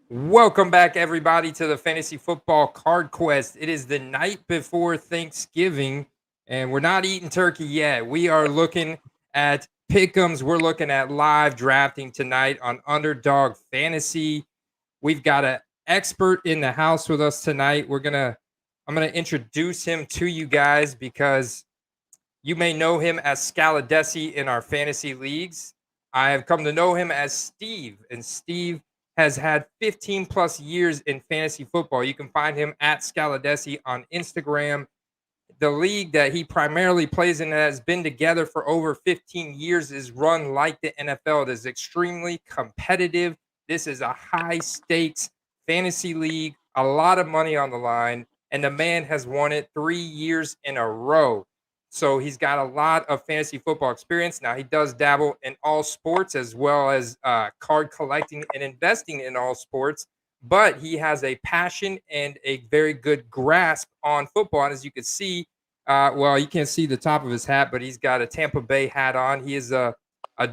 Welcome back, everybody, to the Fantasy Football Card Quest. It is the night before Thanksgiving, and we're not eating turkey yet. We are looking at pick'ems. We're looking at live drafting tonight on Underdog Fantasy. We've got an expert in the house with us tonight. I'm gonna introduce him to you guys because you may know him as Scaladesi in our fantasy leagues. I have come to know him as Steve, and Steve has had 15 plus years in fantasy football. You can find him at Scaladesi on Instagram. The league that he primarily plays in that has been together for over 15 years is run like the NFL. It is extremely competitive. This is a high stakes fantasy league, a lot of money on the line, and the man has won it 3 years in a row. So he's got a lot of fantasy football experience. Now, he does dabble in all sports as well as card collecting and investing in all sports, but he has a passion and a very good grasp on football. And as you can see, well, you can't see the top of his hat, but he's got a Tampa Bay hat on. He is a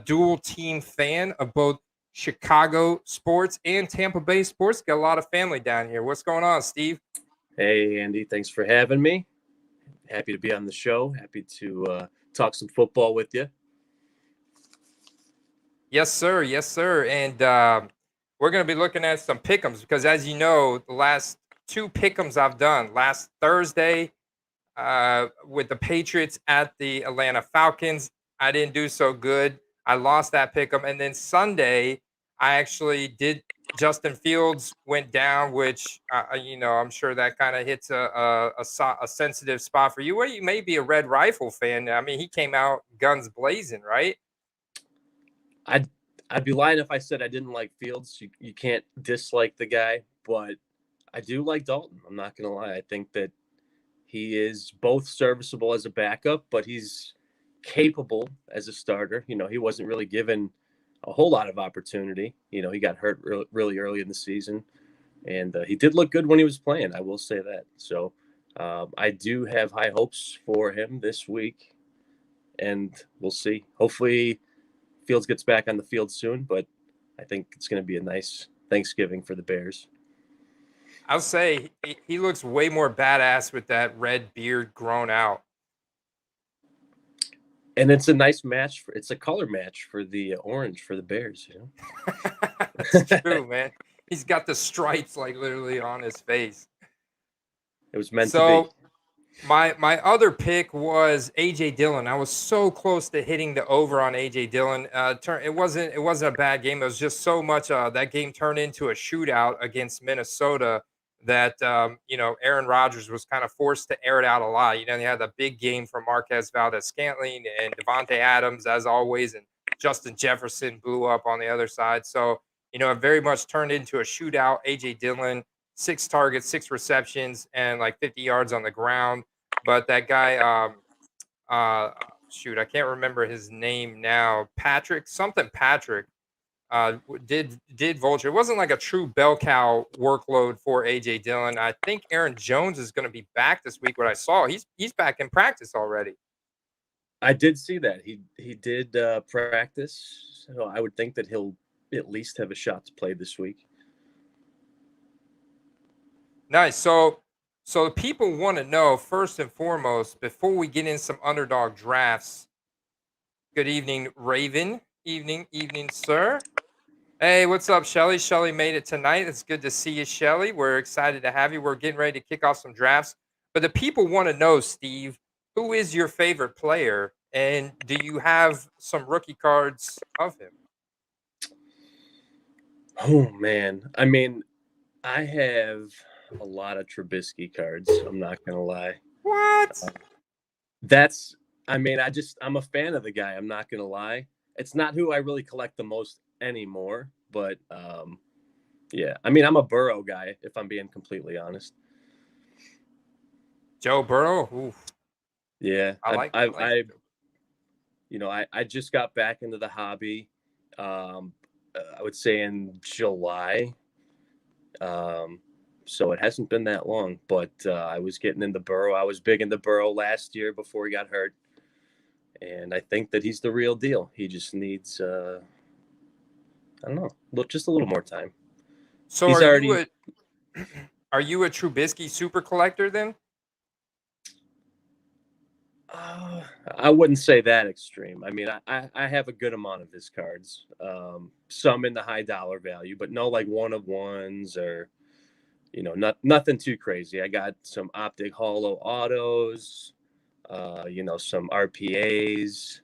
dual team fan of both Chicago sports and Tampa Bay sports. Got a lot of family down here. What's going on, Steve? Hey, Andy, thanks for having me. Happy to be on the show. Happy to talk some football with you. Yes, sir. Yes, sir. And we're going to be looking at some pick'ems because, as you know, the last two pick'ems I've done last Thursday with the Patriots at the Atlanta Falcons. I didn't do so good. I lost that pick'em, and then Sunday I actually did. Justin Fields went down, which I'm sure that kind of hits a sensitive spot for you. Well, you may be a Red Rifle fan. I mean, he came out guns blazing, right? I'd I'd be lying if I said I didn't like Fields. You can't dislike the guy, but I do like Dalton. I'm not gonna lie. I think that he is both serviceable as a backup, but he's capable as a starter. He wasn't really given a whole lot of opportunity. He got hurt really early in the season, and he did look good when he was playing. I will say that. So I do have high hopes for him this week, and we'll see. Hopefully, Fields gets back on the field soon, but I think it's going to be a nice Thanksgiving for the Bears. I'll say he looks way more badass with that red beard grown out. And it's a nice match. It's a color match for the orange for the Bears. That's true, man. He's got the stripes like literally on his face. It was meant to be. So my other pick was AJ Dillon. I was so close to hitting the over on AJ Dillon. It wasn't a bad game. It was just so much that game turned into a shootout against Minnesota that Aaron Rodgers was kind of forced to air it out a lot. He had the big game from Marquez Valdez-Scantling and Devontae Adams as always, and Justin Jefferson blew up on the other side. So it very much turned into a shootout. AJ Dillon, 6 targets, 6 receptions, and like 50 yards on the ground. But that guy, shoot, I can't remember his name now. Patrick, something Patrick, did vulture. It wasn't like a true bell cow workload for AJ Dillon. I think Aaron Jones is going to be back this week. What I saw, he's back in practice already. I did see that he did practice, so I would think that he'll at least have a shot to play this week. Nice. So people want to know first and foremost before we get in some underdog drafts. Good evening, Raven. Evening, sir. Hey, what's up, Shelly? Shelly made it tonight. It's good to see you, Shelly. We're excited to have you. We're getting ready to kick off some drafts. But the people want to know, Steve, who is your favorite player? And do you have some rookie cards of him? Oh man, I mean, I have a lot of Trubisky cards. I'm not gonna lie. What? That's, I mean, I'm a fan of the guy. I'm not gonna lie. It's not who I really collect the most anymore, but yeah. I mean, I'm a Burrow guy, if I'm being completely honest. Joe Burrow? Oof. Yeah, I like I him too. I just got back into the hobby. I would say in July. Um, so it hasn't been that long, but I was getting into Burrow. I was big into Burrow last year before he got hurt, and I think that he's the real deal. He just needs, I don't know, just a little more time. So He's already. are you a Trubisky super collector then? I wouldn't say that extreme. I mean, I have a good amount of his cards, some in the high dollar value, but no like one of ones or nothing too crazy. I got some optic hollow autos, some RPAs,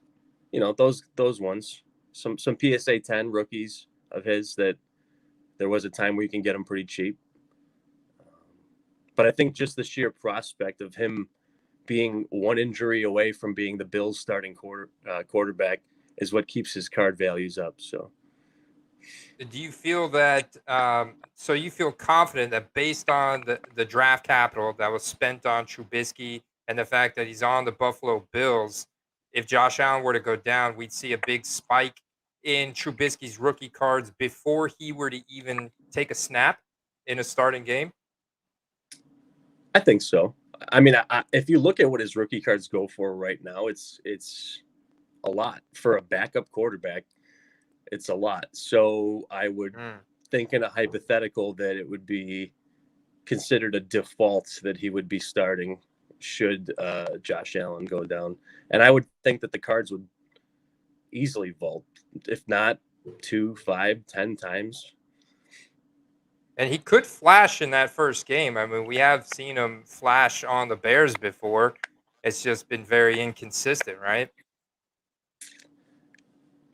those ones, some PSA 10 rookies of his that there was a time where you can get them pretty cheap. But I think just the sheer prospect of him being one injury away from being the Bills' starting quarterback is what keeps his card values up. So, Do you feel that? So you feel confident that based on the draft capital that was spent on Trubisky and the fact that he's on the Buffalo Bills, if Josh Allen were to go down, we'd see a big spike in Trubisky's rookie cards before he were to even take a snap in a starting game. I think so. I mean, if you look at what his rookie cards go for right now, it's a lot for a backup quarterback. It's a lot. So I would think in a hypothetical that it would be considered a default that he would be starting should Josh Allen go down. And I would think that the cards would easily vault, if not 2, 5, 10 times. And he could flash in that first game. I mean, we have seen him flash on the Bears before. It's just been very inconsistent, right?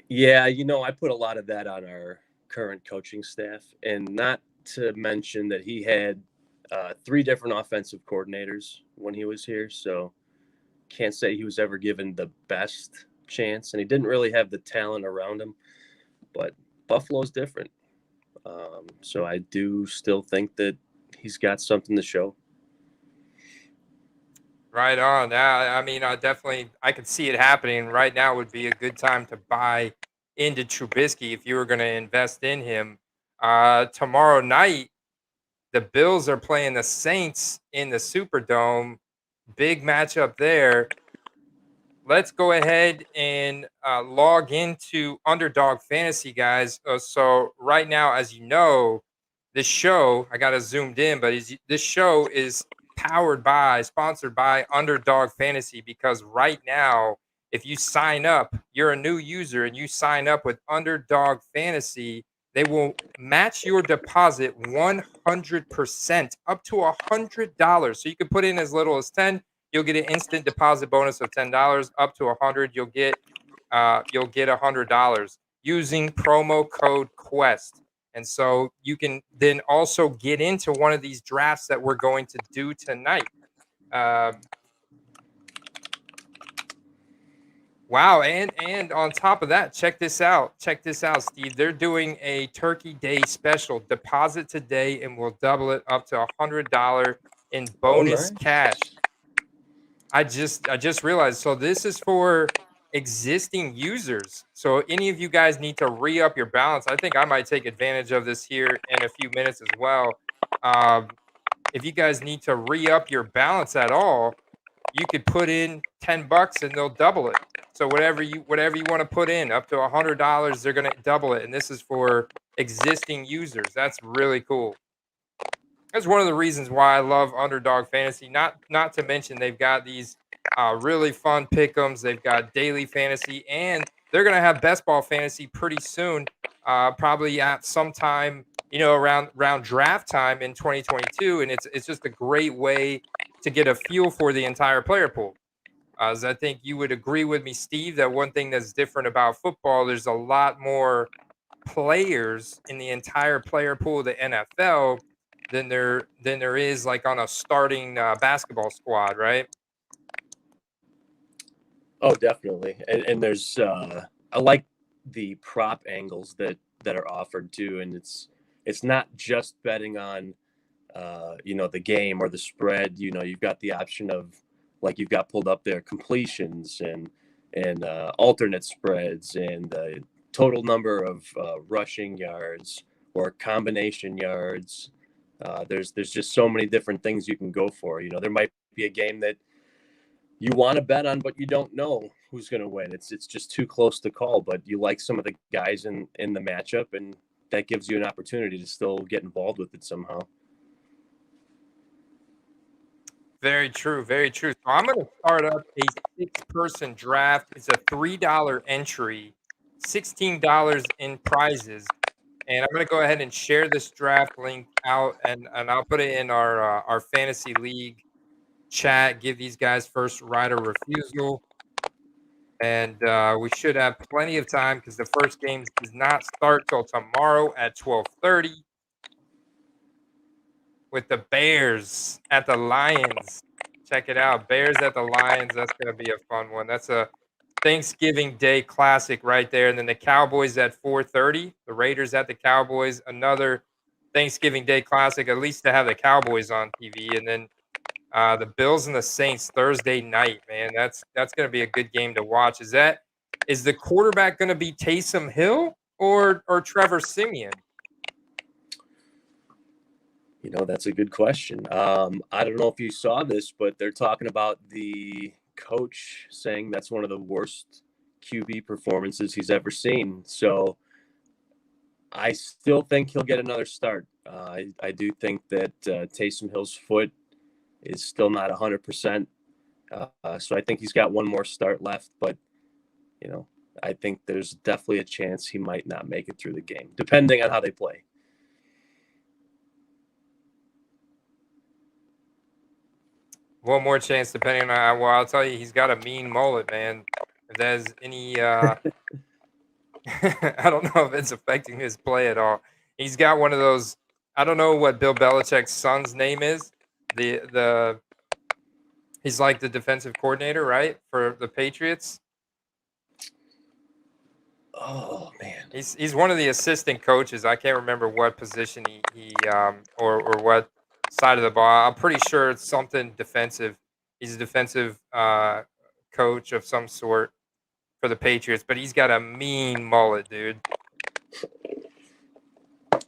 Yeah, I put a lot of that on our current coaching staff, and not to mention that he had 3 different offensive coordinators when he was here, so can't say he was ever given the best chance, and he didn't really have the talent around him, but Buffalo's different. So I do still think that he's got something to show. Right on. Yeah, I mean, I could see it happening. Right now would be a good time to buy into Trubisky if you were going to invest in him. Tomorrow night, the Bills are playing the Saints in the Superdome. Big matchup there. Let's go ahead and log into Underdog Fantasy, guys. So right now, as you know, this show, I got it zoomed in, but this show is sponsored by Underdog Fantasy, because right now, if you sign up, you're a new user and you sign up with Underdog Fantasy, they will match your deposit 100% up to $100. So you can put in as little as 10. You'll get an instant deposit bonus of $10. Up to 100, you'll get $100 using promo code Quest. And so you can then also get into one of these drafts that we're going to do tonight. Wow, and on top of that, check this out, Steve. They're doing a Turkey Day special. Deposit today, and we'll double it up to $100 in bonus cash. I just realized. So this is for existing users. So any of you guys need to re-up your balance. I think I might take advantage of this here in a few minutes as well. If you guys need to re-up your balance at all, you could put in $10 and they'll double it. So whatever you want to put in, up to $100, they're going to double it. And this is for existing users. That's really cool. That's one of the reasons why I love Underdog Fantasy. Not to mention they've got these really fun pick'ems. They've got daily fantasy, and they're going to have best ball fantasy pretty soon. Probably at some time, around draft time in 2022. And it's just a great way to get a feel for the entire player pool. As I think you would agree with me, Steve, that one thing that's different about football, there's a lot more players in the entire player pool of the NFL than there is like on a starting basketball squad, right? Oh, definitely. And there's I like the prop angles that are offered too, and it's not just betting on the game or the spread. You've got the option of, like you've got pulled up there, completions and alternate spreads and the total number of rushing yards or combination yards. There's just so many different things you can go for. There might be a game that you want to bet on, but you don't know who's going to win. It's just too close to call, but you like some of the guys in the matchup, and that gives you an opportunity to still get involved with it somehow. Very true. Very true. So I'm going to start up a 6-person draft. It's a $3 entry, $16 in prizes. And I'm going to go ahead and share this draft link out, and I'll put it in our fantasy league chat. Give these guys first right of refusal. And we should have plenty of time because the first game does not start till tomorrow at 12:30 with the Bears at the Lions. Check it out. Bears at the Lions. That's going to be a fun one. That's a Thanksgiving Day classic right there. And then the Cowboys at 4:30. The Raiders at the Cowboys. Another Thanksgiving Day classic, at least to have the Cowboys on TV. And then the Bills and the Saints Thursday night, man. That's going to be a good game to watch. Is the quarterback going to be Taysom Hill or Trevor Siemian? You know, that's a good question. I don't know if you saw this, but they're talking about the coach saying that's one of the worst QB performances he's ever seen. So I still think he'll get another start. I do think that Taysom Hill's foot is still not 100%. So I think he's got one more start left. But, you know, I think there's definitely a chance he might not make it through the game, depending on how they play. One more chance, depending on. Well, I'll tell you, he's got a mean mullet, man. If there's any, I don't know if it's affecting his play at all. He's got one of those. I don't know what Bill Belichick's son's name is. He's like the defensive coordinator, right, for the Patriots. Oh man, he's one of the assistant coaches. I can't remember what position he or what side of the ball. I'm pretty sure it's something defensive. He's a defensive coach of some sort for the Patriots, but he's got a mean mullet, dude.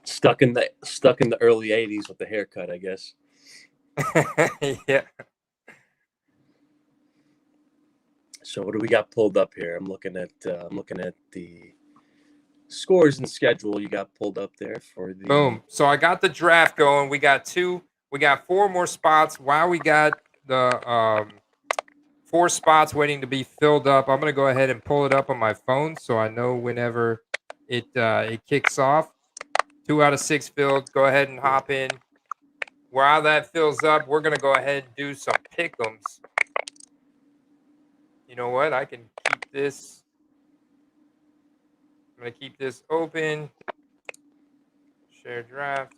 Stuck in the early 80s with the haircut, I guess. Yeah. So what do we got pulled up here? I'm looking at the scores and schedule you got pulled up there for the boom. So I got the draft going. We got 4 more spots. While we got the 4 spots waiting to be filled up, I'm gonna go ahead and pull it up on my phone so I know whenever it kicks off. 2 out of 6 filled. Go ahead and hop in. While that fills up, we're gonna go ahead and do some pick'ems. You know what? I can keep this. I'm going to keep this open. Share draft.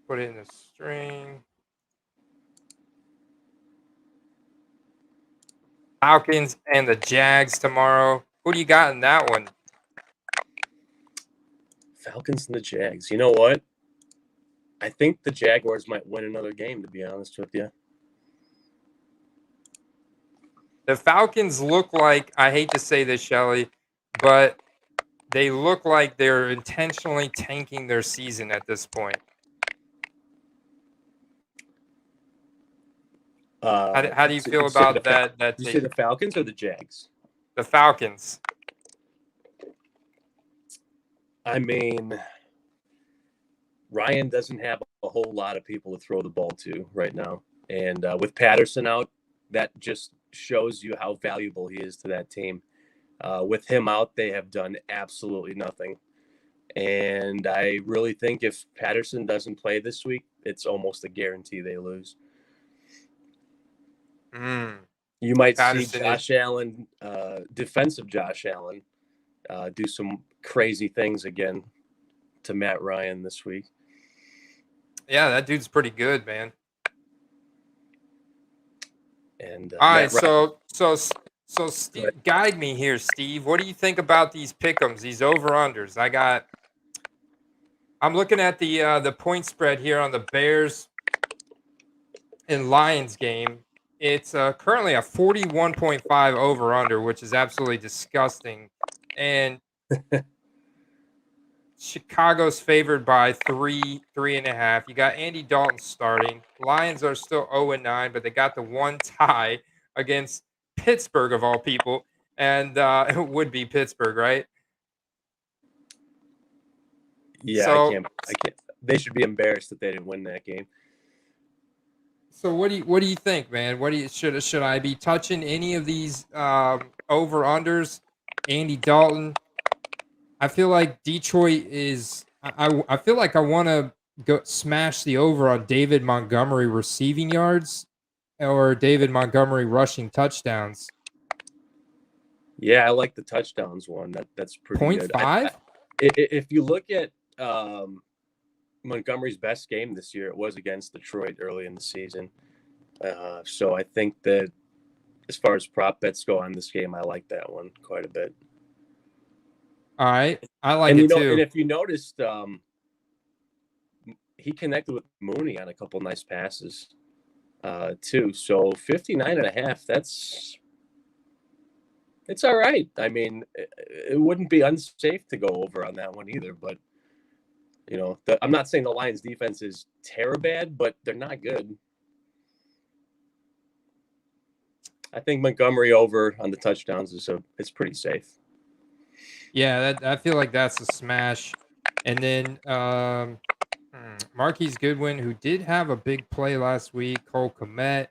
Put it in the string. Falcons and the Jags tomorrow. Who do you got in that one? Falcons and the Jags. You know what? I think the Jaguars might win another game, to be honest with you. The Falcons look like, I hate to say this, Shelly, but they look like they're intentionally tanking their season at this point. How do you feel about that? Did you say the Falcons or the Jags? The Falcons. I mean, Ryan doesn't have a whole lot of people to throw the ball to right now. And with Patterson out, that just shows you how valuable he is to that team. With him out, they have done absolutely nothing. And I really think if Patterson doesn't play this week, it's almost a guarantee they lose. You might see Josh Allen, defensive Josh Allen, do some crazy things again to Matt Ryan this week. Yeah, that dude's pretty good, man. And all right, so Steve, guide me here, Steve. What do you think about these pick'ems, these over-unders? I'm looking at the point spread here on the Bears and Lions game. It's currently a 41.5 over-under, which is absolutely disgusting. And Chicago's favored by 3.5. You got Andy Dalton starting. Lions are still 0-9, but they got the one tie against Pittsburgh of all people, and it would be Pittsburgh, right? Yeah, I So can't. They should be embarrassed that they didn't win that game. So what do you think, man? What do you should I be touching any of these over unders? Andy Dalton. I feel like Detroit is. I feel like I want to go smash the over on David Montgomery receiving yards or David Montgomery rushing touchdowns. Yeah, I like the touchdowns one. That's pretty Point good. five. If you look at Montgomery's best game this year, it was against Detroit early in the season. So I think that as far as prop bets go on this game, I like that one quite a bit. All right, I like And it too. and if you noticed, he connected with Mooney on a couple nice passes too. So 59.5, it's all right. I mean, it wouldn't be unsafe to go over on that one either. But I'm not saying the Lions defense is terrible bad, but they're not good. I think Montgomery over on the touchdowns it's pretty safe. Yeah, I feel like that's a smash. And then Marquise Goodwin, who did have a big play last week, Cole Kmet.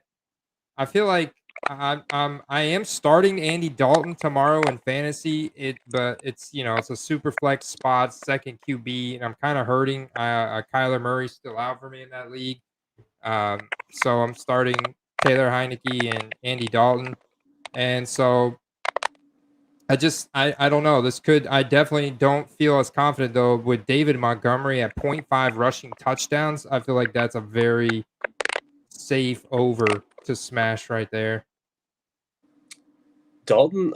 I feel like I am starting Andy Dalton tomorrow in fantasy. But it's it's a super flex spot, second QB, and I'm kind of hurting. Kyler Murray's still out for me in that league, so I'm starting Taylor Heineke and Andy Dalton, and so I don't know. I definitely don't feel as confident though with David Montgomery at 0.5 rushing touchdowns. I feel like that's a very safe over to smash right there. Dalton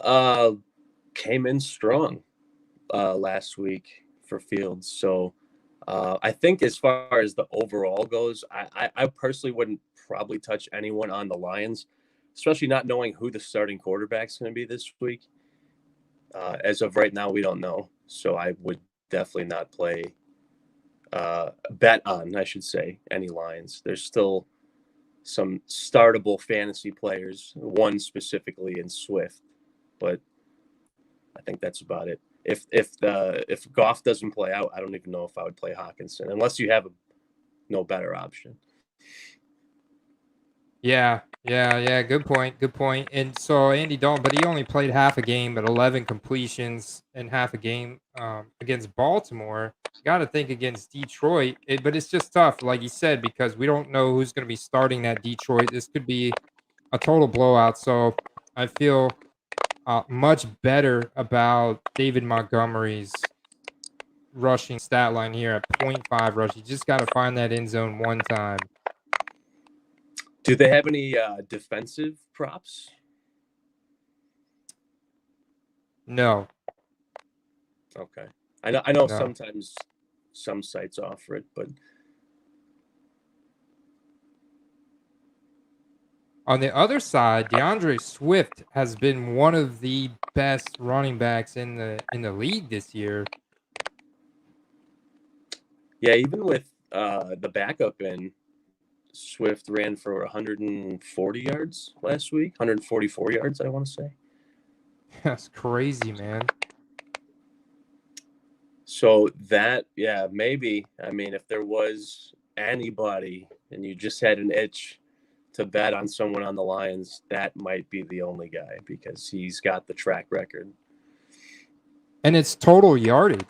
came in strong last week for Fields. So I think as far as the overall goes, I personally wouldn't probably touch anyone on the Lions, especially not knowing who the starting quarterback's going to be this week. As of right now, we don't know. So I would definitely not bet on, I should say, any Lions. There's still some startable fantasy players, one specifically in Swift, but I think that's about it. If Goff doesn't play out, I don't even know if I would play Hawkinson unless you have no better option. Yeah. Good point. Good point. And so Andy Dalton, but he only played half a game, but 11 completions and half a game against Baltimore. Got to think against Detroit, but it's just tough, like you said, because we don't know who's going to be starting that Detroit. This could be a total blowout. So I feel much better about David Montgomery's rushing stat line here at 0.5 rush. You just got to find that end zone one time. Do they have any defensive props? No. Okay. I know No. sometimes some sites offer it, but on the other side, Deandre Swift has been one of the best running backs in the league this year. yeah, even with the backup in, Swift ran for 140 yards last week, 144 yards, I want to say. That's crazy, man. So that, yeah, maybe. I mean, if there was anybody and you just had an itch to bet on someone on the Lions, that might be the only guy because he's got the track record. And it's total yardage.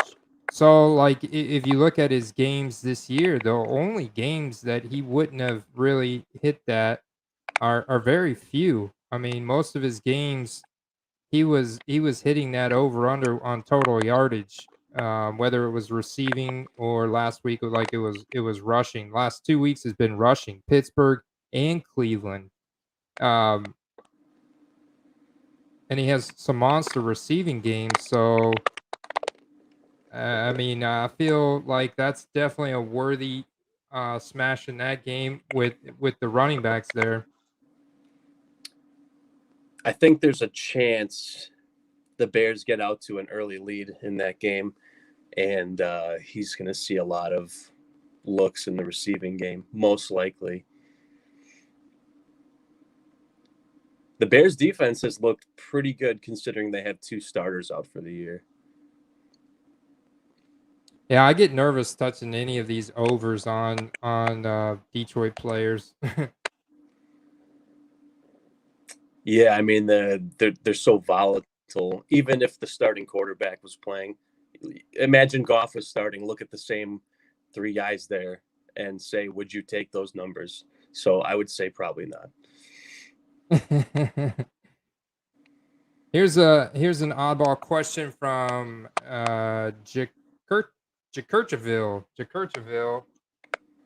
So, like, if you look at his games this year, the only games that he wouldn't have really hit that are very few. I mean, most of his games, he was hitting that over under on total yardage, whether it was receiving or last week, like it was rushing. Last 2 weeks has been rushing. Pittsburgh and Cleveland. And he has some monster receiving games. So, I mean, I feel like that's definitely a worthy smash in that game with the running backs there. I think there's a chance the Bears get out to an early lead in that game, and he's going to see a lot of looks in the receiving game, most likely. The Bears defense has looked pretty good considering they have two starters out for the year. Yeah, I get nervous touching any of these overs on Detroit players. Yeah, I mean they're so volatile. Even if the starting quarterback was playing, imagine Goff was starting. Look at the same three guys there and say, would you take those numbers? So I would say probably not. Here's an oddball question from Jakurchaville.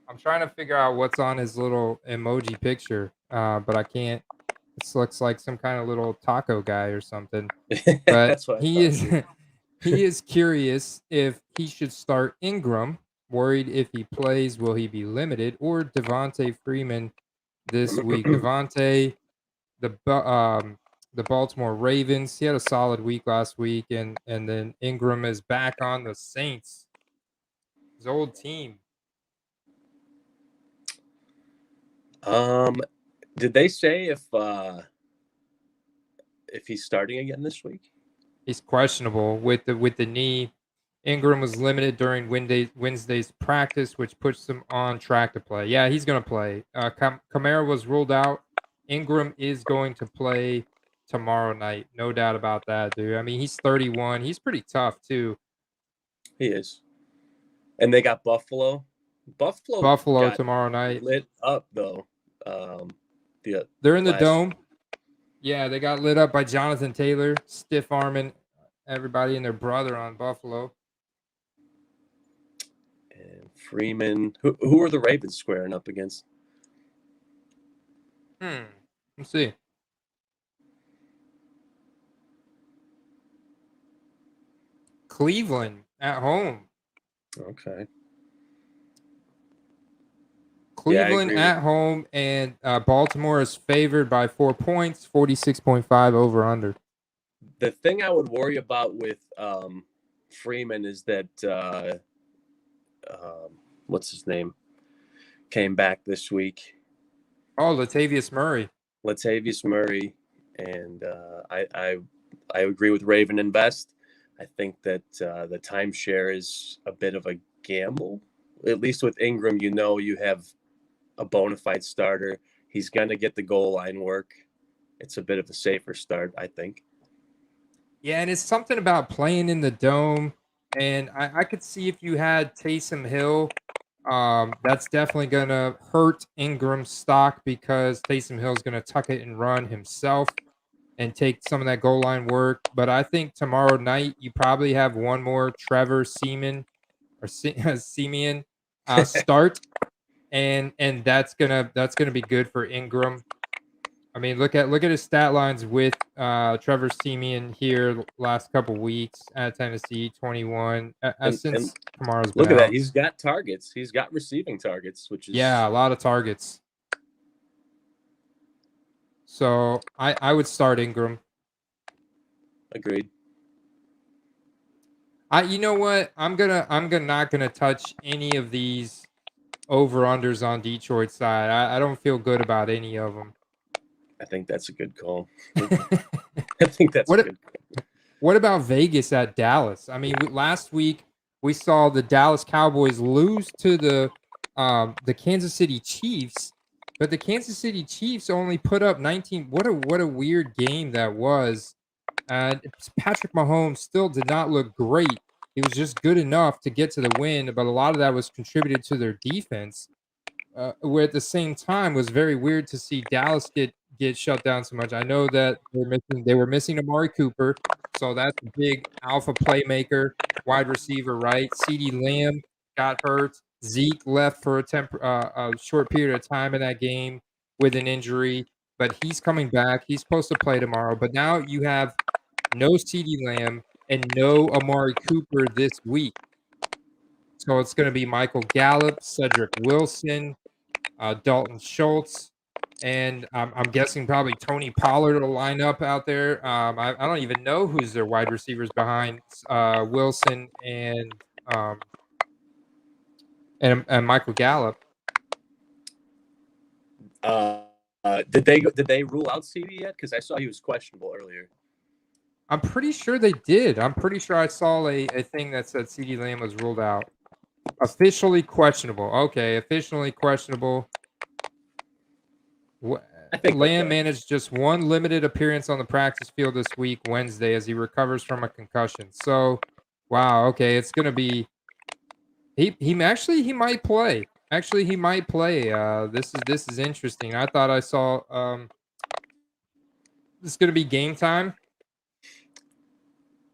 I'm trying to figure out what's on his little emoji picture, but I can't. This looks like some kind of little taco guy or something. But That's what I he thought. is he is curious if he should start Ingram. Worried if he plays, will he be limited, or Devontae Freeman this week? Devontae, the Baltimore Ravens. He had a solid week last week, and then Ingram is back on the Saints, his old team. Did they say if he's starting again this week? He's questionable with the knee. Ingram was limited during Wednesday's practice, which puts him on track to play. Yeah, he's going to play. Kamara was ruled out. Ingram is going to play tomorrow night. No doubt about that, dude. I mean, he's 31. He's pretty tough, too. He is. And they got Buffalo. Buffalo got tomorrow night. lit up, though. They're in the dome. Yeah, they got lit up by Jonathan Taylor, stiff arming everybody and their brother on Buffalo. And Freeman. Who are the Ravens squaring up against? Let's see. Cleveland at home. Okay. Cleveland at home, and Baltimore is favored by 4 points, 46.5 over under. The thing I would worry about with Freeman is that what's his name came back this week. Oh, Latavius Murray. And I agree with Raven and Best. I think that the timeshare is a bit of a gamble. At least with Ingram, you have a bona fide starter. He's going to get the goal line work. It's a bit of a safer start, I think. Yeah, and it's something about playing in the dome. And I could see if you had Taysom Hill, that's definitely going to hurt Ingram's stock because Taysom Hill's going to tuck it and run himself and take some of that goal line work. But I think tomorrow night you probably have one more Trevor Seaman or Simeon start, and that's gonna be good for Ingram. I mean, look at his stat lines with Trevor Simeon here last couple weeks at Tennessee, 21. Since tomorrow's look at out. that, he's got targets. He's got receiving targets, which is a lot of targets. So I would start Ingram. Agreed. You know what? I'm not gonna touch any of these over-unders on Detroit side. I don't feel good about any of them. I think that's a good call. I think that's a good call. What about Vegas at Dallas? I mean, last week we saw the Dallas Cowboys lose to the Kansas City Chiefs, but the Kansas City Chiefs only put up 19. What a weird game that was. Patrick Mahomes still did not look great. He was just good enough to get to the win, but a lot of that was contributed to their defense. Where at the same time was very weird to see Dallas get shut down so much. I know that they were missing Amari Cooper, so that's a big alpha playmaker, wide receiver, right? CeeDee Lamb got hurt. Zeke left for a short period of time in that game with an injury, but he's coming back. He's supposed to play tomorrow. But now you have no CeeDee Lamb and no Amari Cooper this week. So it's going to be Michael Gallup, Cedric Wilson, Dalton Schultz, and I'm guessing probably Tony Pollard will line up out there. I don't even know who's their wide receivers behind Wilson and Michael Gallup. Did they rule out CeeDee yet? Because I saw he was questionable earlier. I'm pretty sure they did. I'm pretty sure I saw a thing that said CeeDee Lamb was ruled out. Officially questionable. Okay, officially questionable. I think Lamb okay. managed just one limited appearance on the practice field this week, Wednesday, as he recovers from a concussion. So, wow, okay, it's gonna be he might play. Actually, he might play. This is interesting. I thought I saw this is gonna be game time.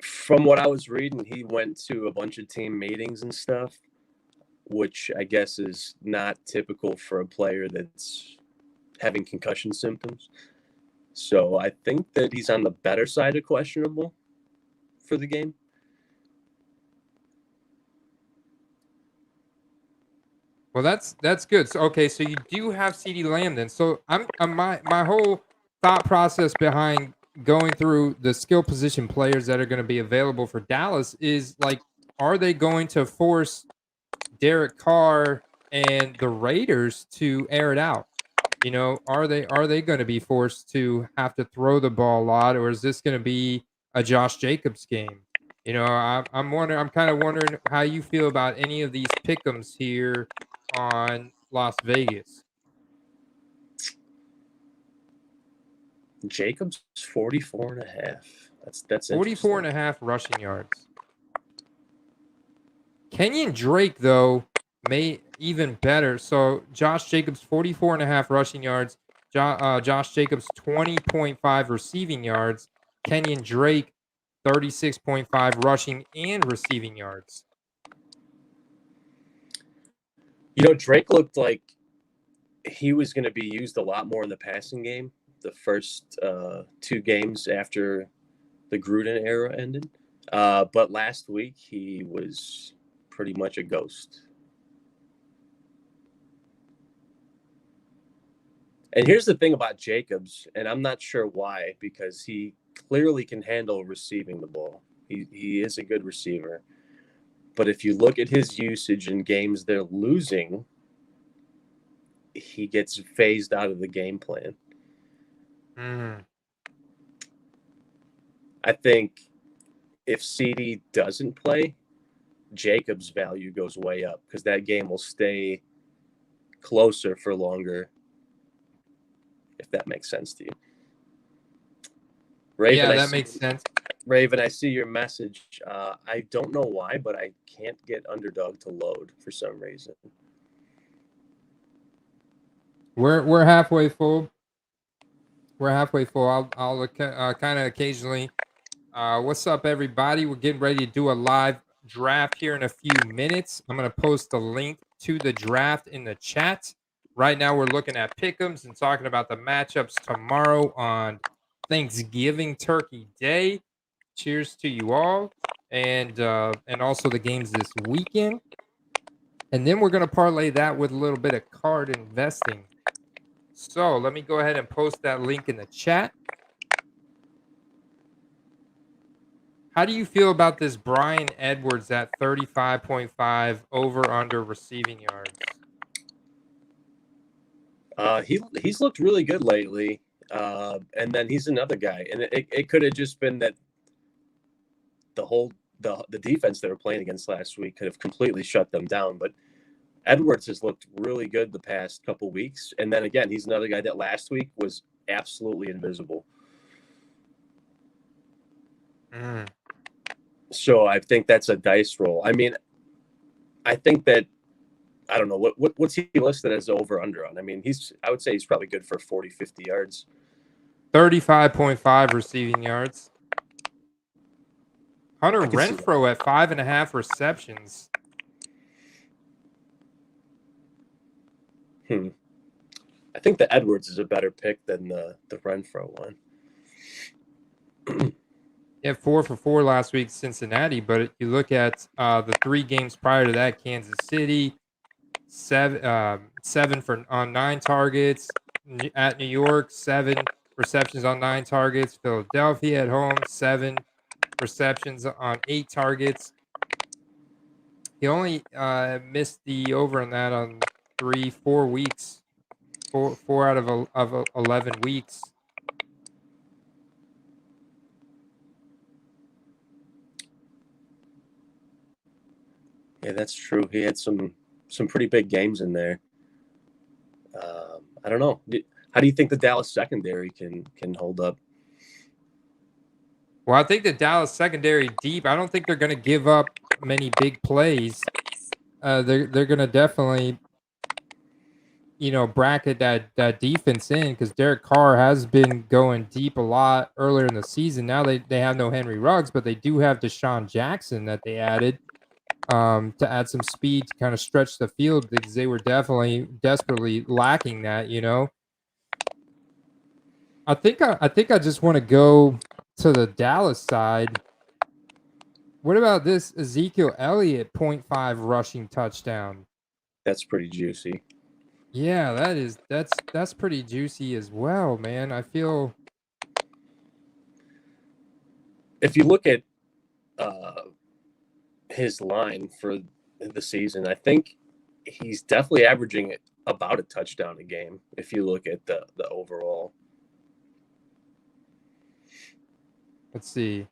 From what I was reading, he went to a bunch of team meetings and stuff, which I guess is not typical for a player that's having concussion symptoms. So I think that he's on the better side of questionable for the game. Well, that's good. So, okay, so you do have CeeDee Lamb then. So I'm my whole thought process behind going through the skill position players that are going to be available for Dallas is like, are they going to force Derek Carr and the Raiders to air it out? You know, are they going to be forced to have to throw the ball a lot, or is this going to be a Josh Jacobs game? You know, I'm wondering. I'm kind of wondering how you feel about any of these pick'ems here on Las Vegas. Jacobs 44 and a half. That's 44 interesting. and a half rushing yards. Kenyon Drake, though, may even better. So Josh Jacobs, 44 and a half rushing yards. Josh Jacobs, 20.5 receiving yards. Kenyon Drake, 36.5 rushing and receiving yards. You know, Drake looked like he was going to be used a lot more in the passing game the first two games after the Gruden era ended. But last week, he was pretty much a ghost. And here's the thing about Jacobs, and I'm not sure why, because he clearly can handle receiving the ball. He is a good receiver. But if you look at his usage in games they're losing, he gets phased out of the game plan. Mm. I think if CD doesn't play, Jacobs' value goes way up because that game will stay closer for longer, if that makes sense to you. Raven, Yeah, that makes sense. Raven, I see your message. I don't know why, but I can't get Underdog to load for some reason. We're halfway full. We're halfway full. I'll kind of occasionally. What's up, everybody? We're getting ready to do a live draft here in a few minutes. I'm going to post a link to the draft in the chat. Right now, we're looking at pick'ems and talking about the matchups tomorrow on Thanksgiving Turkey Day. Cheers to you all, and also the games this weekend. And then we're going to parlay that with a little bit of card investing. So let me go ahead and post that link in the chat. How do you feel about this Bryan Edwards at 35.5 over under receiving yards? He's looked really good lately. And then he's another guy. And it could have just been that the defense they were playing against last week could have completely shut them down. But Edwards has looked really good the past couple weeks. And then again, he's another guy that last week was absolutely invisible. Mm. So I think that's a dice roll. I mean, I think that I don't know what's he listed as over under on. I mean, I would say he's probably good for 40, 50 yards. 35.5 receiving yards. Hunter I can see that. Renfrow at 5.5 receptions. I think the Edwards is a better pick than the Renfrow one. He had 4 for 4 last week, Cincinnati. But if you look at the 3 games prior to that, Kansas City, 7 on 9 targets. At New York, 7 receptions on 9 targets. Philadelphia at home, 7 receptions on 8 targets. He only missed the over on that on 4 weeks. 4 out of 11 weeks. Yeah, that's true. He had some pretty big games in there. I don't know. How do you think the Dallas secondary can hold up? Well, I think the Dallas secondary deep. I don't think they're going to give up many big plays. They're going to definitely, bracket that defense in because Derek Carr has been going deep a lot earlier in the season. Now they have no Henry Ruggs, but they do have Deshaun Jackson that they added to add some speed to kind of stretch the field because they were definitely desperately lacking that. I think I just want to go to the Dallas side. What about this Ezekiel Elliott 0.5 rushing touchdown? That's pretty juicy. Yeah, that's pretty juicy as well, man. I feel If you look at his line for the season, I think he's definitely averaging about a touchdown a game. If you look at the overall, let's see.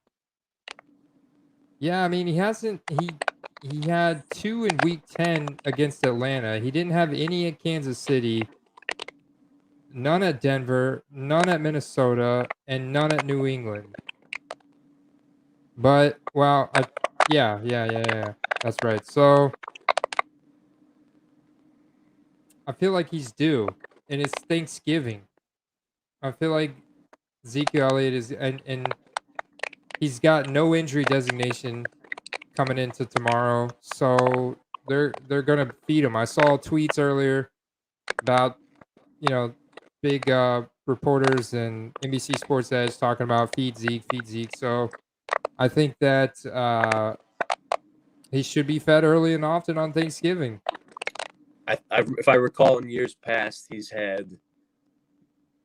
Yeah, I mean he had 2 in week 10 against Atlanta. He didn't have any at Kansas City, none at Denver, none at Minnesota, and none at New England. But yeah. That's right. So I feel like he's due, and it's Thanksgiving. I feel like Ezekiel Elliott is, and he's got no injury designation coming into tomorrow, so they're gonna feed him. I saw tweets earlier about big reporters and NBC Sports Edge talking about feed Zeke. So I think that he should be fed early and often on Thanksgiving. if I recall in years past, he's had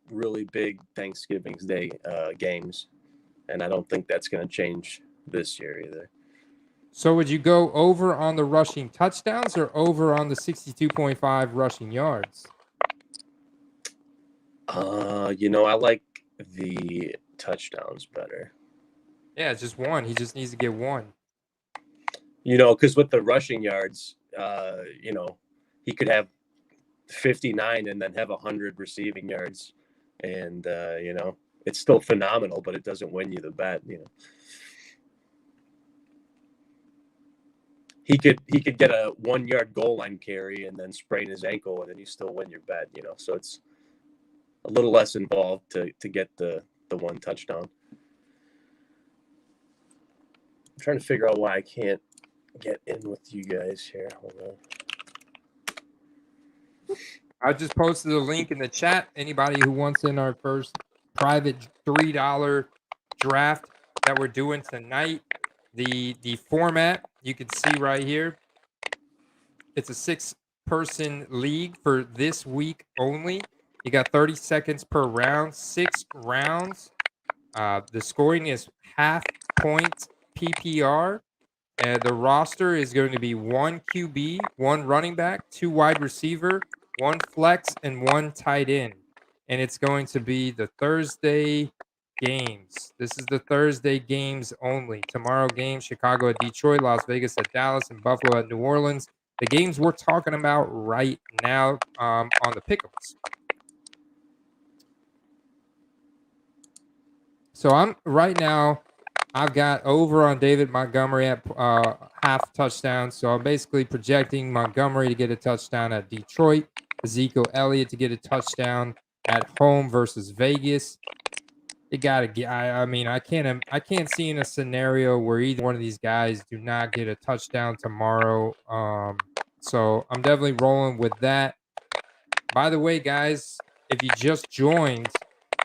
really big Thanksgiving's Day games, and I don't think that's going to change this year either. So would you go over on the rushing touchdowns or over on the 62.5 rushing yards? I like the touchdowns better. Yeah, it's just one. He just needs to get one. Because with the rushing yards, he could have 59 and then have 100 receiving yards, and it's still phenomenal, but it doesn't win you the bet. He could get a 1 yard goal line carry and then sprain his ankle, and then you still win your bet. So it's a little less involved to get the one touchdown. I'm trying to figure out why I can't get in with you guys here. Hold on. I just posted a link in the chat. Anybody who wants in our first private $3 draft that we're doing tonight, the format you can see right here. It's a 6-person league for this week only. You got 30 seconds per round, 6 rounds. The scoring is half point PPR. The roster is going to be 1 QB, 1 running back, 2 wide receiver, 1 flex, and 1 tight end. And it's going to be the Thursday games. This is the Thursday games only. Tomorrow games, Chicago at Detroit, Las Vegas at Dallas, and Buffalo at New Orleans. The games we're talking about right now on the pick'ems. So I've got over on David Montgomery at half touchdown. So I'm basically projecting Montgomery to get a touchdown at Detroit, Ezekiel Elliott to get a touchdown at home versus Vegas. You gotta get. I mean, I can't see in a scenario where either one of these guys do not get a touchdown tomorrow. So I'm definitely rolling with that. By the way, guys, if you just joined,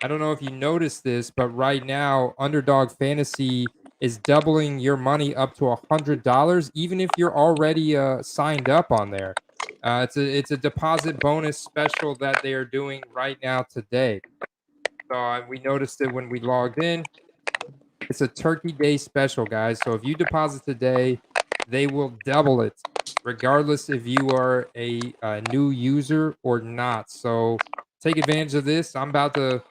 I don't know if you noticed this, but right now, Underdog Fantasy is doubling your money up to $100, even if you're already signed up on there. It's a deposit bonus special that they are doing right now today. So we noticed it when we logged in. It's a Turkey Day special, guys. So if you deposit today, they will double it, regardless if you are a new user or not. So take advantage of this. I'm about to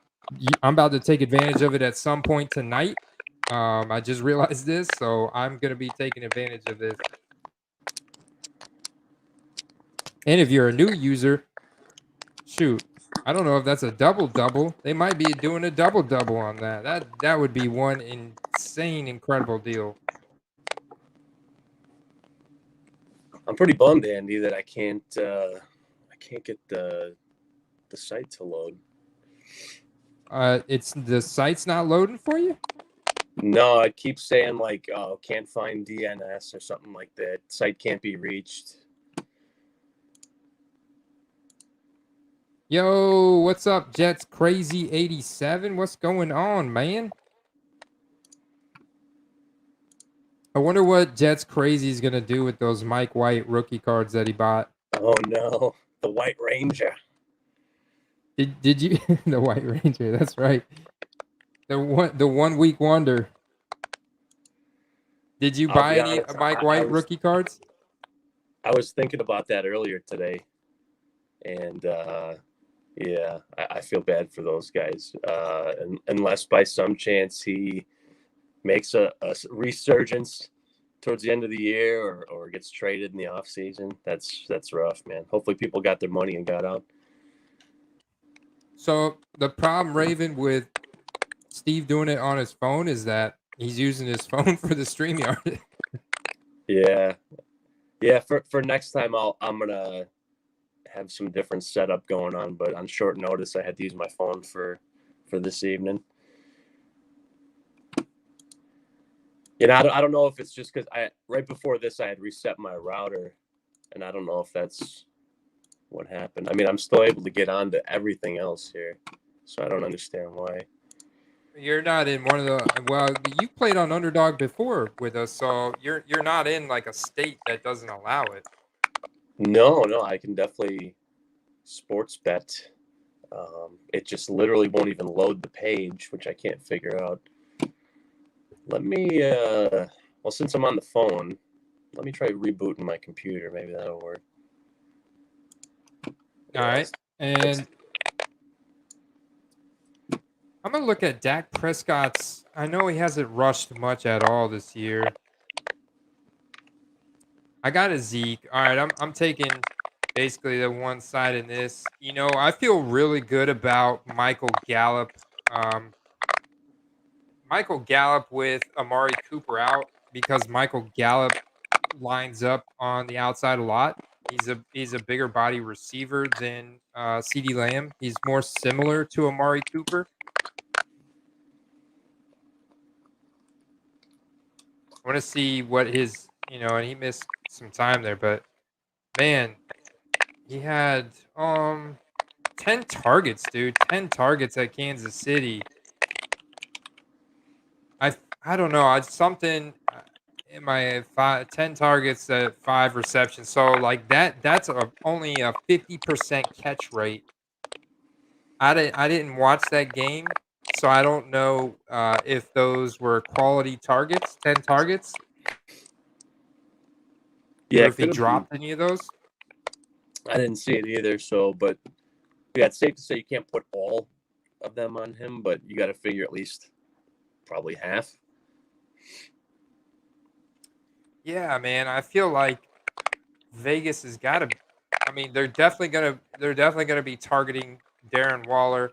take advantage of it at some point tonight. I just realized this, so I'm gonna be taking advantage of this. And if you're a new user, shoot, I don't know if that's a double-double. They might be doing a double-double on that. That would be one insane, incredible deal. I'm pretty bummed, Andy, that I can't get the site to load. It's the site's not loading for you? No, it keeps saying like, oh, can't find DNS or something like that. Site can't be reached. Yo, what's up, Jets Crazy 87? What's going on, man? I wonder what Jets Crazy is gonna do with those Mike White rookie cards that he bought. Oh no, the White Ranger. Did you the White Ranger? That's right. The 1 week wonder. Did you buy any honest, Mike White rookie cards? I was thinking about that earlier today, and yeah, I feel bad for those guys. Unless by some chance he makes a resurgence towards the end of the year or gets traded in the off season, that's rough, man. Hopefully people got their money and got out. So the problem, Raven, with Steve doing it on his phone is that he's using his phone for the StreamYard. Yeah. For next time, I'm gonna have some different setup going on, but on short notice, I had to use my phone for this evening. You know, I don't know if it's just because right before this I had reset my router, and I don't know if that's what happened. I mean, I'm still able to get on to everything else here, so I don't understand why. You're not in one of the you played on Underdog before with us, so you're not in like a state that doesn't allow it. No, I can definitely sports bet. It just literally won't even load the page, which I can't figure out. Let me well, since I'm on the phone, let me try rebooting my computer. Maybe that'll work. All right. And I'm going to look at Dak Prescott's. I know he hasn't rushed much at all this year. I got a Zeke. All right, I'm taking basically the one side in this. You know, I feel really good about Michael Gallup. Michael Gallup with Amari Cooper out because Michael Gallup lines up on the outside a lot. He's a bigger body receiver than CeeDee Lamb. He's more similar to Amari Cooper. I want to see what his, and he missed some time there, but man, he had 10 targets, dude. 10 targets at Kansas City. I don't know. Something in my 10 targets at 5 receptions. So like that's only a 50% catch rate. I didn't watch that game, so I don't know if those were quality targets, 10 targets. Yeah, or if he dropped any of those. I didn't see it either. So, but yeah, it's safe to say you can't put all of them on him, but you got to figure at least probably half. Yeah, man. I feel like Vegas has got to. I mean, they're definitely gonna be targeting Darren Waller.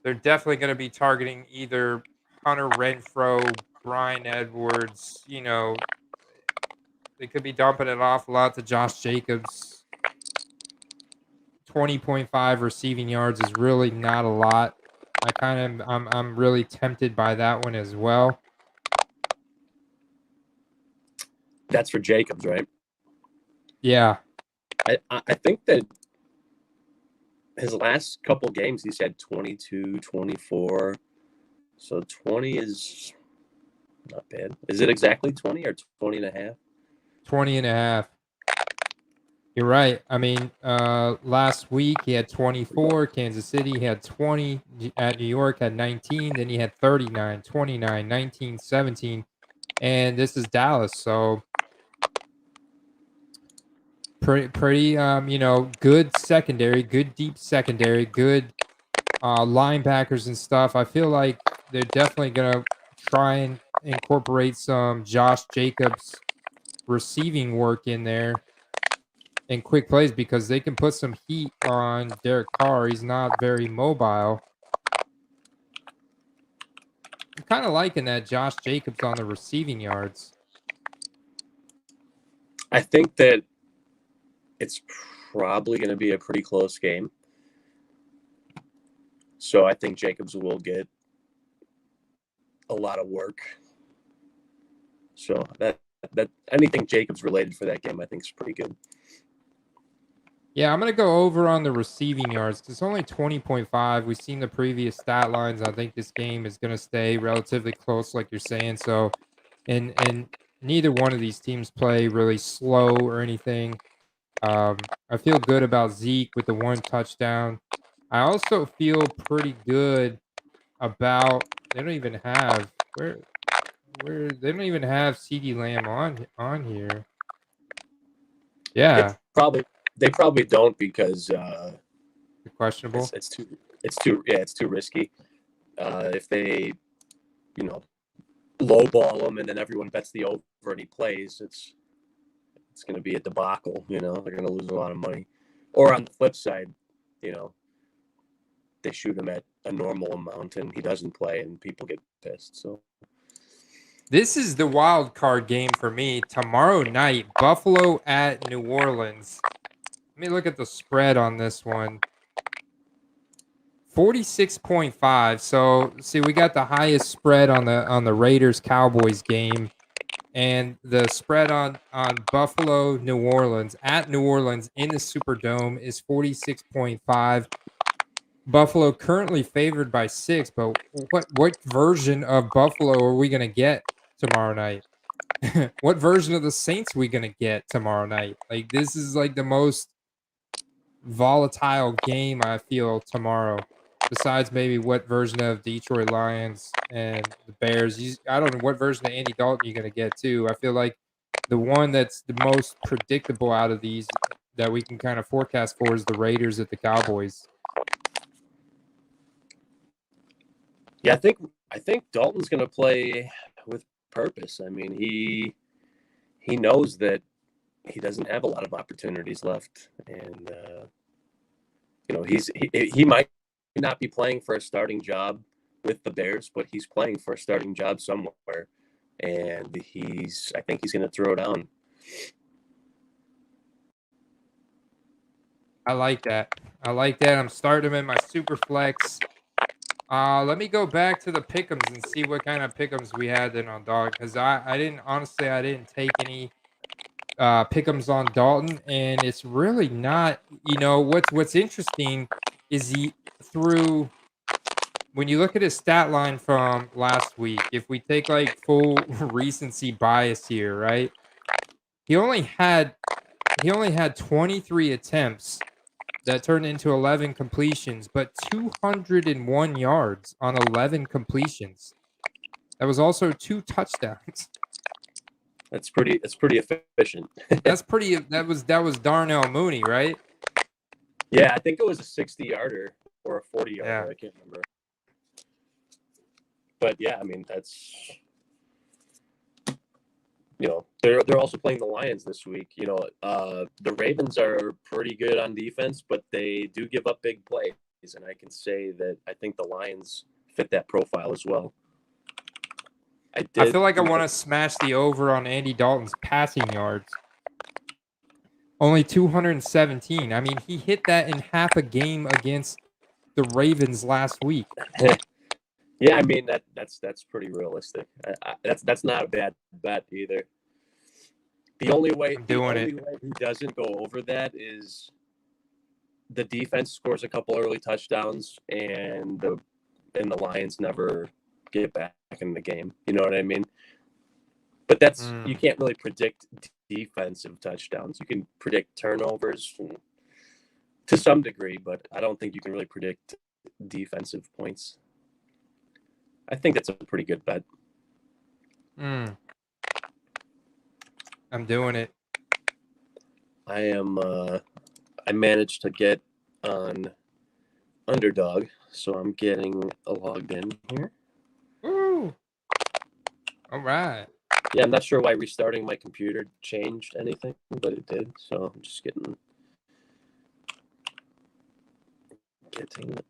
They're definitely gonna be targeting either Hunter Renfrow, Bryan Edwards. They could be dumping it off a lot to Josh Jacobs. 20.5 receiving yards is really not a lot. I'm really tempted by that one as well. That's for Jacobs, right? Yeah. I think that his last couple games, he's had 22, 24. So 20 is not bad. Is it exactly 20 or 20 and a half? 20 and a half. You're right. I mean, last week he had 24. Kansas City had 20. At New York had 19. Then he had 39, 29, 19, 17. And this is Dallas. So pretty good secondary, good deep secondary, good linebackers and stuff. I feel like they're definitely going to try and incorporate some Josh Jacobs receiving work in there. in quick plays because they can put some heat on Derek Carr. He's not very mobile. I'm kind of liking that Josh Jacobs on the receiving yards. I think that it's probably going to be a pretty close game. So I think Jacobs will get a lot of work. So that anything Jacobs related for that game, I think is pretty good. Yeah, I'm going to go over on the receiving yards. It's only 20.5. We've seen the previous stat lines. I think this game is going to stay relatively close, like you're saying. So, and neither one of these teams play really slow or anything. I feel good about Zeke with the 1 touchdown. I also feel pretty good about they don't even have where they don't even have CD Lamb on here. Yeah, They probably don't because questionable. it's too risky. If they lowball him and then everyone bets the over and he plays, it's going to be a debacle. They're going to lose a lot of money. Or on the flip side, they shoot him at a normal amount and he doesn't play and people get pissed. So this is the wild card game for me. Tomorrow night, Buffalo at New Orleans. Let me look at the spread on this one. 46.5. So see, we got the highest spread on the Raiders Cowboys game. And the spread on Buffalo, New Orleans, at New Orleans in the Superdome is 46.5. Buffalo currently favored by 6, but what version of Buffalo are we going to get tomorrow night? What version of the Saints are we going to get tomorrow night? Like, this is like the most volatile game I feel tomorrow. Besides maybe what version of Detroit Lions and the Bears. I don't know what version of Andy Dalton you're going to get too. I feel like the one that's the most predictable out of these that we can kind of forecast for is the Raiders at the Cowboys. Yeah, I think Dalton's going to play with purpose. I mean, he knows that he doesn't have a lot of opportunities left, and he might not be playing for a starting job with the Bears, but he's playing for a starting job somewhere, and I think he's going to throw down. I like that. I'm starting him in my super flex. Let me go back to the pick'ems and see what kind of pick'ems we had then on Dog, because I didn't take any pick'ems on Dalton, and it's really not. What's interesting is when you look at his stat line from last week, if we take like full recency bias here, right? He only had 23 attempts that turned into 11 completions, but 201 yards on 11 completions. That was also 2 touchdowns. That's pretty efficient. That was Darnell Mooney, right? Yeah, I think it was a 60-yarder or a 40-yarder. Yeah. I can't remember. But yeah, I mean, that's they're also playing the Lions this week. The Ravens are pretty good on defense, but they do give up big plays, and I can say that I think the Lions fit that profile as well. I feel like I want to smash the over on Andy Dalton's passing yards. Only 217. I mean, he hit that in half a game against the Ravens last week. Yeah, I mean that's pretty realistic. That's not a bad bet either. The only way he doesn't go over that is the defense scores a couple early touchdowns and the Lions never get back in the game. You know what I mean? But that's you can't really predict defensive touchdowns. You can predict turnovers to some degree, but I don't think you can really predict defensive points. I think that's a pretty good bet. I'm doing it. I managed to get on Underdog, so I'm getting logged in here. Woo! All right. Yeah, I'm not sure why restarting my computer changed anything, but it did. So I'm just getting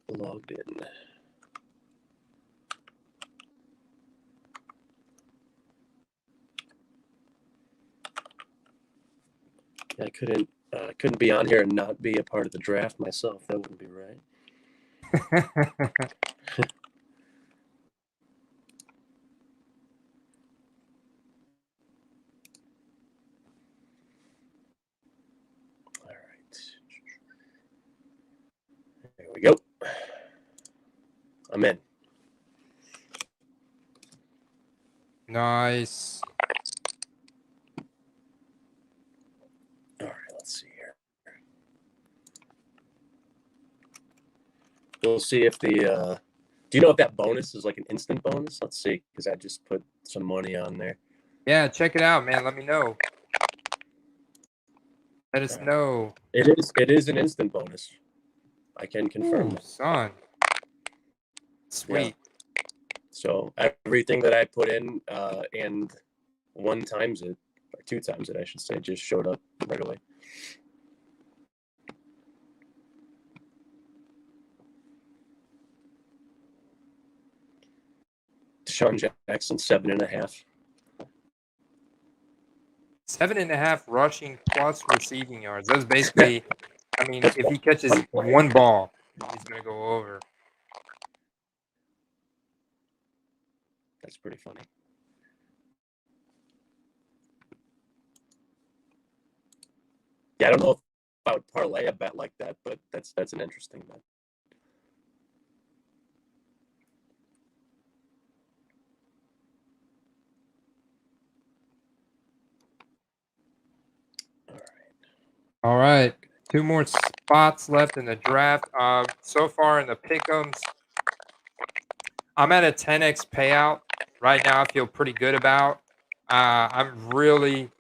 logged in. I couldn't be on here and not be a part of the draft myself. That wouldn't be right. All right. There we go. I'm in. Nice. All right, let's see here. We'll see if the do you know if that bonus is like an instant bonus? Let's see, because I just put some money on there. Yeah, check it out, man. Let me know. Let us know. It is an instant bonus. I can confirm that. Son. Sweet. Yeah. So everything that I put in and one times it, or two times it, I should say, just showed up right away. Deshaun Jackson, 7.5. 7.5 rushing plus receiving yards. That's basically, I mean, if he catches one ball, he's going to go over. That's pretty funny. Yeah, I don't know if I would parlay a bet like that, but that's an interesting bet. All right. 2 more spots left in the draft. So far in the pick'ems, I'm at a 10x payout right now. I feel pretty good about. I'm really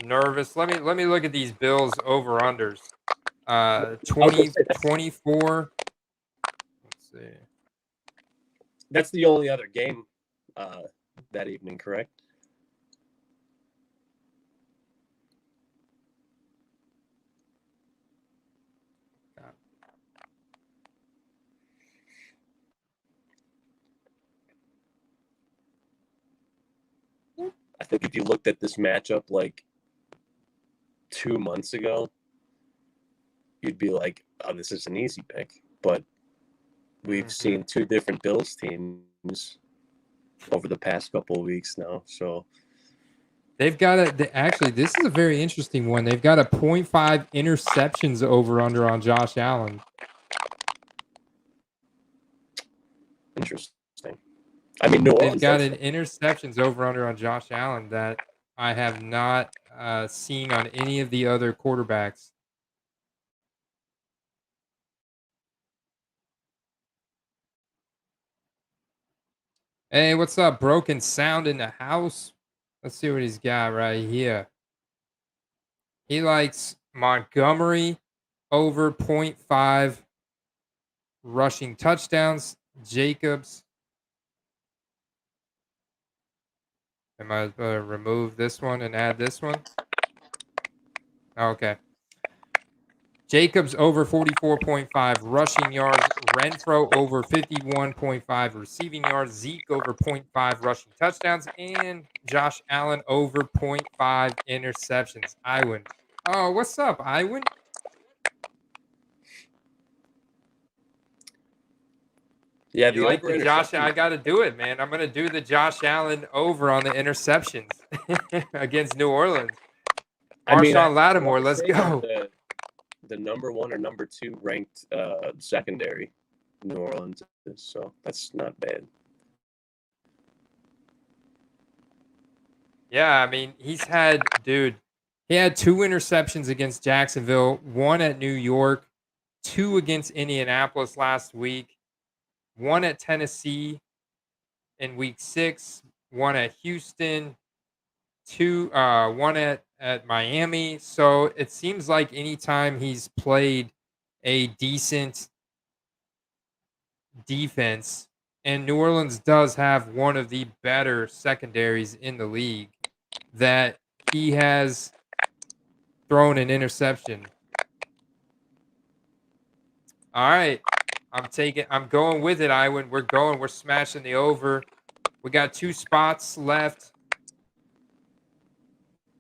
nervous. Let me look at these Bills over unders. 20, 24. Let's see. That's the only other game that evening, correct? I think if you looked at this matchup like 2 months ago, you'd be like, oh, this is an easy pick. But we've seen two different Bills teams over the past couple of weeks now. So they've got actually, this is a very interesting one. They've got a 0.5 interceptions over under on Josh Allen. Interesting. I mean, New Orleans. They've got an interceptions over under on Josh Allen that I have not seen on any of the other quarterbacks. Hey, what's up? Broken sound in the house. Let's see what he's got right here. He likes Montgomery over 0.5 rushing touchdowns. Jacobs. Am I remove this one and add this one? Okay. Jacobs over 44.5 rushing yards. Renfro over 51.5 receiving yards. Zeke over 0.5 rushing touchdowns. And Josh Allen over 0.5 interceptions. Iwan. Oh, what's up, Iwan? Yeah, you like the Josh? I got to do it, man. I'm going to do the Josh Allen over on the interceptions against New Orleans. Marshawn Lattimore, let's go. The number 1 or number 2 ranked secondary New Orleans is, so that's not bad. Yeah, I mean, he had 2 interceptions against Jacksonville, 1 at New York, 2 against Indianapolis last week, 1 at Tennessee in week 6, 1 at Houston, 1 at Miami. So it seems like anytime he's played a decent defense, and New Orleans does have one of the better secondaries in the league, that he has thrown an interception. All right. I'm going with it, Iwan. We're smashing the over. We got 2 spots left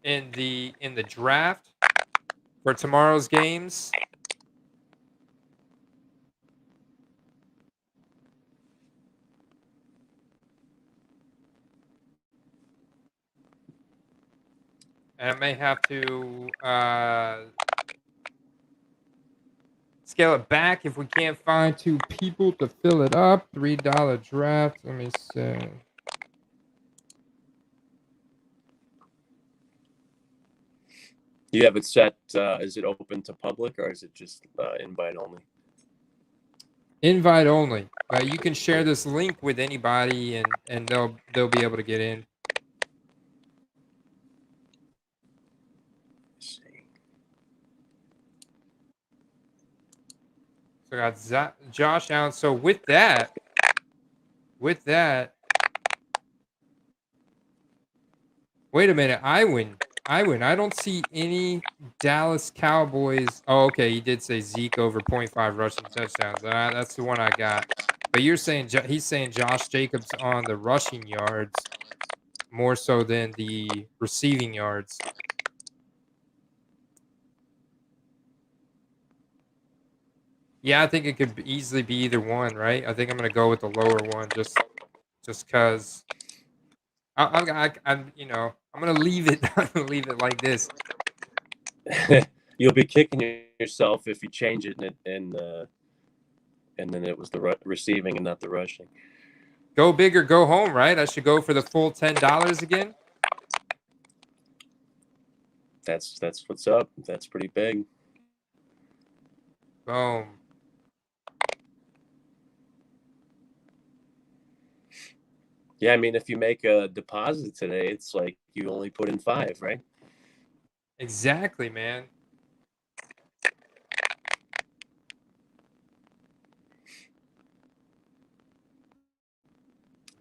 in the draft for tomorrow's games. And I may have to scale it back if we can't find 2 people to fill it up. $3 draft. Let me see. You have it set. Is it open to public or is it just invite only? Invite only. But you can share this link with anybody, and they'll be able to get in. So I got Josh Allen. So with that, wait a minute, Iwan, I don't see any Dallas Cowboys. Oh, okay, he did say Zeke over 0.5 rushing touchdowns. That's the one I got. But you're saying he's saying Josh Jacobs on the rushing yards more so than the receiving yards. Yeah, I think it could easily be either one, right? I think I'm gonna go with the lower one just because. I'm gonna leave it. I'm gonna leave it like this. You'll be kicking yourself if you change it and then it was the receiving and not the rushing. Go big or go home, right? I should go for the full $10 again. That's what's up. That's pretty big. Boom. Yeah, I mean, if you make a deposit today, it's like you only put in 5, right? Exactly, man.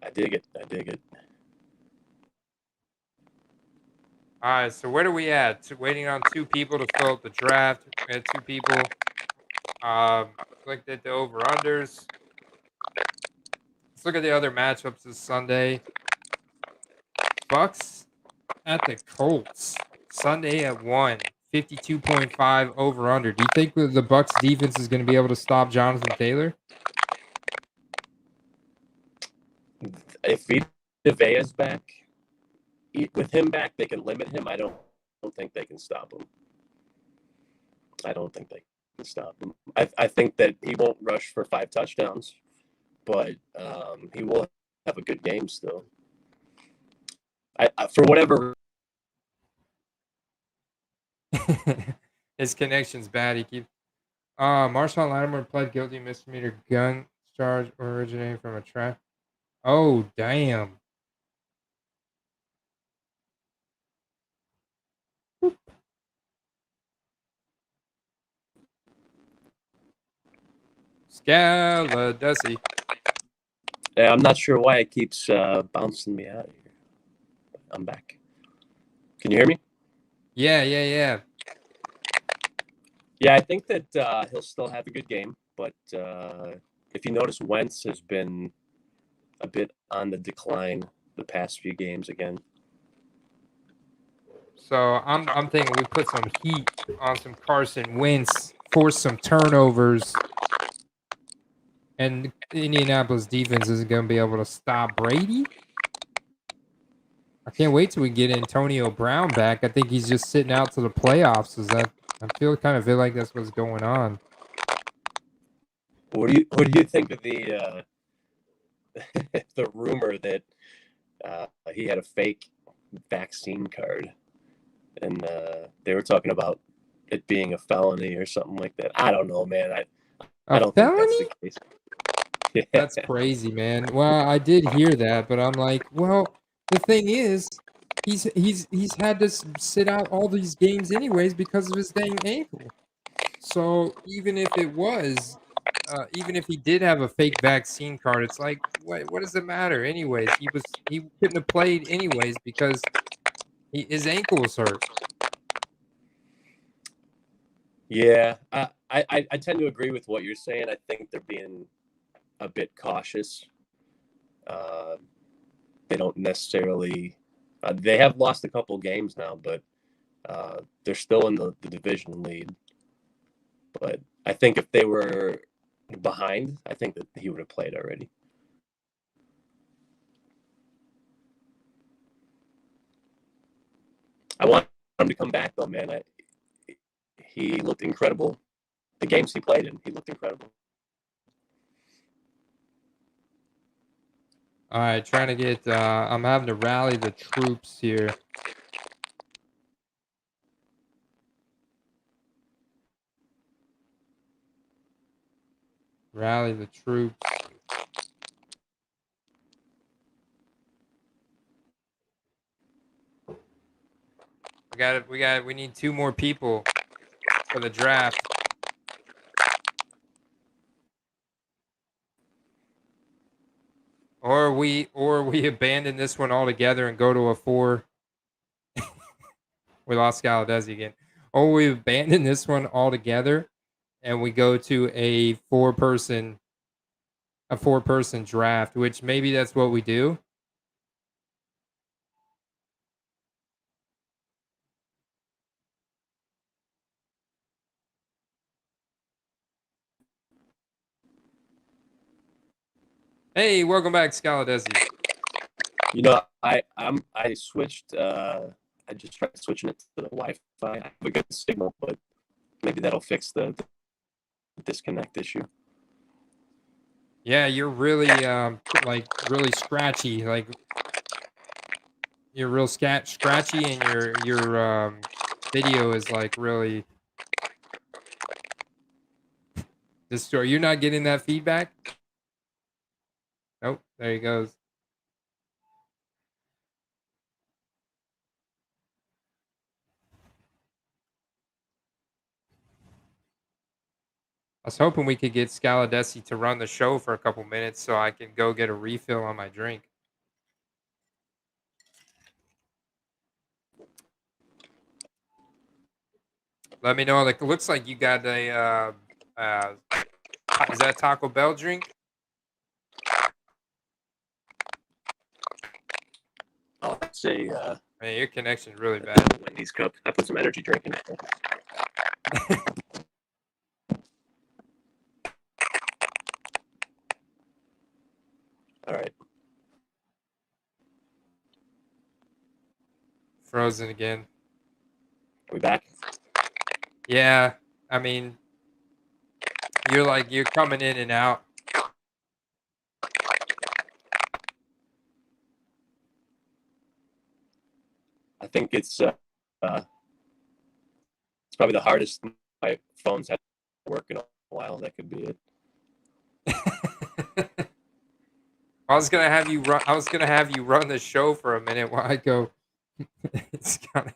I dig it. All right, so where are we at? Waiting on 2 people to fill up the draft. We had 2 people. Clicked at the over-unders. Let's look at the other matchups this Sunday. Bucks at the Colts. Sunday at 1. 52.5 over-under. Do you think the Bucks defense is going to be able to stop Jonathan Taylor? If Vita is back, with him back, they can limit him. I don't think they can stop him. I think that he won't rush for 5 touchdowns, but he will have a good game still. For whatever. His connection's bad. He keeps. Marshawn Lattimore pled guilty to misdemeanor gun charge originating from a trap. Oh, damn. Scaladussy. Yeah, I'm not sure why it keeps bouncing me out here. I'm back. Can you hear me? Yeah. Yeah, I think that he'll still have a good game, but if you notice, Wentz has been a bit on the decline the past few games again. So I'm thinking we put some heat on some Carson Wentz, force some turnovers, and Indianapolis defense isn't going to be able to stop Brady. I can't wait till we get Antonio Brown back. I think he's just sitting out to the playoffs. I feel like that's what's going on. What do you think of the the rumor that he had a fake vaccine card, and they were talking about it being a felony or something like that? I don't know, man. I don't think that's the case. Yeah. That's crazy, man. Well, I did hear that, but I'm like, well, the thing is, he's had to sit out all these games anyways because of his dang ankle. So even if it was, even if he did have a fake vaccine card, it's like, what does it matter? Anyways, he couldn't have played anyways because His ankle was hurt. Yeah, I tend to agree with what you're saying. I think they're being a bit cautious. They don't necessarily. They have lost a couple games now, but they're still in the division lead. But I think if they were behind, I think that he would have played already. I want him to come back, though, man. He looked incredible. The games he played in, he looked incredible. All right, trying to get. I'm having to rally the troops here. Rally the troops. We need 2 more people for the draft. Or we abandon this one altogether and go to a 4. We lost Scaladetti again. Or we abandon this one altogether and we go to a 4-person draft, which maybe that's what we do. Hey, welcome back, Scaladetti. You know, I switched. I just tried switching it to the Wi-Fi. I have a good signal, but maybe that'll fix the disconnect issue. Yeah, you're really really scratchy. Like you're real scratchy, and your video is like really. This story, you're not getting that feedback. Nope, there he goes. I was hoping we could get Scaladetti to run the show for a couple minutes so I can go get a refill on my drink. Let me know. Like, it looks like you got a. Is that Taco Bell drink? Oh, that's a. Man, your connection's really bad. Wendy's cup. I put some energy drink in it. All right. Frozen again. Are we back? Yeah, I mean, you're coming in and out. I think it's probably the hardest my phone's had to work in a while. That could be it. I was gonna have you run the show for a minute while I go. It's kind of.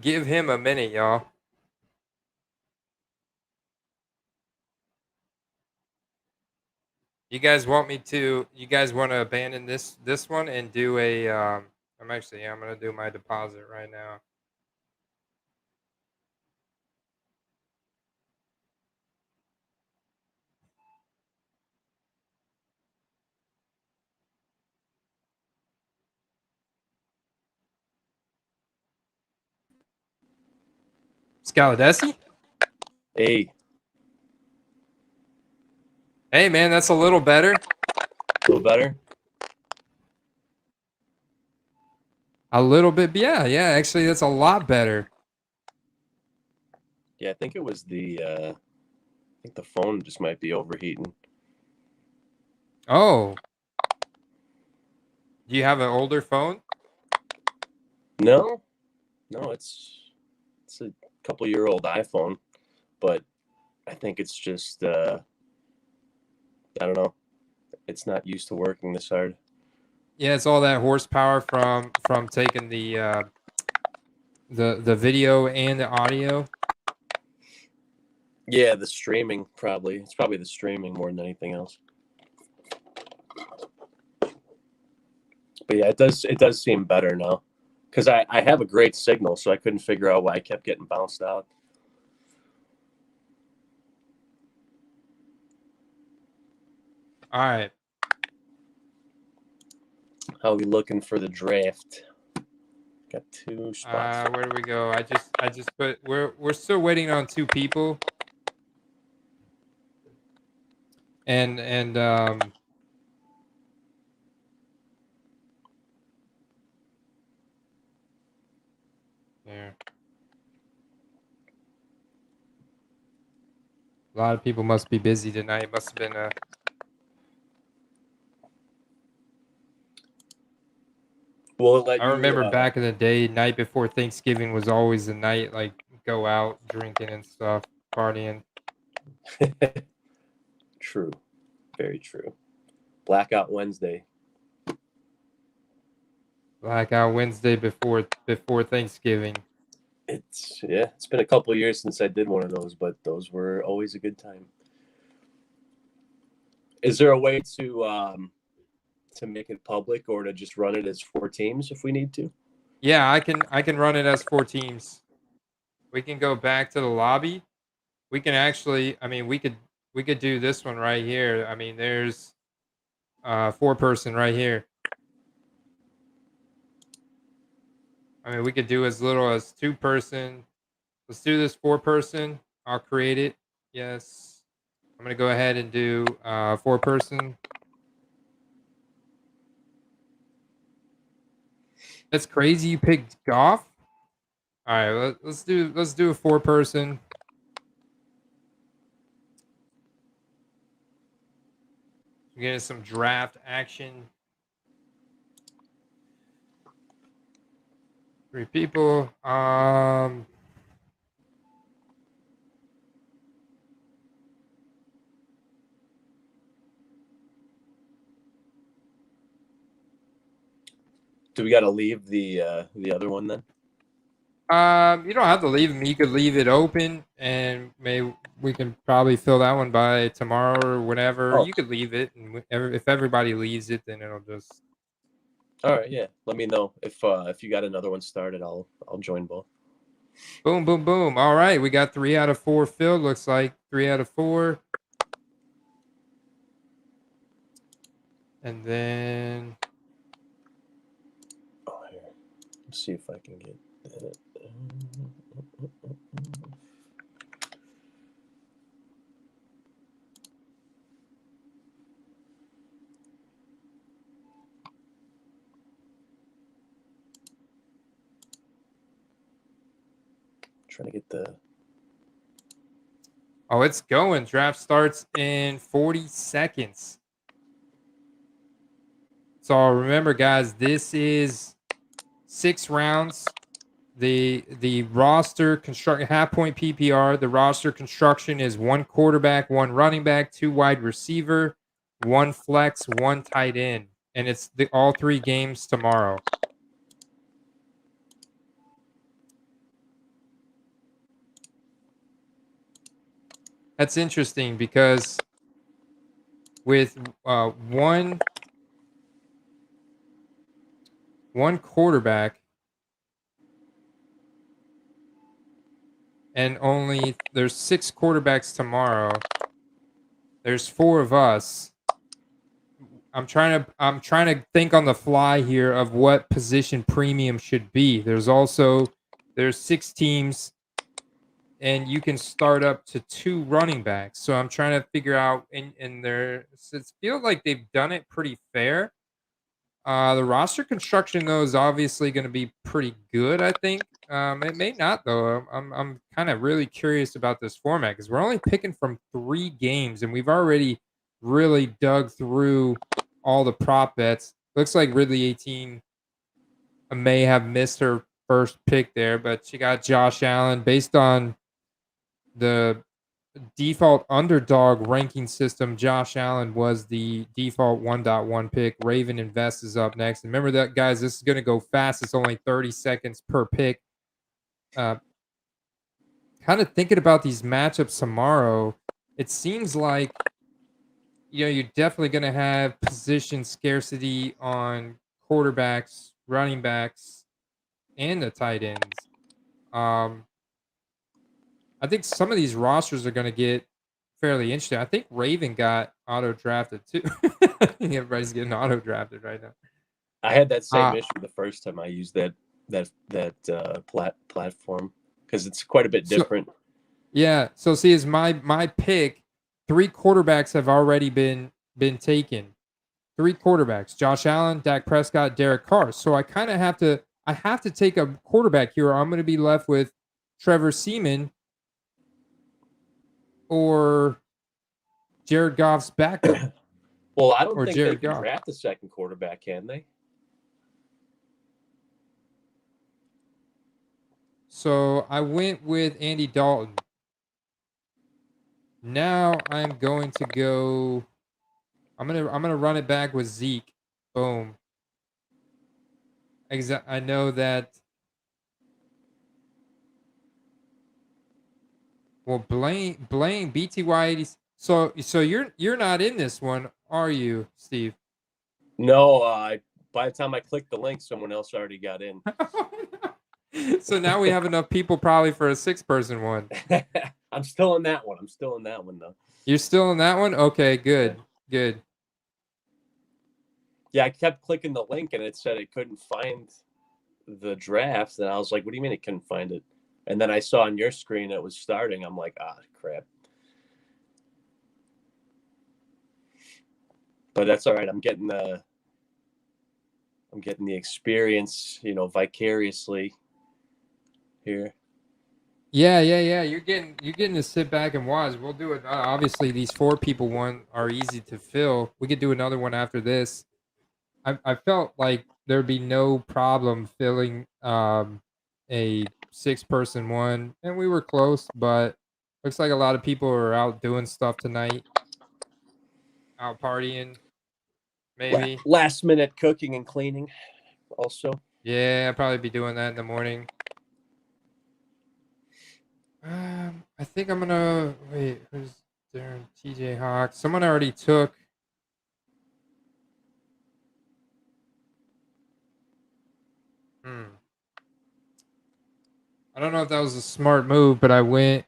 Give him a minute, y'all. You guys want to abandon this one and do a I'm gonna do my deposit right now. Scaladetti? Hey. Hey man, that's a little better. A little better? A little bit, yeah, actually that's a lot better. Yeah, I think it was I think the phone just might be overheating. Oh. Do you have an older phone? No, it's a couple-year-old iPhone, but I think it's just I don't know. It's not used to working this hard. Yeah, it's all that horsepower from taking the video and the audio. Yeah, the streaming probably. It's probably the streaming more than anything else. But yeah, it does seem better now. Because I have a great signal, so I couldn't figure out why I kept getting bounced out. All right. How are we looking for the draft? Got 2 spots. Where do we go? I just put we're still waiting on 2 people. And there. A lot of people must be busy tonight. Must have been a I remember back in the day, night before Thanksgiving was always the night, like go out drinking and stuff, partying. True. Very true. Blackout Wednesday. Blackout Wednesday before Thanksgiving. It's been a couple of years since I did one of those, but those were always a good time. Is there a way to make it public or to just run it as 4 teams if we need to? Yeah, I can run it as 4 teams. We can go back to the lobby. We can actually, I mean, we could do this one right here. I mean, there's 4-person right here. I mean, we could do as little as 2-person. Let's do this 4-person. I'll create it. Yes. I'm going to go ahead and do 4-person. That's crazy. You picked Goff. All right, let's do a 4-person. We're getting some draft action. 3 people. Do we got to leave the other one then? You don't have to leave them. You could leave it open, and maybe we can probably fill that one by tomorrow or whenever. Oh. You could leave it, and if everybody leaves it, then it'll just. All right, yeah. Let me know if you got another one started. I'll join both. Boom, boom, boom. All right, we got 3 out of 4 filled. Looks like 3 out of 4. And then. Oh, here. Let's see if I can get that. Trying to get the. Oh, it's going. Draft starts in 40 seconds. So remember, guys, this is 6 rounds. The roster construction, half point PPR. The roster construction is 1 quarterback, 1 running back, 2 wide receiver, 1 flex, 1 tight end, and it's all 3 games tomorrow. That's interesting because with one quarterback and only there's 6 quarterbacks tomorrow. There's 4 of us. I'm trying to think on the fly here of what position premium should be. There's 6 teams, and you can start up to 2 running backs. So I'm trying to figure out in there. It feels like they've done it pretty fair. The roster construction though is obviously going to be pretty good. I think it may not though. I'm kind of really curious about this format because we're only picking from 3 games, and we've already really dug through all the prop bets. Looks like Ridley 18 may have missed her first pick there, but she got Josh Allen based on the default underdog ranking system. Josh Allen was the default 1.1 pick. Raven Invest is up next. And remember that, guys, this is going to go fast. It's only 30 seconds per pick. Kind of thinking about these matchups tomorrow, it seems like you're definitely going to have position scarcity on quarterbacks, running backs, and the tight ends. I think some of these rosters are going to get fairly interesting. I think Raven got auto drafted too. I think everybody's getting auto drafted right now. I had that same issue the first time I used that platform because it's quite a bit different. Yeah. So see, is my pick. 3 quarterbacks have already been taken. 3 quarterbacks: Josh Allen, Dak Prescott, Derek Carr. So I kind of have to take a quarterback here, or I'm going to be left with Trevor Seaman or Jared Goff's backup. Well, I don't think they can draft a second quarterback, can they? So I went with Andy Dalton. Now I'm going to go. I'm gonna run it back with Zeke. Boom. I know that. Well, Blaine BTY80. So you're not in this one, are you, Steve? No. By the time I clicked the link, someone else already got in. So now we have enough people probably for a 6-person one. I'm still in that one. Though. You're still in that one? Okay, good. Good. Yeah, I kept clicking the link and it said it couldn't find the draft. And I was like, what do you mean it couldn't find it? And then I saw on your screen it was starting. I'm like, crap. But that's all right. I'm getting the experience, vicariously here. Yeah. You're getting to sit back and watch. We'll do it. Obviously, these 4 people one are easy to fill. We could do another one after this. I felt like there'd be no problem filling a 6-person one, and we were close, but looks like a lot of people are out doing stuff tonight, out partying, maybe last minute cooking and cleaning also. Yeah, I'll probably be doing that in the morning. I think I'm gonna wait. Who's there? TJ Hawk. Someone already took. I don't know if that was a smart move, but I went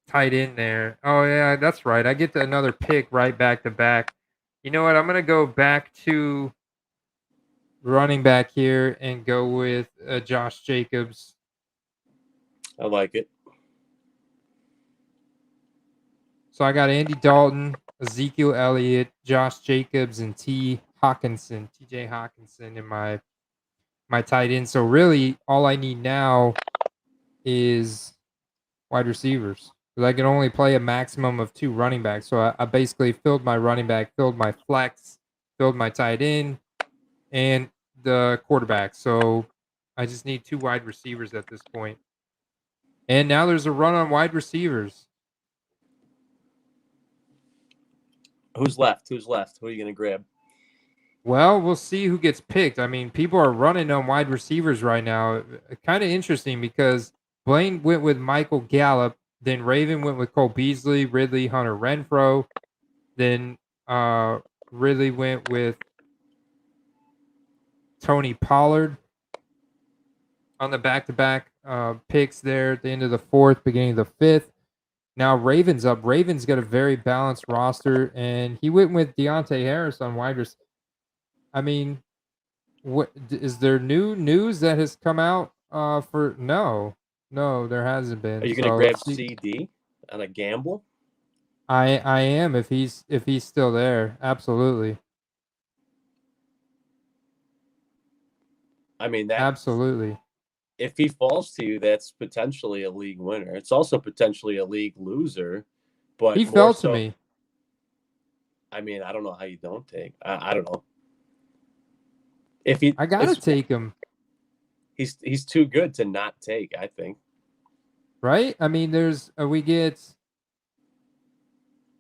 tight in there. Oh yeah, that's right. I get another pick right back to back. You know what? I'm gonna go back to running back here and go with Josh Jacobs. I like it. So I got Andy Dalton, Ezekiel Elliott, Josh Jacobs, and TJ Hawkinson in my tight end. So really, all I need now is wide receivers, because I can only play a maximum of 2 running backs. So I basically filled my running back, filled my flex, filled my tight end, and the quarterback. So I just need 2 wide receivers at this point. And now there's a run on wide receivers. Who's left? Who are you going to grab? Well, we'll see who gets picked. I mean, people are running on wide receivers right now. Kind of interesting because Blaine went with Michael Gallup, then Raven went with Cole Beasley, Ridley, Hunter Renfrow, then Ridley went with Tony Pollard on the back-to-back picks there at the end of the 4th, beginning of the 5th. Now Raven's up. Raven's got a very balanced roster, and he went with Deontay Harris on wide receivers. I mean, what is there new news that has come out for no, there hasn't been. Are you going to grab CD on a gamble? I am if he's still there. Absolutely. I mean, that absolutely. If he falls to you, that's potentially a league winner. It's also potentially a league loser, but he fell to me. I mean, I don't know how you don't take. I don't know. I gotta take him. He's too good to not take, I think. Right? I mean, there's we get.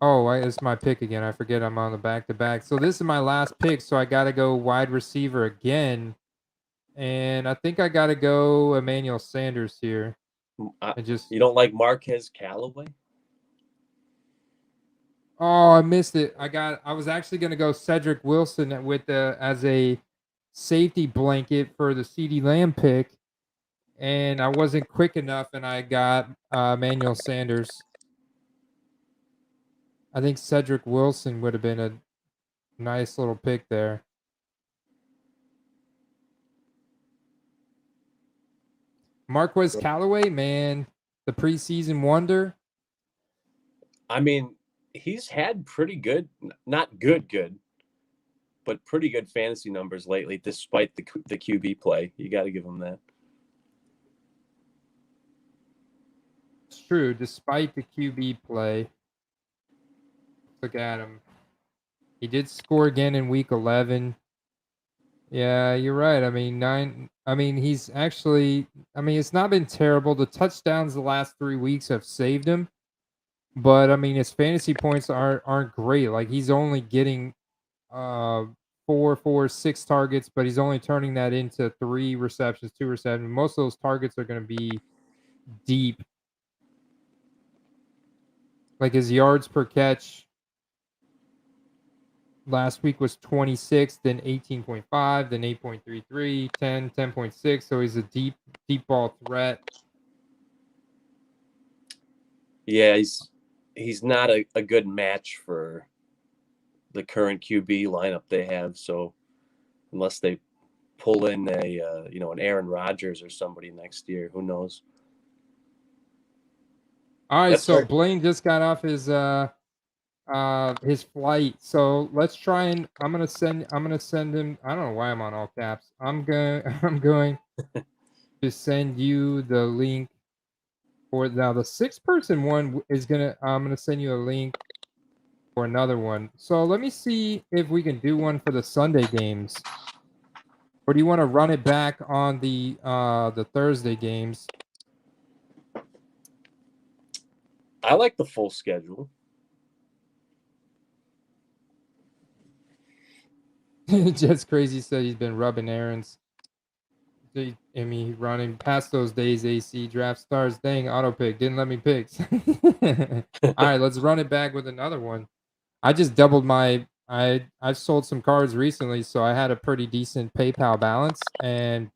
Oh, it's my pick again. I forget I'm on the back-to-back. So this is my last pick. So I gotta go wide receiver again, and I think I gotta go Emmanuel Sanders here. You don't like Marquez Callaway? Oh, I missed it. I was actually gonna go Cedric Wilson with as a safety blanket for the CeeDee Lamb pick, and I wasn't quick enough, and I got Emmanuel Sanders. I think Cedric Wilson would have been a nice little pick there. Marquez Callaway, man, the preseason wonder. I mean, he's had pretty good, not good, but pretty good fantasy numbers lately, despite the QB play. You got to give him that. It's true, despite the QB play. Look at him. He did score again in week 11. Yeah, you're right. I mean, he's actually, it's not been terrible. The touchdowns the last 3 weeks have saved him. But I mean, his fantasy points aren't great. Like, he's only getting 6 targets, but he's only turning that into 3 receptions, 2 receptions. Most of those targets are going to be deep. Like, his yards per catch last week was 26, then 18.5, then 8.33, 10, 10.6. So he's a deep ball threat. Yeah, he's not a good match for the current QB lineup they have. So unless they pull in an Aaron Rodgers or somebody next year, who knows? All right, so Blaine just got off his flight. So let's try and I'm gonna send him. I don't know why I'm on all caps. I'm going to send you the link for now. The 6-person one is I'm gonna send you a link for another one. So let me see if we can do one for the Sunday games. Or do you want to run it back on the Thursday games? I like the full schedule. Just crazy said he's been rubbing errands. Running past those days. AC draft stars. Dang, auto pick didn't let me pick. All right, let's run it back with another one. I just doubled my. I've sold some cards recently, so I had a pretty decent PayPal balance. And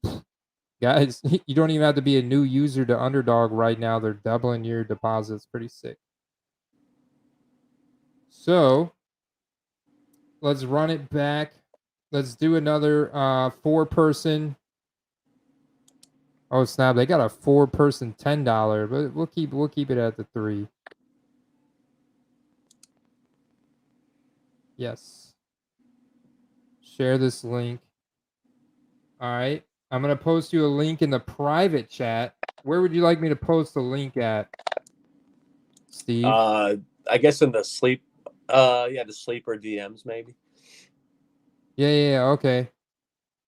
guys, you don't even have to be a new user to Underdog right now. They're doubling your deposits. Pretty sick. So let's run it back. Let's do another 4-person. Oh snap! They got a 4-person $10, but we'll keep it at the 3. Yes. Share this link. All right. I'm going to post you a link in the private chat. Where would you like me to post the link at, Steve? I guess in the sleep. The sleeper DMs maybe. Yeah. Okay.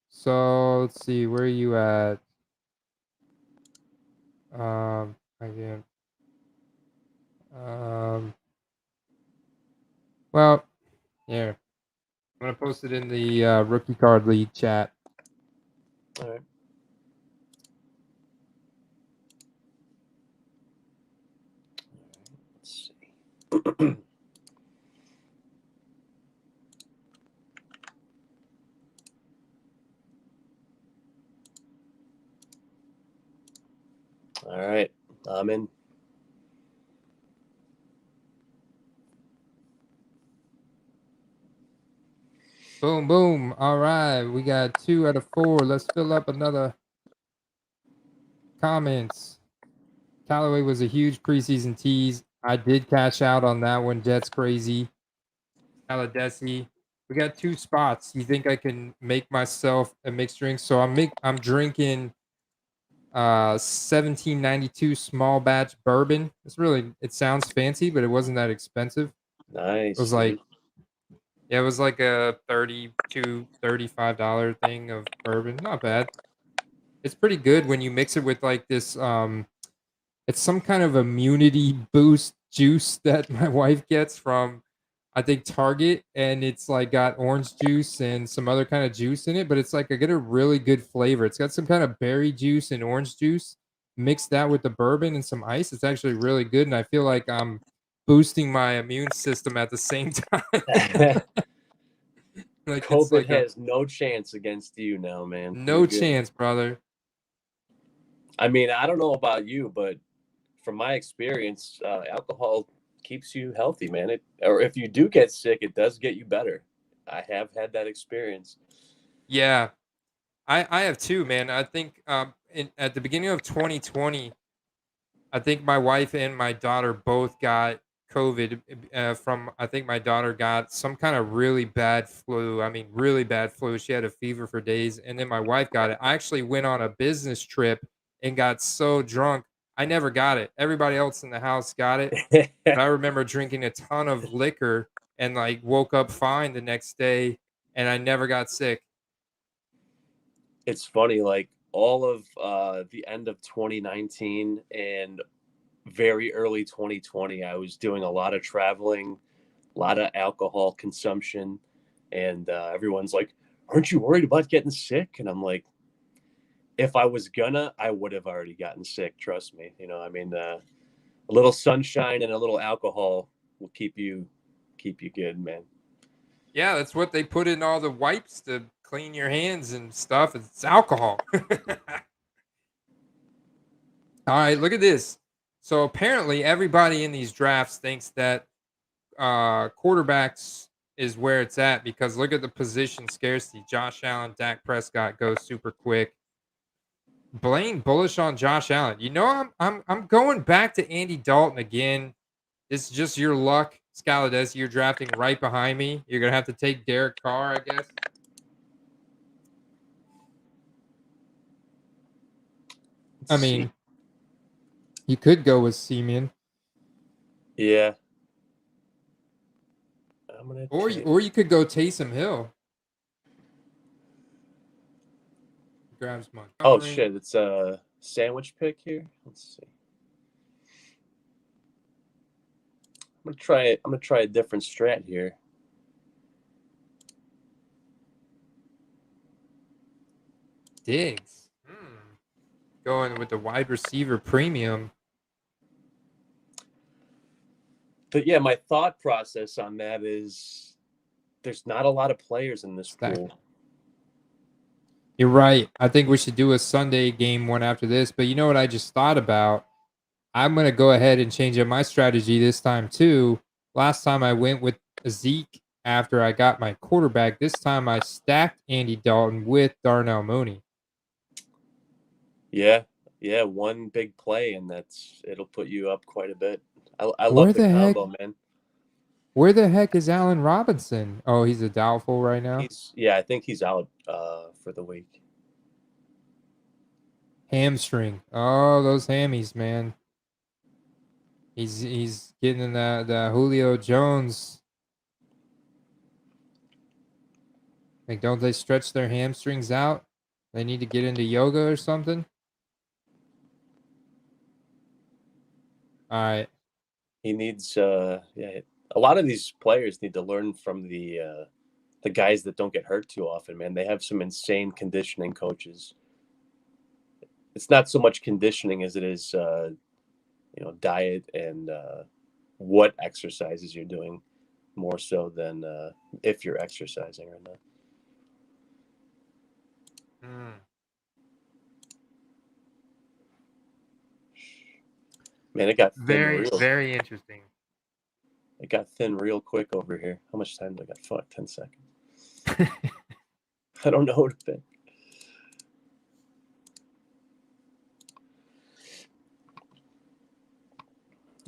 So let's see. Where are you at? Again. Well, yeah. I'm going to post it in the Rookie Card League chat. All right. Let's see. All right. I'm in. Boom, boom. All right. We got 2 out of 4. Let's fill up another comments. Callaway was a huge preseason tease. I did cash out on that one. Jets crazy. Aladesi. We got 2 spots. You think I can make myself a mixed drink? So I'm drinking 1792 small batch bourbon. It sounds fancy, but it wasn't that expensive. Nice. It was like a $32, $35 thing of bourbon. Not bad. It's pretty good when you mix it with like this it's some kind of immunity boost juice that my wife gets from, I think, Target, and it's like got orange juice and some other kind of juice in it, but it's like I get a really good flavor. It's got some kind of berry juice and orange juice. Mix that with the bourbon and some ice. It's actually really good, and I feel like I'm boosting my immune system at the same time. Like it's COVID like a has no chance against you now, man. You're no good. chance, brother. I mean, I don't know about you, but from my experience, alcohol keeps you healthy, man. Or if you do get sick, it does get you better. I have had that experience. Yeah, I have too, man. I think at the beginning of 2020, I think my wife and my daughter both got COVID from. I think my daughter got some kind of really bad flu. I mean, really bad flu. She had a fever for days, and then my wife got it. I actually went on a business trip and got so drunk. I never got it. Everybody else in the house got it. But I remember drinking a ton of liquor and like woke up fine the next day, and I never got sick. It's funny, like all of the end of 2019 and very early 2020, I was doing a lot of traveling, a lot of alcohol consumption, and everyone's like, "Aren't you worried about getting sick?" And I'm like, "If I was gonna, I would have already gotten sick. Trust me." I mean, a little sunshine and a little alcohol will keep you good, man. Yeah, that's what they put in all the wipes to clean your hands and stuff. It's alcohol. All right, look at this. So apparently, everybody in these drafts thinks that quarterbacks is where it's at because look at the position scarcity. Josh Allen, Dak Prescott goes super quick. Blaine bullish on Josh Allen. I'm going back to Andy Dalton again. It's just your luck, Scalades. You're drafting right behind me. You're gonna have to take Derek Carr, I guess. I See, mean, you could go with Simeon, yeah, I'm gonna take. or you could go Taysom Hill. Grabs Oh Montgomery. shit, it's a sandwich pick here. Let's see. I'm gonna try a different strat here. Diggs. Going with the wide receiver premium. But yeah, my thought process on that is there's not a lot of players in this Stack. pool. You're right. I think we should do a Sunday game one after this. But you know what I just thought about? I'm going to go ahead and change up my strategy this time, too. Last time I went with Zeke after I got my quarterback. This time I stacked Andy Dalton with Darnell Mooney. Yeah, yeah, one big play and it'll put you up quite a bit. I Where love the the heck? combo, man. Where the heck is Allen Robinson? Oh, he's a doubtful right now. I think he's out for the week. Hamstring. Oh, those hammies, man. He's getting in the Julio Jones. Like, don't they stretch their hamstrings out? They need to get into yoga or something. All right. He needs yeah, a lot of these players need to learn from the guys that don't get hurt too often, man. They have some insane conditioning coaches. It's not so much conditioning as it is diet and what exercises you're doing more so than if you're exercising or not. Man, it got thin Very, real. very interesting. It got thin real quick over here. How much time do I got? Fuck, 10 seconds. I don't know what to think.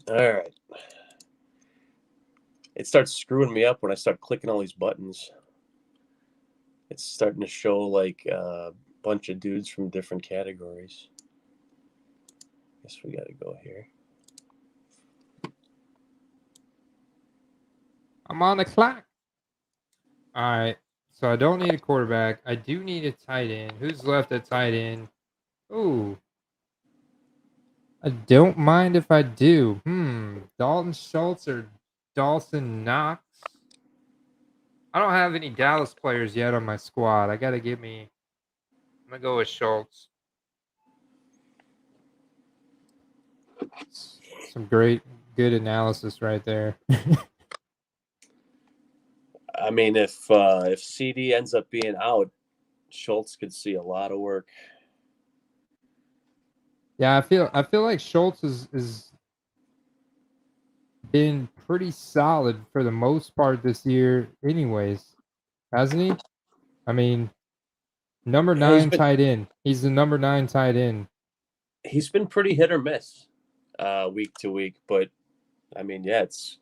All right. It starts screwing me up when I start clicking all these buttons. It's starting to show like a bunch of dudes from different categories. Guess we got to go here. I'm on the clock. All right. So I don't need a quarterback. I do need a tight end. Who's left at tight end? Ooh. I don't mind if I do. Dalton Schultz or Dawson Knox? I don't have any Dallas players yet on my squad. I'm going to go with Schultz. Some good analysis right there. I mean, if CD ends up being out, Schultz could see a lot of work. Yeah, I feel like Schultz is been pretty solid for the most part this year, anyways, hasn't he? I mean, number Yeah, 9 tight end. He's the number 9 tight end. He's been pretty hit or miss, week to week. But I mean, yeah, it's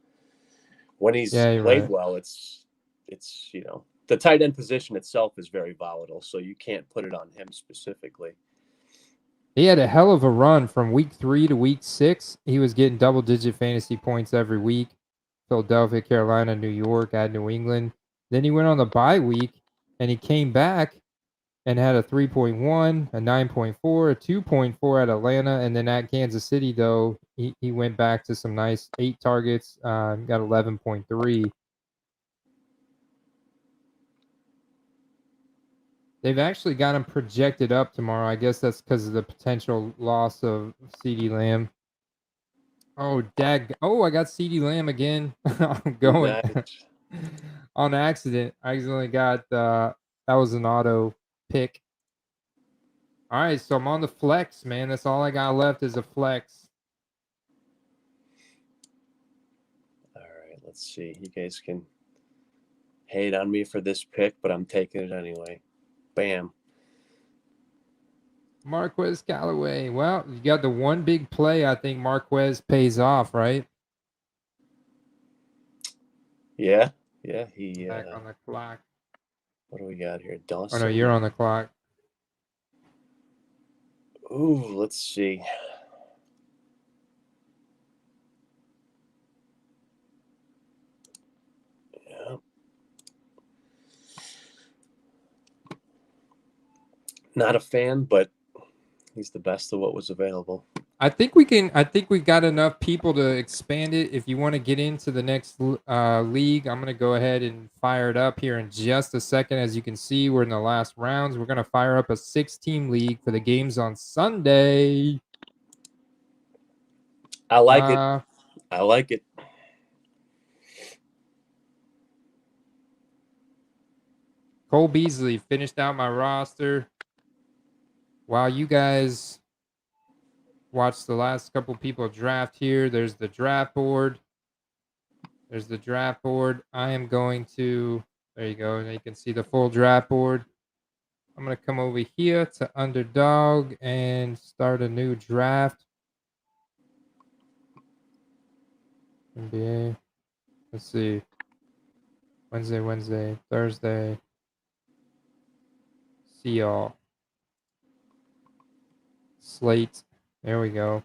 when he's played right. well, it's the tight end position itself is very volatile, so you can't put it on him specifically. He had a hell of a run from week 3 to week 6. He was getting double-digit fantasy points every week. Philadelphia, Carolina, New York, at New England. Then he went on the bye week, and he came back and had a 3.1, a 9.4, a 2.4 at Atlanta, and then at Kansas City, though, he went back to some nice 8 targets, got 11.3. They've actually got him projected up tomorrow. I guess that's because of the potential loss of CeeDee Lamb. Oh, I got CeeDee Lamb again. I'm going Nice. on accident. I accidentally got that was an auto pick. All right, so I'm on the flex, man. That's all I got left is a flex. All right, let's see. You guys can hate on me for this pick, but I'm taking it anyway. Bam. Marquez Callaway. Well, you got the one big play. I think Marquez pays off, right? Yeah. He. Back on the clock. What do we got here? Dawson. Oh no, you're on the clock. Ooh, let's see. Yeah. Not a fan, but he's the best of what was available. I think we got enough people to expand it. If you want to get into the next league, I'm going to go ahead and fire it up here in just a second. As you can see, we're in the last rounds. We're going to fire up a 6-team league for the games on Sunday. I like it. I like it. Cole Beasley finished out my roster. While you guys watch the last couple people draft here, there's the draft board. I am going to, there you go. Now you can see the full draft board. I'm going to come over here to Underdog and start a new draft. NBA. Let's see. Wednesday, Thursday. See y'all. Slate. There we go.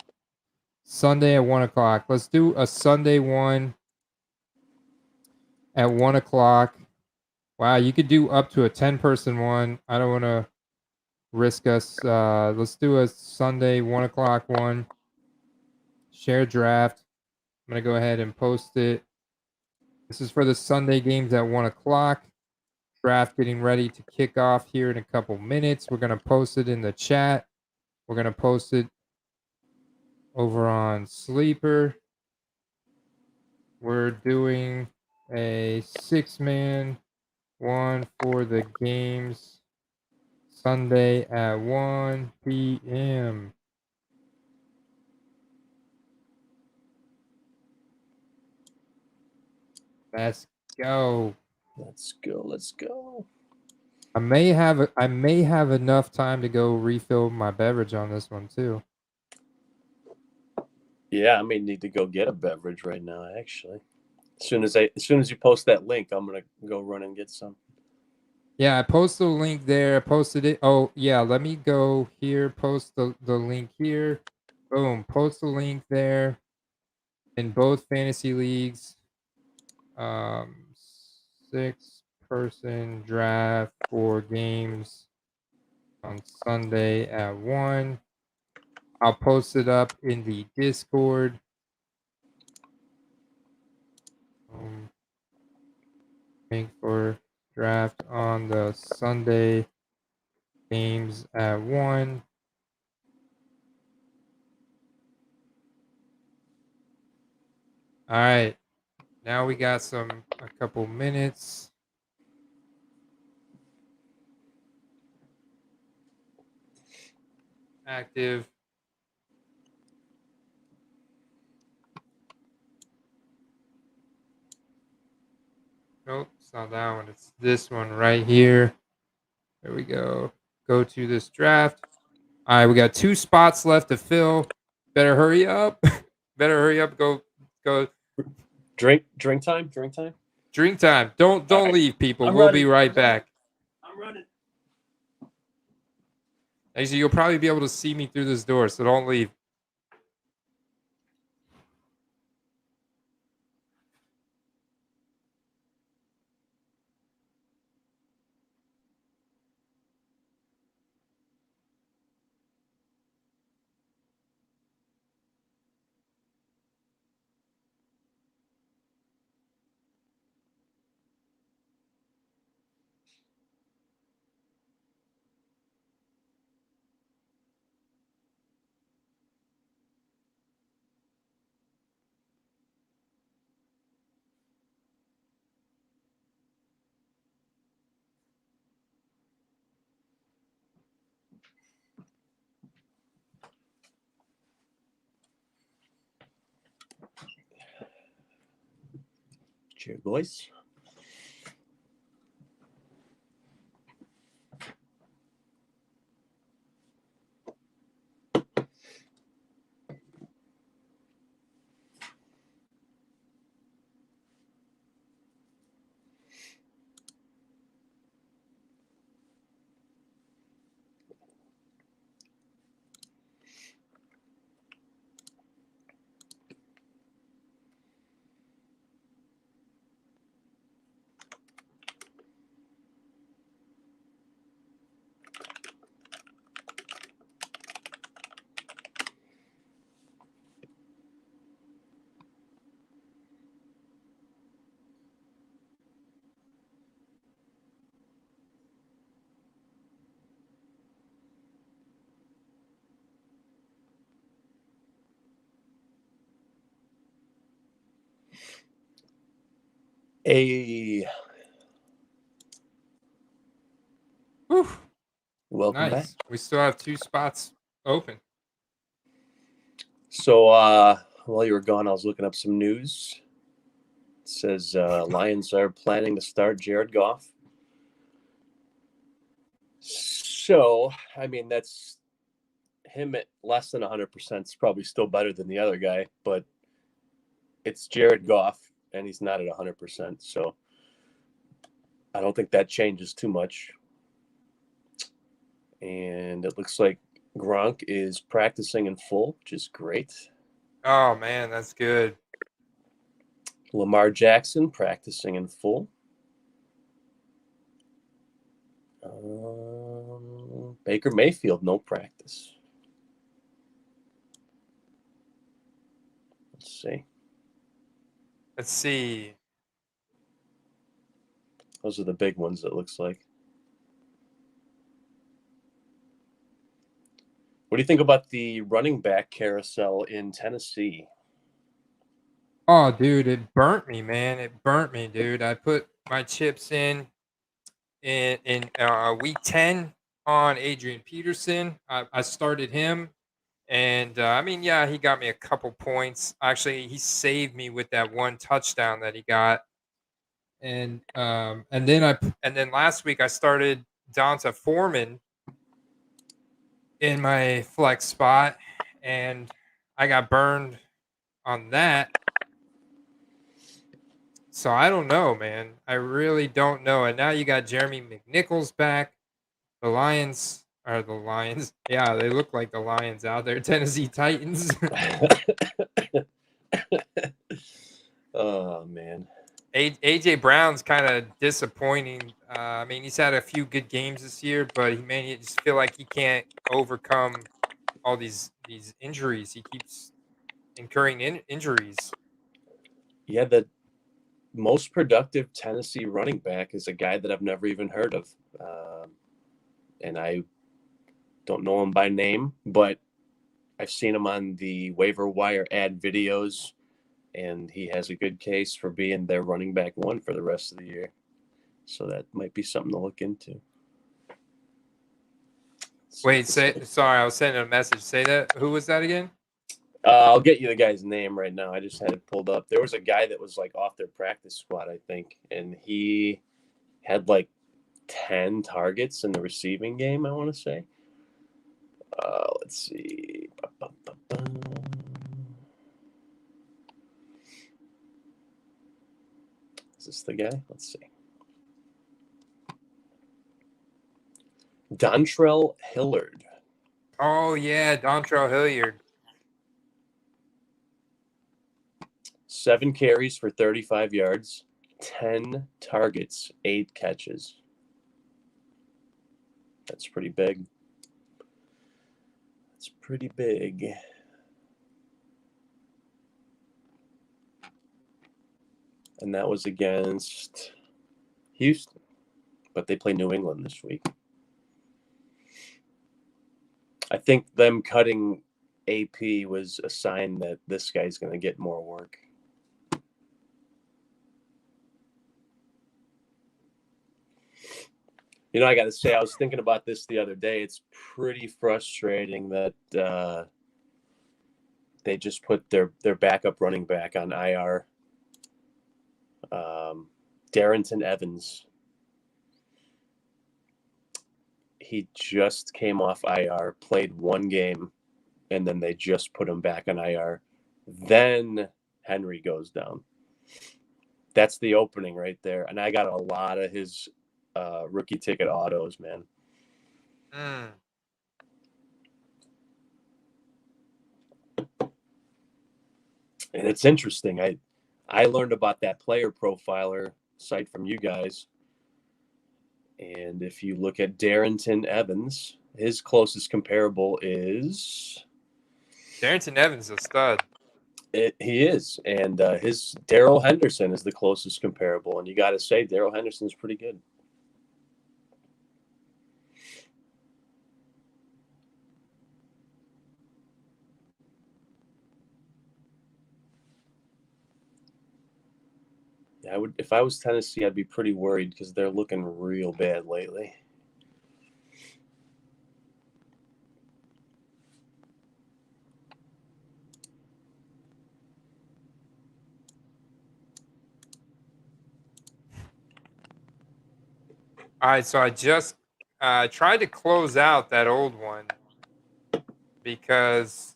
Sunday at 1 o'clock. Let's do a Sunday one at 1 o'clock. Wow, you could do up to a 10-person one. I don't want to risk us. Let's do a Sunday 1 o'clock one. Share draft. I'm going to go ahead and post it. This is for the Sunday games at 1 o'clock. Draft getting ready to kick off here in a couple minutes. We're going to post it in the chat. We're going to post it over on Sleeper. We're doing a 6-man one for the games Sunday at 1 p.m. Let's go. Let's go. I may have enough time to go refill my beverage on this one too. Yeah, I may need to go get a beverage right now, actually. As soon as you post that link, I'm gonna go run and get some. Yeah, I posted the link there. I posted it. Oh yeah, let me go here. Post the link here. Boom. Post the link there. In both fantasy leagues. 6-person draft for games on Sunday at 1. I'll post it up in the Discord. Link for draft on the Sunday games at 1. All right. Now we got a couple minutes. active. Nope, it's not that one. It's this one right here. There we go. Go to this draft. All right, we got 2 spots left to fill. Better hurry up. Better hurry up. Go. Drink time. Drink time. Don't right. leave, people. I'm We'll ready. be right back. I'm running. Actually, you'll probably be able to see me through this door, so don't leave. Cheers, boys. Whew. Welcome back. Nice. We still have 2 spots open. So while you were gone, I was looking up some news. It says Lions are planning to start Jared Goff. So, I mean, that's him at less than 100% is probably still better than the other guy, but it's Jared Goff, and he's not at 100%. So I don't think that changes too much. And it looks like Gronk is practicing in full, which is great. Oh, man, that's good. Lamar Jackson practicing in full. Baker Mayfield, no practice. Let's see. Those are the big ones, it looks like. What do you think about the running back carousel in Tennessee? Oh, dude, it burnt me, man. It burnt me, dude. I put my chips in week 10 on Adrian Peterson. I started him, and I mean, yeah, he got me a couple points. Actually, he saved me with that 1 touchdown that he got. And then last week I started Donta Foreman in my flex spot, and I got burned on that. So I don't know, man. I really don't know. And now you got Jeremy McNichols back. The Lions are the Lions. Yeah, they look like the Lions out there. Tennessee Titans. Oh, man. AJ Brown's kind of disappointing. I mean, he's had a few good games this year, but he just feel like he can't overcome all these injuries. He keeps incurring injuries. Yeah, the most productive Tennessee running back is a guy that I've never even heard of. And I don't know him by name, but I've seen him on the waiver wire ad videos, and he has a good case for being their running back 1 for the rest of the year. So that might be something to look into. Let's Wait, sorry, I was sending a message. Say that. Who was that again? I'll get you the guy's name right now. I just had it pulled up. There was a guy that was like off their practice squad, I think, and he had like 10 targets in the receiving game, I want to say. Let's see. Is this the guy? Let's see. Dontrell Hilliard. Oh, yeah, Dontrell Hilliard. 7 carries for 35 yards, 10 targets, 8 catches. That's pretty big. That's pretty big. And that was against Houston. But they play New England this week. I think them cutting AP was a sign that this guy's going to get more work. You know, I got to say, I was thinking about this the other day. It's pretty frustrating that they just put their backup running back on IR. Darrington Evans. He just came off IR, played 1 game, and then they just put him back on IR. Then Henry goes down. That's the opening right there. And I got a lot of his rookie ticket autos, man. Mm. And it's interesting. I learned about that player profiler site from you guys. And if you look at Darrington Evans, his closest comparable is... Darrington Evans is a stud. He is. And his Darrell Henderson is the closest comparable. And you got to say, Darrell Henderson's pretty good. Yeah, if I was Tennessee, I'd be pretty worried because they're looking real bad lately. All right, so I just tried to close out that old one because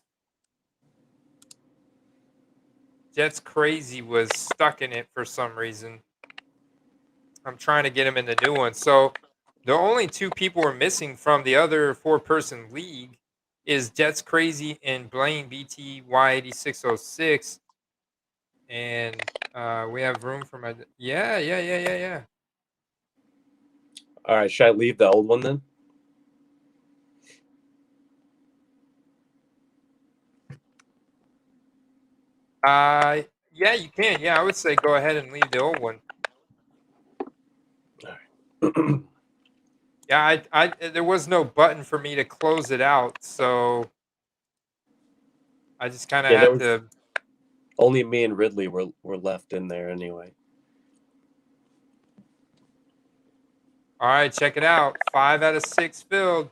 Jets Crazy was stuck in it for some reason. I'm trying to get him in the new one. So the only 2 people we're missing from the other 4-person league is Jets Crazy and Blaine BTY8606. And we have room for my... Yeah. All right, should I leave the old one then? Yeah, you can. Yeah, I would say go ahead and leave the old one. All right. Yeah, I there was no button for me to close it out, so I just kind of had to. Only me and Ridley were left in there anyway. All right, check it out. 5 out of 6 filled.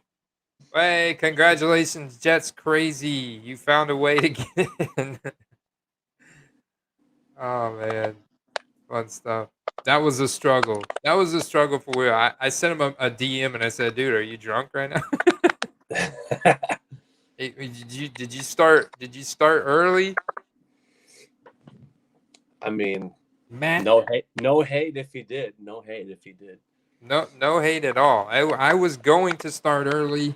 Hey, congratulations, Jets Crazy. You found a way to get in. Oh, man. Fun stuff. That was a struggle. That was a struggle for real. I sent him a DM and I said, dude, are you drunk right now? Hey, did you start early? I mean, Matt, no hate if he did. No hate if he did. No hate at all. I was going to start early,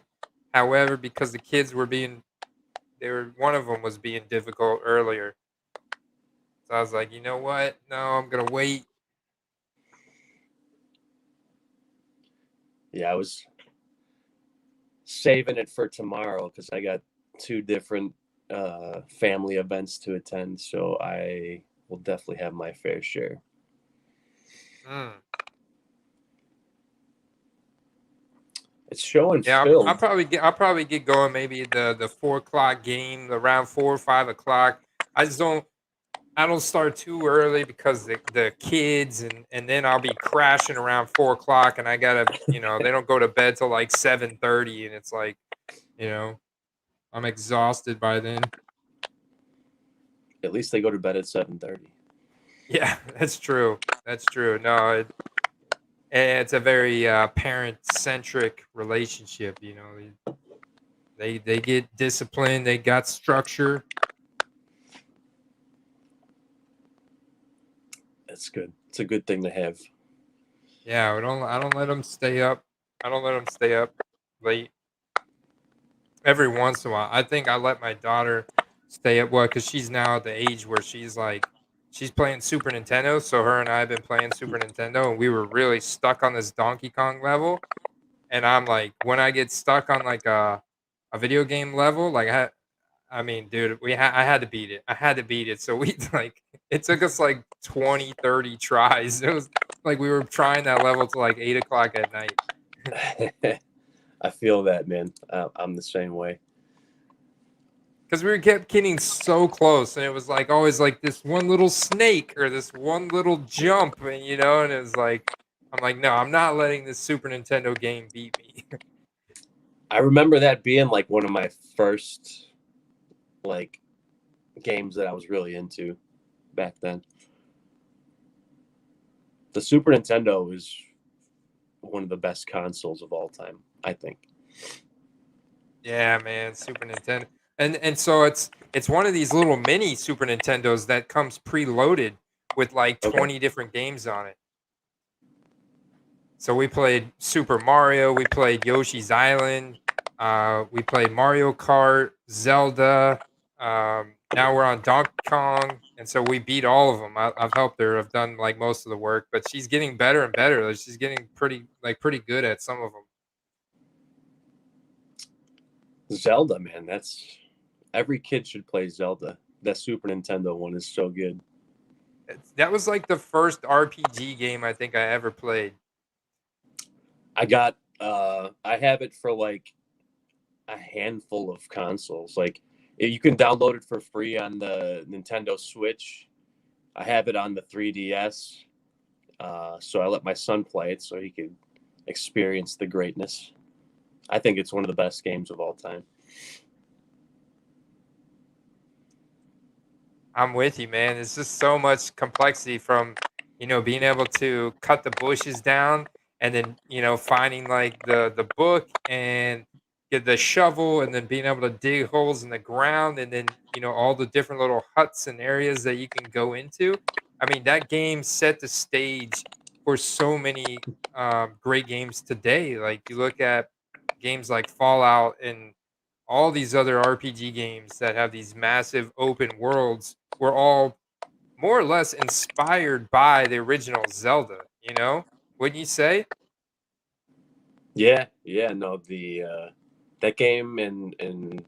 however, because the kids were one of them was being difficult earlier. So I was like, you know what? No, I'm gonna wait. Yeah, I was saving it for tomorrow because I got 2 different family events to attend, so I will definitely have my fair share. It's showing. Yeah, filled. I'll probably get going maybe the 4 o'clock game, around 4 or 5 o'clock. I just don't. I don't start too early because the kids and then I'll be crashing around 4 o'clock and I gotta, they don't go to bed till like 7:30 and it's like, you know, I'm exhausted by then. At least they go to bed at 7:30. Yeah, that's true. That's true. No, it's a very parent centric relationship. They get disciplined. They got structure. That's good. It's a good thing to have. Yeah, I don't let them stay up. I don't let them stay up late. Every once in a while, I think I let my daughter stay up. Well, because she's now at the age where she's playing Super Nintendo. So her and I have been playing Super Nintendo, and we were really stuck on this Donkey Kong level. And I'm like, when I get stuck on like a video game level, like I mean, dude, I had to beat it. I had to beat it. So we like it took us like 20, 30 tries. It was like we were trying that level to like 8 o'clock at night. I feel that, man. I'm the same way. Because we kept getting so close, and it was like always like this one little snake or this one little jump, and it was like I'm like, no, I'm not letting this Super Nintendo game beat me. I remember that being like one of my first like games that I was really into back then. The Super Nintendo is one of the best consoles of all time, I think. Yeah, man, Super Nintendo. And so it's one of these little mini Super Nintendos that comes preloaded with like Okay. 20 different games on it. So we played Super Mario, we played Yoshi's Island, we played Mario Kart, Zelda. Now we're on Donkey Kong, and so we beat all of them. I've helped her. I've done like most of the work, but she's getting better and better. Like, she's getting pretty good at some of them. Zelda, man, that's every kid should play Zelda. That Super Nintendo one is so good. That was like the first RPG game I think I ever played. I have it for like a handful of consoles. Like you can download it for free on the Nintendo Switch. I have it on the 3DS. So I let my son play it so he could experience the greatness. I think it's one of the best games of all time. I'm with you, man. It's just so much complexity from, being able to cut the bushes down and then, finding like the book and get the shovel and then being able to dig holes in the ground and then, all the different little huts and areas that you can go into. I mean, that game set the stage for so many great games today. Like you look at games like Fallout and all these other RPG games that have these massive open worlds were all more or less inspired by the original Zelda, Wouldn't you say? Yeah, no, the that game and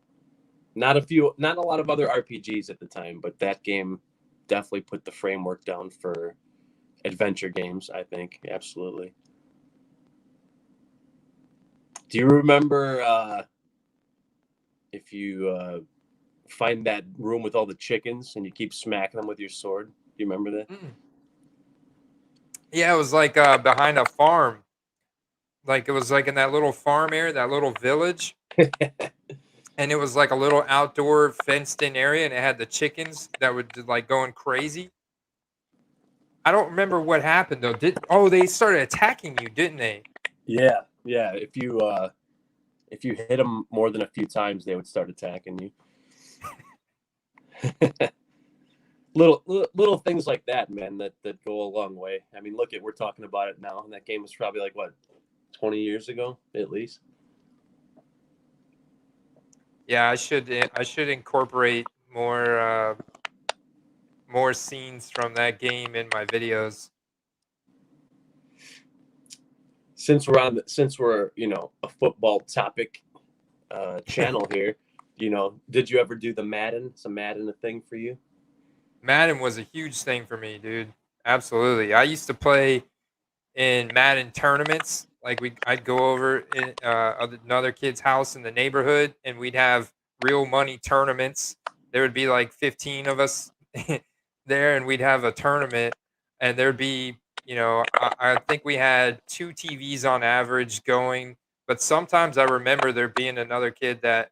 not a lot of other RPGs at the time, but that game definitely put the framework down for adventure games, I think. Absolutely. Do you remember if you find that room with all the chickens and you keep smacking them with your sword? Do you remember that? Mm. Yeah, it was like behind a farm. Like it was like in that little farm area, that little village. And it was like a little outdoor fenced in area and it had the chickens that were like going crazy. I don't remember what happened though. They started attacking you, didn't they? Yeah. If you hit them more than a few times, they would start attacking you. little things like that, man, that go a long way. I mean, we're talking about it now, and that game was probably like what, 20 years ago at least. Yeah, I should incorporate more scenes from that game in my videos. Since we're a football topic channel here, did you ever do the Madden? Is a Madden a thing for you? Madden was a huge thing for me, dude. Absolutely. I used to play in Madden tournaments. Like I'd go over in another kid's house in the neighborhood, and we'd have real money tournaments. There would be like 15 of us there and we'd have a tournament, and there'd be, I think we had 2 TVs on average going, but sometimes I remember there being another kid that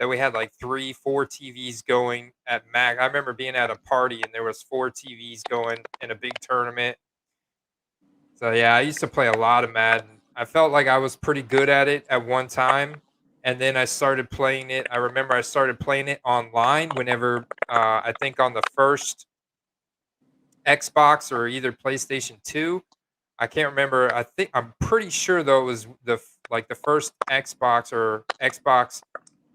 we had like 3, 4 TVs going at max. I remember being at a party and there was 4 TVs going in a big tournament. So yeah, I used to play a lot of Madden. I felt like I was pretty good at it at one time, and then I started playing it. I remember I started playing it online whenever I think on the first Xbox or either PlayStation 2. I can't remember. I'm pretty sure though it was the first Xbox or Xbox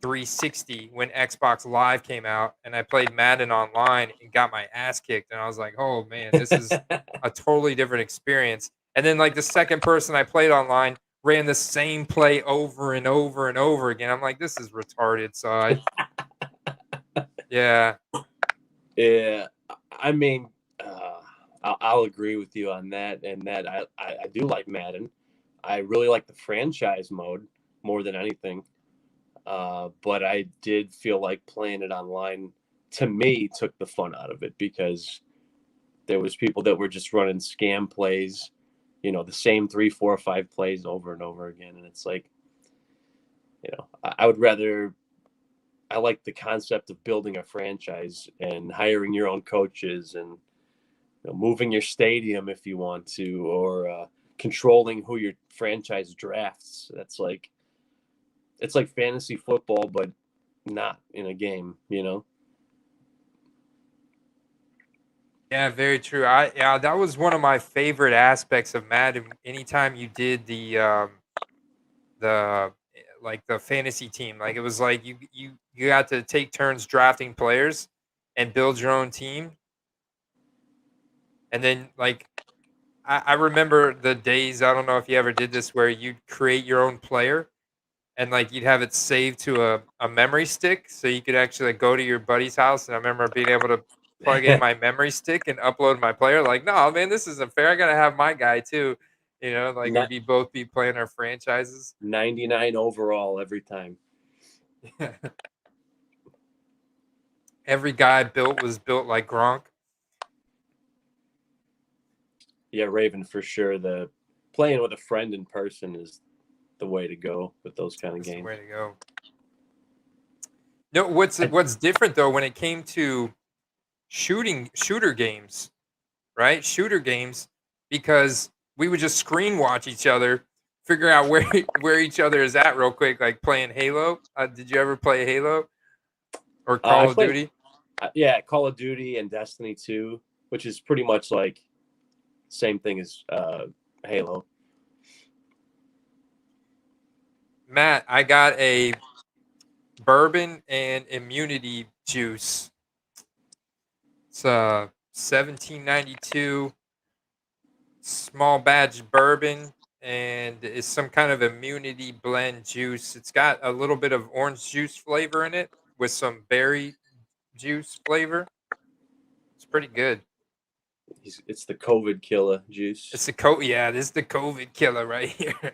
360 when Xbox Live came out, and I played Madden online and got my ass kicked, and I was like, "Oh man, this is a totally different experience." And then like the second person I played online ran the same play over and over and over again. I'm like, "This is retarded." So yeah, Yeah, I mean, I'll agree with you on that. And that I do like Madden. I really like the franchise mode more than anything. But I did feel like playing it online, to me, took the fun out of it, because there was people that were just running scam plays, the same 3, 4, 5 plays over and over again. And it's like, I would rather. I like the concept of building a franchise and hiring your own coaches, and moving your stadium if you want to, or controlling who your franchise drafts. It's like fantasy football, but not in a game. yeah, very true. Yeah, that was one of my favorite aspects of Madden. Anytime you did the fantasy team, like it was like you got to take turns drafting players and build your own team. And then like I remember the days, I don't know if you ever did this, where you'd create your own player and like you'd have it saved to a memory stick so you could actually like, go to your buddy's house. And I remember being able to plug in my memory stick and upload my player. Like, no, man, this isn't fair. I gotta have my guy too. Like Not we'd be both be playing our franchises. 99 overall every time. Every guy built was built like Gronk. Yeah, Raven for sure. The playing with a friend in person is the way to go with those kind of That's the games. way to go. No, what's different though when it came to shooter games, right? Shooter games, because we would just screen watch each other, figure out where where each other is at real quick, like playing Halo. Did you ever play Halo or I Call of played, Duty? yeah, Call of Duty and Destiny 2, which is pretty much like same thing as Halo. Matt, I got a bourbon and immunity juice. It's 1792 small batch bourbon, and it's some kind of immunity blend juice. It's got a little bit of orange juice flavor in it with some berry juice flavor. It's pretty good. It's the COVID killer juice. It's the yeah, this is the COVID killer right here.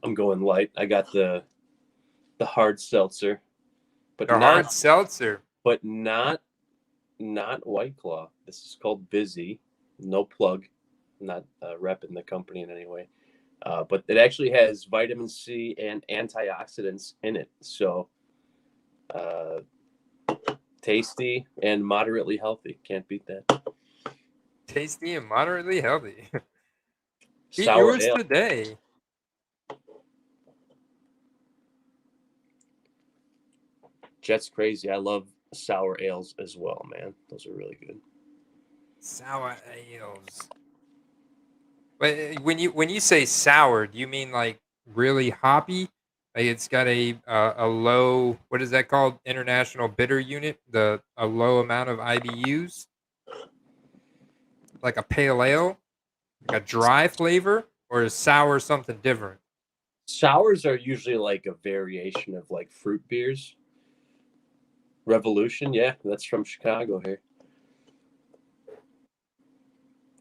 I'm going light. I got the hard seltzer, but The not hard seltzer. but not White Claw. This is called Busy. No plug. I'm not repping the company in any way. But it actually has vitamin C and antioxidants in it. So tasty and moderately healthy. Can't beat that. Tasty and moderately healthy. Get Sour yours ale. today. Jet's crazy. I love sour ales as well, man. Those are really good. Sour ales. But when you say sour, do you mean like really hoppy? Like it's got a low, what is that called? International bitter unit, a low amount of IBUs, like a pale ale, like a dry flavor, or is sour something different? Sours are usually like a variation of like fruit beers. Revolution, yeah, that's from Chicago here.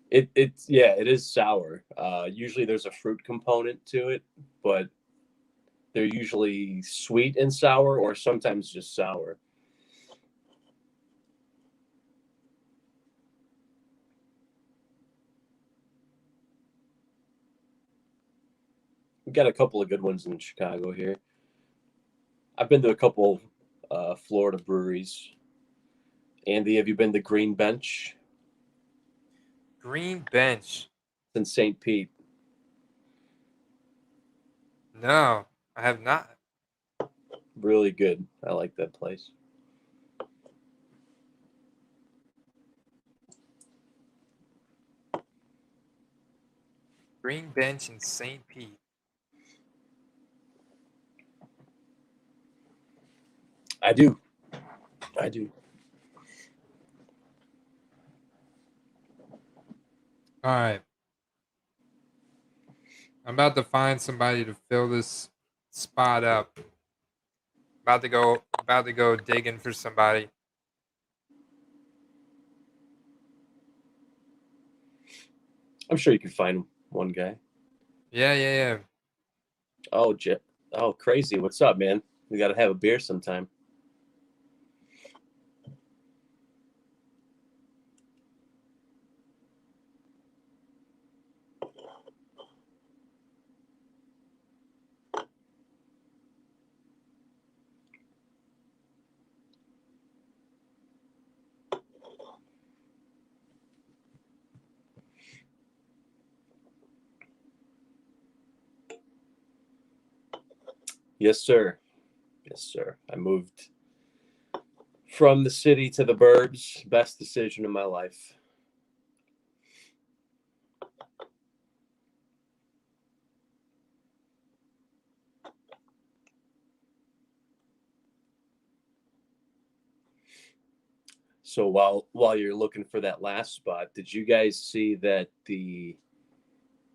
It is sour. Usually there's a fruit component to it, but they're usually sweet and sour, or sometimes just sour. We've got a couple of good ones in Chicago here. I've been to a couple Florida breweries. Andy, have you been to Green Bench? Green Bench. It's in St. Pete. No, I have not. Really good. I like that place. Green Bench in St. Pete. I do. All right. I'm about to find somebody to fill this spot up. About to go digging for somebody. I'm sure you can find one guy. Yeah. Oh, Jet. Oh, crazy. What's up, man? We got to have a beer sometime. Yes, sir. Yes, sir. I moved from the city to the burbs. Best decision of my life. So while you're looking for that last spot, did you guys see that the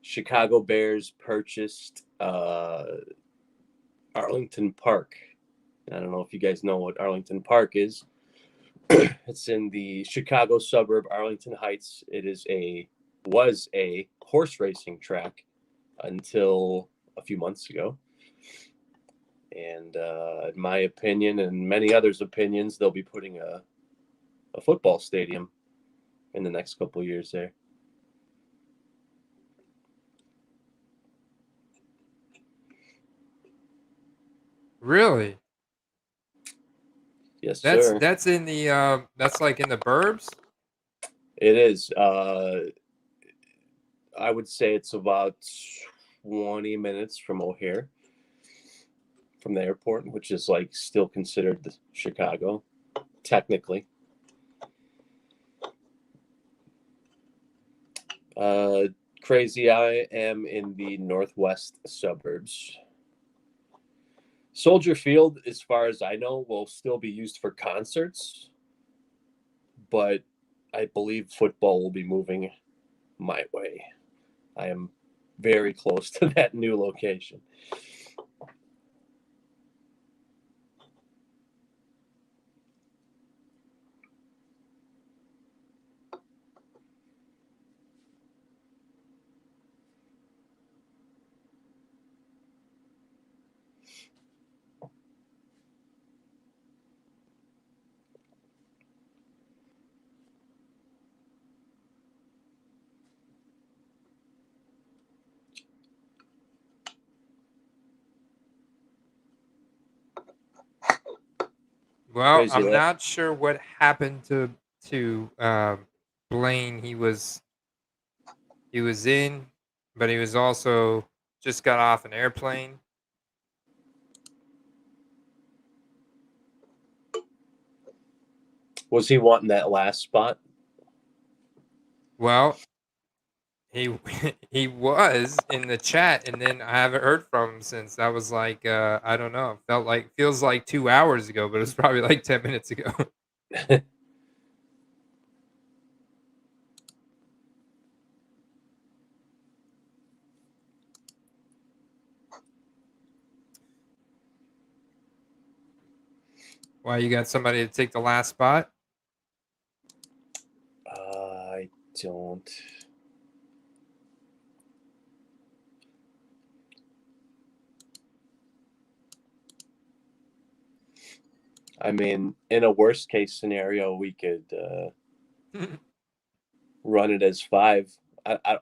Chicago Bears purchased Arlington Park? I don't know if you guys know what Arlington Park is. It's in the Chicago suburb Arlington Heights. It was a horse racing track until a few months ago. And in my opinion and many others' opinions, they'll be putting a football stadium in the next couple of years there. Really? Yes, sir. That's in the that's like in the burbs? It is. I would say it's about 20 minutes from O'Hare, from the airport, which is like still considered Chicago, technically. Crazy, I am in the northwest suburbs. Soldier Field, as far as I know, will still be used for concerts, but I believe football will be moving my way. I am very close to that new location. Well, Crazy I'm that. not sure what happened to Blaine. He was in, but he was also just got off an airplane. Was he wanting that last spot? Well, he he was in the chat, and then I haven't heard from him since. That was like I don't know. Feels like 2 hours ago, but it was probably like 10 minutes ago. Why, you got somebody to take the last spot? I don't. I mean, in a worst case scenario, we could run it as 5.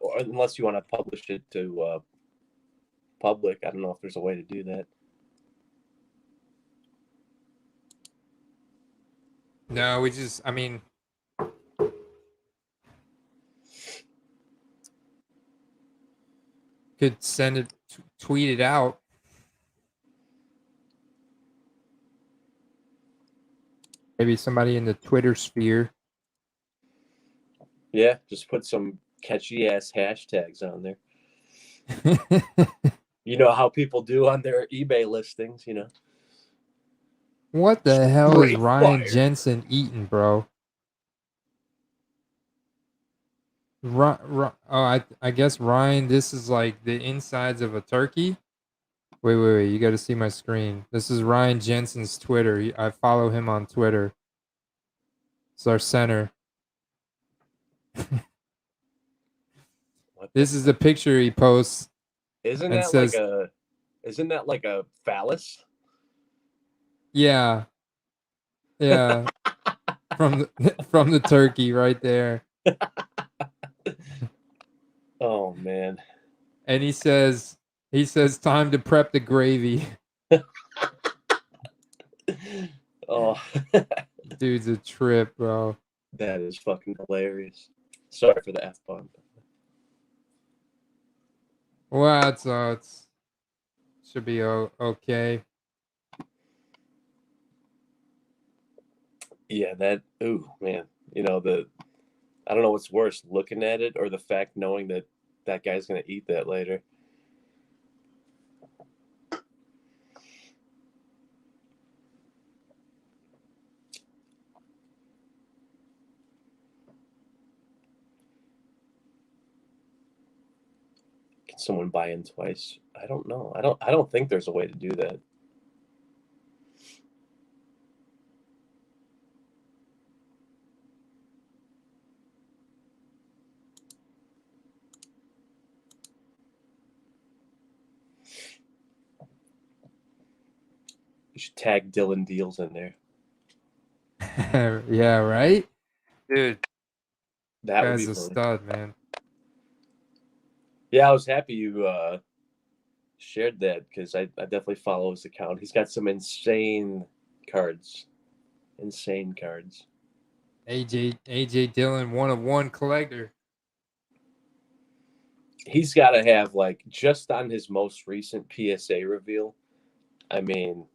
Or unless you want to publish it to public. I don't know if there's a way to do that. No, could send it, tweet it out. Maybe somebody in the Twitter sphere. Yeah, just put some catchy ass hashtags on there. You know how people do on their eBay listings, you know. What the hell is Straight Ryan fire. Jensen eating, bro? I guess Ryan, this is like the insides of a turkey. Wait. You got to see my screen. This is Ryan Jensen's Twitter. I follow him on Twitter. It's our center. This is the picture he posts. Isn't that like a phallus? Yeah. Yeah. from the turkey right there. Oh man. And he says time to prep the gravy. Oh. Dude's a trip, bro. That is fucking hilarious. Sorry for the F-bomb. Well, it's should be okay. Yeah, ooh, man. You know, I don't know what's worse, looking at it or the fact knowing that that guy's going to eat that later. Can someone buy in twice? I don't know. I don't think there's a way to do that. You should tag Dylan Deals in there. Yeah, right? Dude, That would be a stud, man. Yeah, I was happy you shared that because I definitely follow his account. He's got some insane cards. Insane cards. AJ Dillon, 1-of-1 collector. He's got to have, like, just on his most recent PSA reveal, I mean,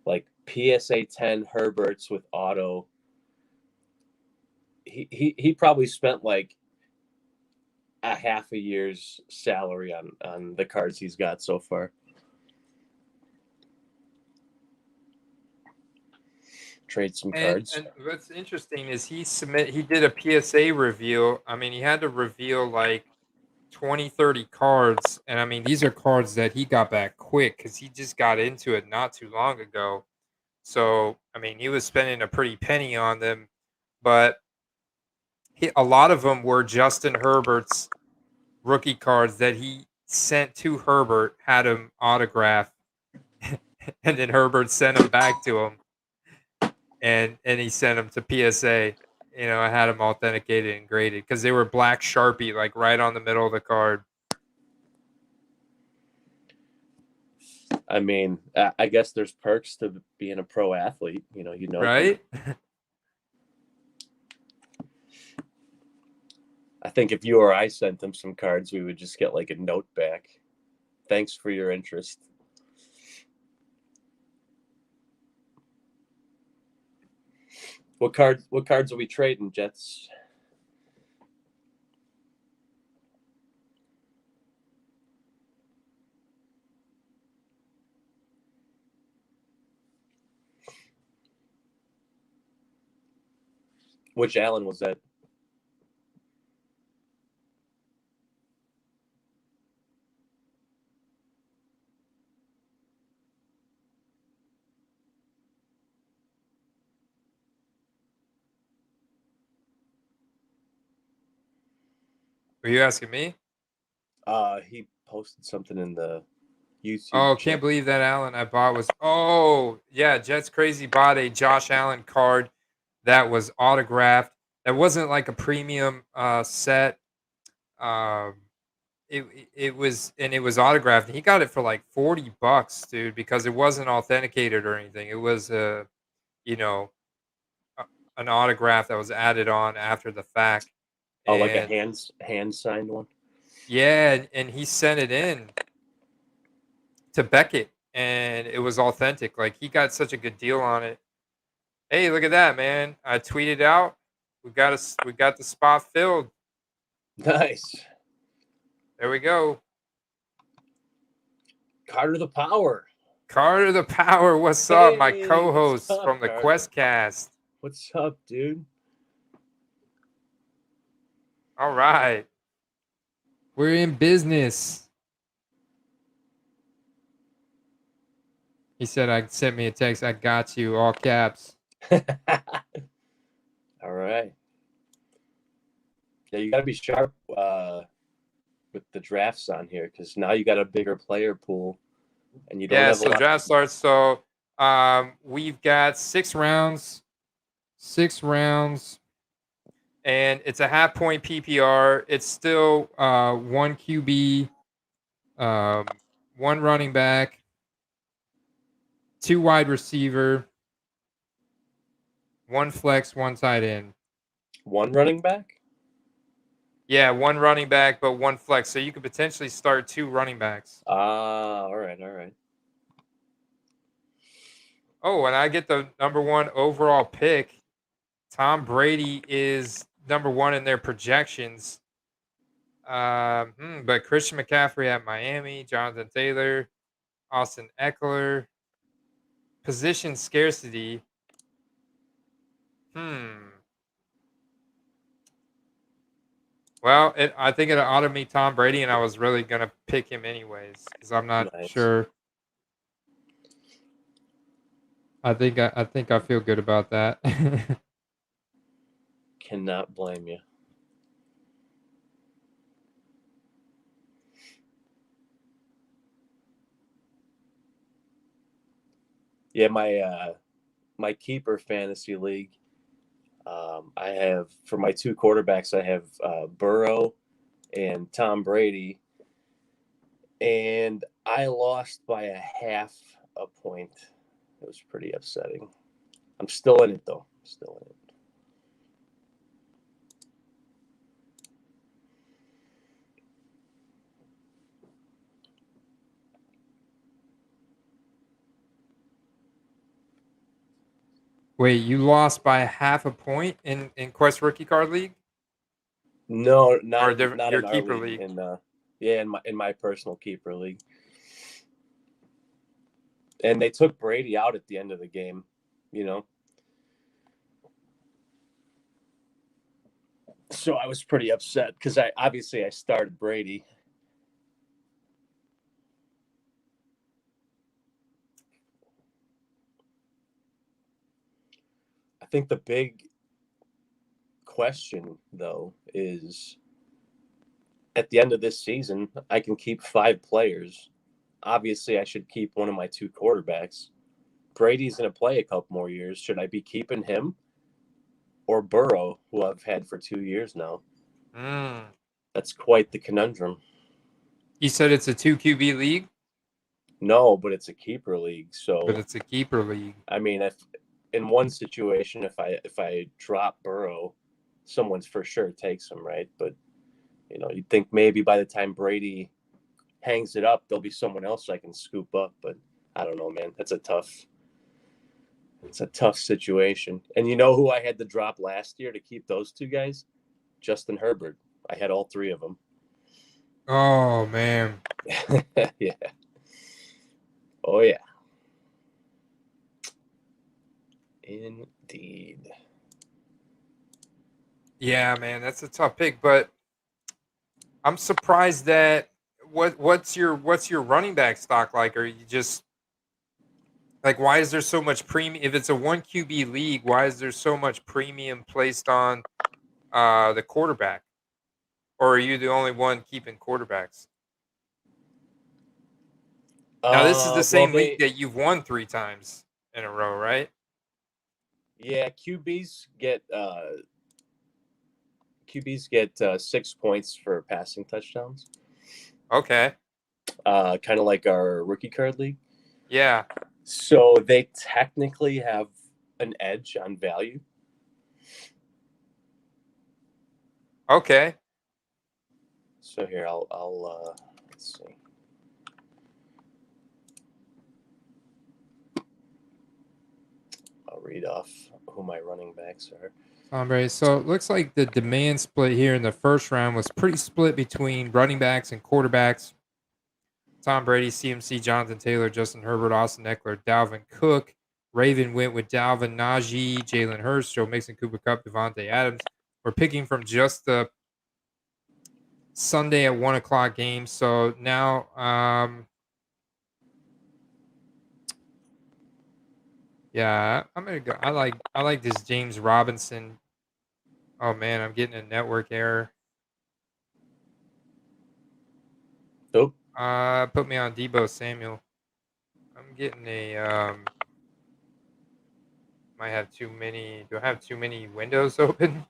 like PSA 10 Herberts with auto. He probably spent like a half a year's salary on the cards he's got so far. Trade some cards. And what's interesting is he did a PSA reveal. I mean, he had to reveal like 20, 30 cards. And I mean, these are cards that he got back quick because he just got into it not too long ago. So, I mean, he was spending a pretty penny on them. But a lot of them were Justin Herbert's rookie cards that he sent to Herbert, had him autograph, and then Herbert sent them back to him. And he sent them to PSA. You know, I had them authenticated and graded because they were black Sharpie, like right on the middle of the card. I mean, I guess there's perks to being a pro athlete. You know, right? I think if you or I sent them some cards, we would just get like a note back. Thanks for your interest. What cards are we trading, Jets? Which Allen was that? Were you asking me? He posted something in the YouTube. Oh, channel. can't believe that Allen I bought was. Oh, yeah. Jets Crazy bought a Josh Allen card that was autographed. That wasn't like a premium set. Um, it was, and it was autographed. He got it for like $40, dude, because it wasn't authenticated or anything. It was you know, a- an autograph that was added on after the fact. Oh, like a And hand signed one. yeah, and he sent it in to Beckett, and it was authentic. Like he got such a good deal on it. Hey, look at that, man! I tweeted out. We got the spot filled. Nice. There we go. Carter the Power. Carter the Power, what's up? My Hey, co-host what's up, from the Carter? Questcast. What's up, dude? All right. We're in business. He said I sent me a text. I got you, all caps. All right. Yeah, you got to be sharp with the drafts on here because now you got a bigger player pool, and you don't have a So lot. draft starts. So we've got 6 rounds. 6 rounds. And it's a half point PPR. It's still 1 QB, 1 running back, 2 wide receiver, 1 flex, 1 tight end. 1 running back? Yeah, 1 running back, but 1 flex. So you could potentially start 2 running backs. All right, all right. Oh, and I get the number 1 overall pick. Tom Brady is number 1 in their projections. But Christian McCaffrey at Miami, Jonathan Taylor, Austin Eckler. Position scarcity. Well, I think it ought to be Tom Brady, and I was really gonna pick him anyways because I'm not sure. I think I feel good about that. Cannot blame you. Yeah, my keeper fantasy league. I have for my 2 quarterbacks. I have Burrow and Tom Brady, and I lost by a half a point. It was pretty upsetting. I'm still in it though. Still in it. Wait, you lost by half a point in Quest Rookie Card League? No, not Or not your in our keeper league. league? In my personal keeper league. And they took Brady out at the end of the game, you know. So I was pretty upset because I started Brady. I think the big question though is at the end of this season, I can keep 5 players. Obviously, I should keep one of my 2 quarterbacks. Brady's going to play a couple more years. Should I be keeping him or Burrow, who I've had for 2 years now? That's quite the conundrum. You said it's a 2 QB league? No, but it's a keeper league. But it's a keeper league. I mean, if in one situation, if I drop Burrow, someone's for sure takes him, right? But you'd think maybe by the time Brady hangs it up, there'll be someone else I can scoop up. But I don't know, man. It's a tough situation. And you know who I had to drop last year to keep those 2 guys? Justin Herbert. I had all 3 of them. Oh man. Yeah. Oh yeah. Indeed. Yeah, man, that's a tough pick, but I'm surprised that what's your running back stock like? Are you just like, why is there so much premium? If it's a 1 QB league, why is there so much premium placed on the quarterback? Or are you the only one keeping quarterbacks? Now, this is the Well, same league that you've won 3 times in a row, right? yeah, QBs get 6 points for passing touchdowns. Okay. Kind of like our rookie card league. Yeah. So they technically have an edge on value. Okay. So here I'll let's see. I'll read off who my running backs are. Tom Brady. So it looks like the demand split here in the first round was pretty split between running backs and quarterbacks. Tom Brady, CMC, Jonathan Taylor, Justin Herbert, Austin Eckler, Dalvin Cook. Raven went with Dalvin, Najee, Jalen Hurts, Joe Mixon, Cooper Kupp, Devontae Adams. We're picking from just the Sunday at 1 o'clock game. So now, yeah, I'm gonna go. I like this James Robinson. Oh man, I'm getting a network error. Oh, Put me on Debo Samuel. I'm getting a might have too many. Do I have too many windows open?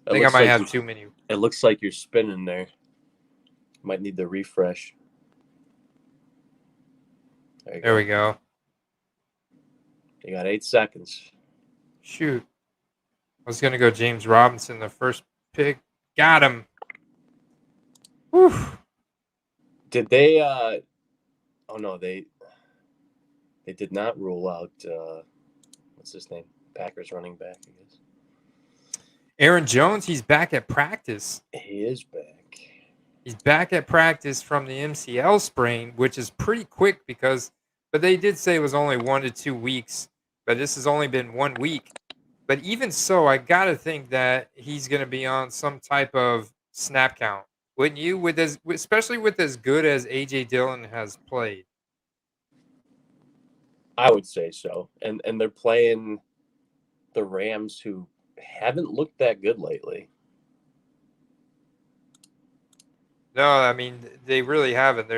I think I might have too many. It looks like you're spinning there. Might need the refresh. There we go. You got 8 seconds. Shoot. I was gonna go James Robinson, the first pick. Got him. Whew. Did they oh no, they did not rule out what's his name? Packers running back, I guess. Aaron Jones, he's back at practice. He is back. He's back at practice from the MCL sprain, which is pretty quick but they did say it was only 1 to 2 weeks, but this has only been 1 week. But even so, I got to think that he's going to be on some type of snap count. Wouldn't you? Especially with as good as A.J. Dillon has played. I would say so. And they're playing the Rams, who haven't looked that good lately. No, I mean, they really haven't.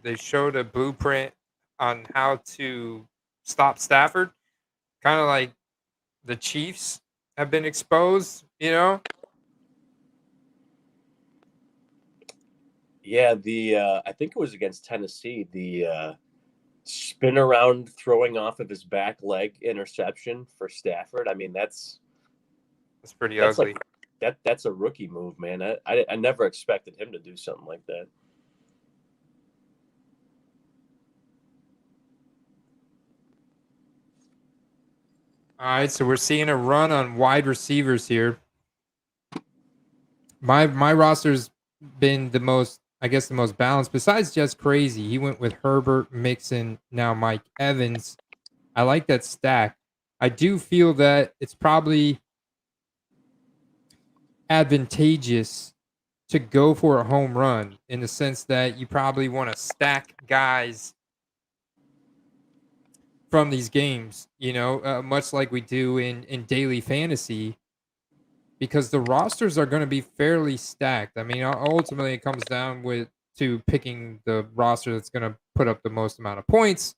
They showed a blueprint on how to stop Stafford, kind of like the Chiefs have been exposed, you know? Yeah, I think it was against Tennessee, the spin around throwing off of his back leg interception for Stafford. I mean, that's pretty ugly. That's a rookie move, man. I never expected him to do something like that. All right, so we're seeing a run on wide receivers here. My roster's been the most balanced. Besides just crazy, he went with Herbert, Mixon, now Mike Evans. I like that stack. I do feel that it's probably advantageous to go for a home run in the sense that you probably want to stack guys from these games, much like we do in daily fantasy, because the rosters are going to be fairly stacked. I mean, ultimately it comes down to picking the roster that's going to put up the most amount of points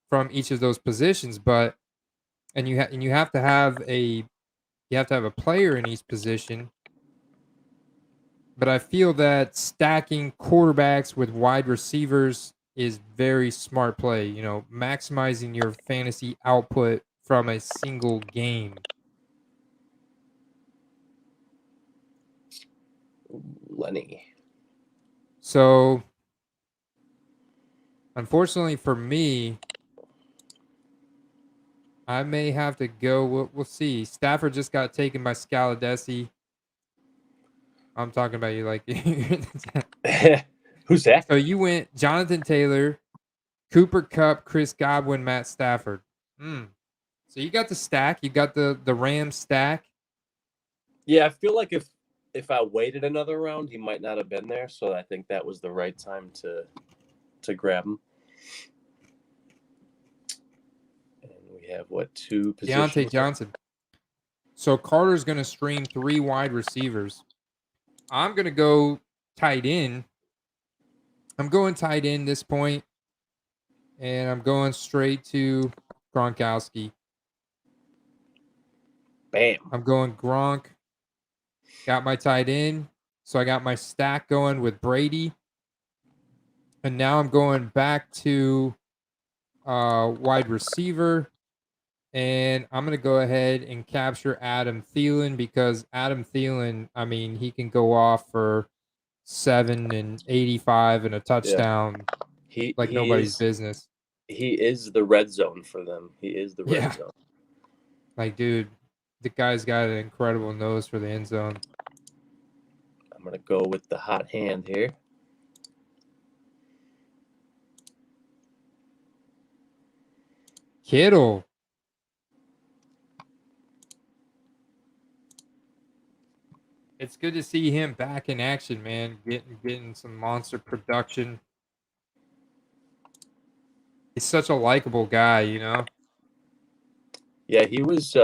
from each of those positions, and you have to have a player in each position. But I feel that stacking quarterbacks with wide receivers is very smart play, maximizing your fantasy output from a single game. Lenny. So, unfortunately for me, I may have to go. We'll see. Stafford just got taken by Scalabrine. I'm talking about you like Who's that? So you went Jonathan Taylor, Cooper Kupp, Chris Godwin, Matt Stafford. So you got the stack. You got the Rams stack. Yeah, I feel like if I waited another round, he might not have been there. So I think that was the right time to grab him. And we have 2 positions? Deontay Johnson. So Carter's going to stream 3 wide receivers. I'm going to go tight end. I'm going tight end this point. and I'm going straight to Gronkowski. Bam. I'm going Gronk. Got my tight end. So I got my stack going with Brady. And now I'm going back to wide receiver. And I'm going to go ahead and capture Adam Thielen because Adam Thielen, I mean, he can go off for 7 and 85 and a touchdown like nobody's business. He is the red zone for them. He is the red zone. Like, dude, the guy's got an incredible nose for the end zone. I'm going to go with the hot hand here. Kittle. It's good to see him back in action, man. Getting some monster production. He's such a likable guy, you know? Yeah, he was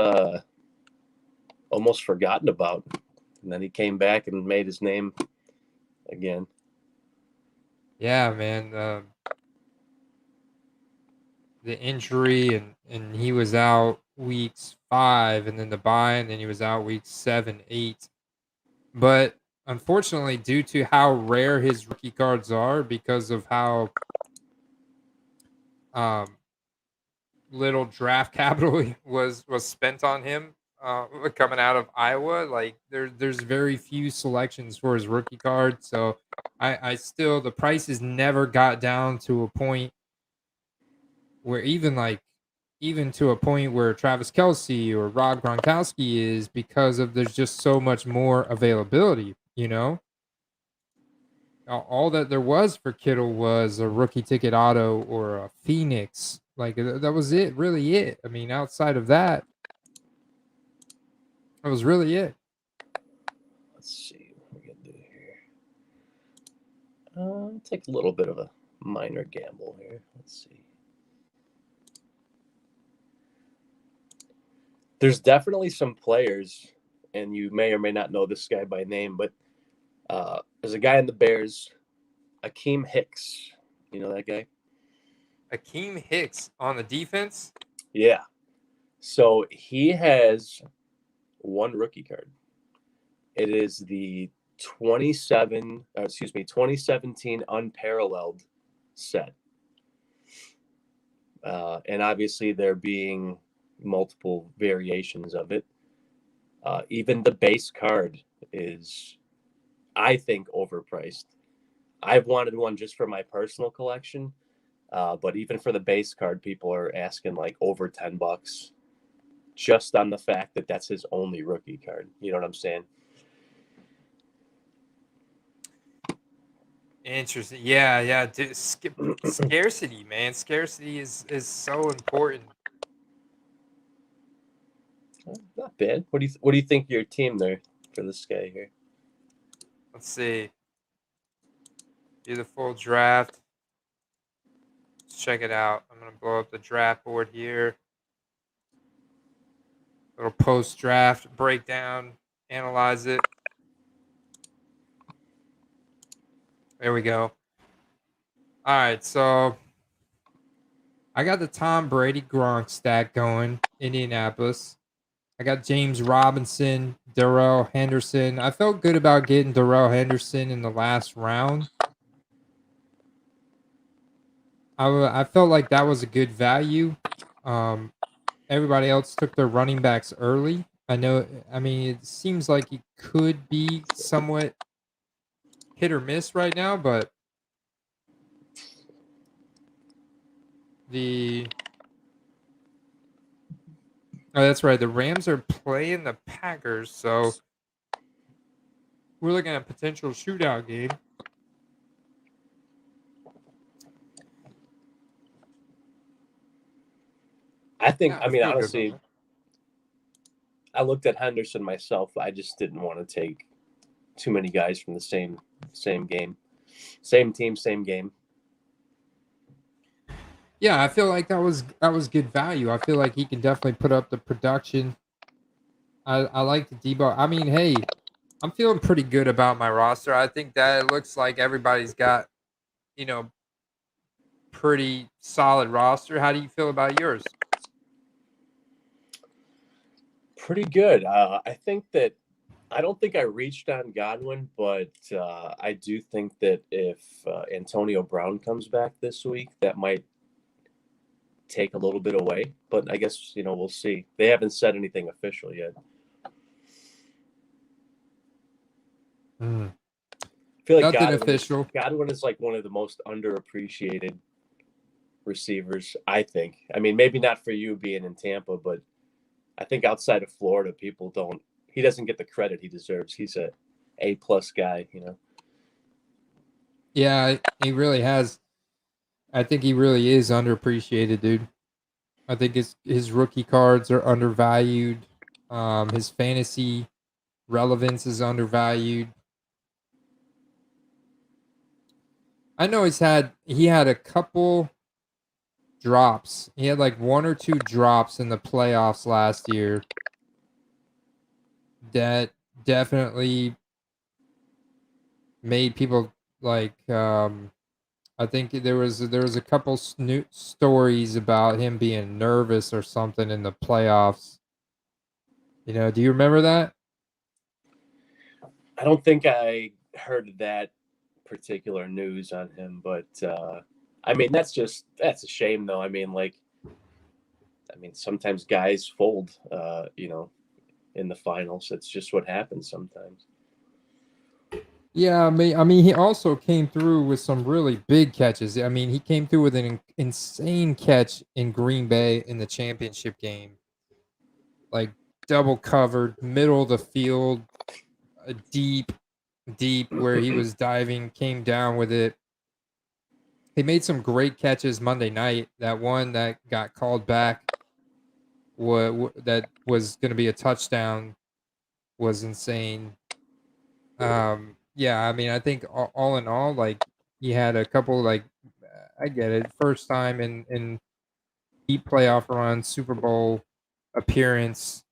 almost forgotten about. And then he came back and made his name again. Yeah, man. The injury, and he was out weeks 5, and then the bye, and then he was out weeks 7, 8. But unfortunately, due to how rare his rookie cards are, because of how little draft capital was spent on him coming out of Iowa, like there's very few selections for his rookie card. So I still, the prices never got down to a point where even to a point where Travis Kelce or Rob Gronkowski is, because of there's just so much more availability, you know? All that there was for Kittle was a rookie ticket auto or a Phoenix. Like, that was it, really it. I mean, outside of that, that was really it. Let's see what we can do here. Take a little bit of a minor gamble here. Let's see. There's definitely some players, and you may or may not know this guy by name, but there's a guy in the Bears, Akeem Hicks. You know that guy? Akeem Hicks on the defense? Yeah. So he has one rookie card. It is the 2017 Unparalleled set. And obviously there being multiple variations of it. Even the base card is, I think, overpriced. I've wanted one just for my personal collection, but even for the base card, people are asking like over $10 just on the fact that that's his only rookie card. You know what I'm saying? Interesting. Yeah. Dude, scarcity, man. Scarcity is so important. Not bad. What do you think your team there for this guy here? Let's see. Do the full draft. Let's check it out. I'm gonna blow up the draft board here. Little post draft breakdown. Analyze it. There we go. All right, so I got the Tom Brady Gronk stack going, Indianapolis. I got James Robinson, Darrell Henderson. I felt good about getting Darrell Henderson in the last round. I felt like that was a good value. Everybody else took their running backs early. I mean, it seems like it could be somewhat hit or miss right now, but that's right. The Rams are playing the Packers, so we're looking at a potential shootout game. Honestly, I looked at Henderson myself. I just didn't want to take too many guys from the same game, same team, same game. Yeah, I feel like that was good value. I feel like he can definitely put up the production. I like the Debo. I mean, hey, I'm feeling pretty good about my roster. I think that it looks like everybody's got, pretty solid roster. How do you feel about yours? Pretty good. I think that I don't think I reached on Godwin, but I do think that if Antonio Brown comes back this week, that might take a little bit away. But I guess, we'll see. They haven't said anything official yet. Mm. I feel like Nothing official. Godwin is like one of the most underappreciated receivers, I think. I mean, maybe not for you being in Tampa, but I think outside of Florida, he doesn't get the credit he deserves. He's a A-plus guy, Yeah, he really has. I think he really is underappreciated, dude. I think his rookie cards are undervalued. His fantasy relevance is undervalued. I know he had a couple drops. He had like 1 or 2 drops in the playoffs last year that definitely made people like I think there was a couple stories about him being nervous or something in the playoffs. Do you remember that? I don't think I heard that particular news on him, but I mean that's a shame though. I mean sometimes guys fold in the finals. It's just what happens sometimes. Yeah, I mean, he also came through with some really big catches. I mean, he came through with an insane catch in Green Bay in the championship game, like double covered, middle of the field, deep, where he was diving, came down with it. He made some great catches Monday night. That one that got called back, that was going to be a touchdown, was insane. Yeah, I mean, I think all in all, like he had a couple, like I get it, first time in deep playoff run, Super Bowl appearance.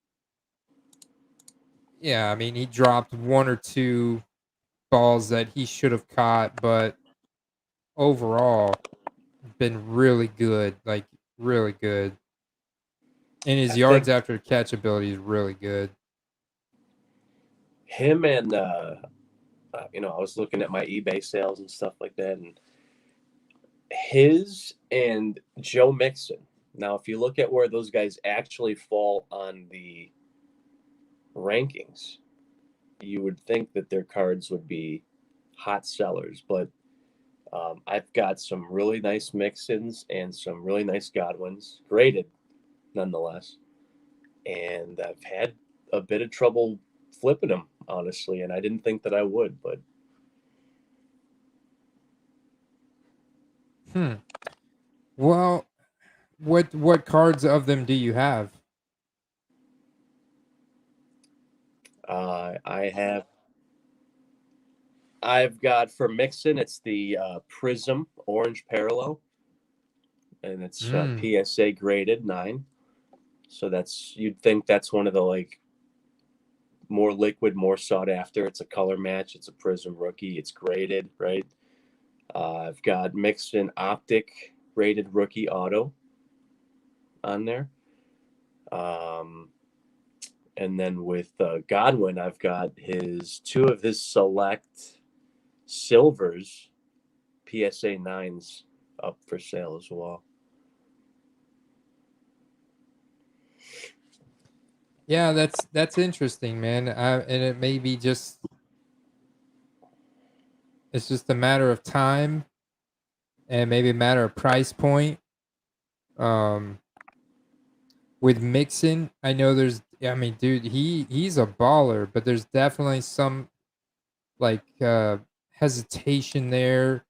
Yeah, I mean, he dropped 1 or 2 balls that he should have caught, but overall, been really good, like really good. And his I yards think after catch ability is really good. him and I was looking at my eBay sales and stuff like that, and his and Joe Mixon. Now, if you look at where those guys actually fall on the rankings, you would think that their cards would be hot sellers, but I've got some really nice Mixons and some really nice Godwins, graded nonetheless, and I've had a bit of trouble flipping them, honestly, and I didn't think that I would, but Well, what cards of them do you have? uh, I have I've got for Mixon, it's the Prism Orange Parallel, and it's Mm. PSA graded 9. So you'd think that's one of the more liquid, more sought after. It's a color match. It's a Prism rookie. It's graded, right? I've got Mixon Optic rated rookie auto on there. And then with Godwin, I've got 2 of his select silvers PSA 9s up for sale as well. Yeah, that's interesting, man. And it may be it's just a matter of time and maybe a matter of price point. Um, with Mixon, I know I mean, dude, he's a baller, but there's definitely some like hesitation there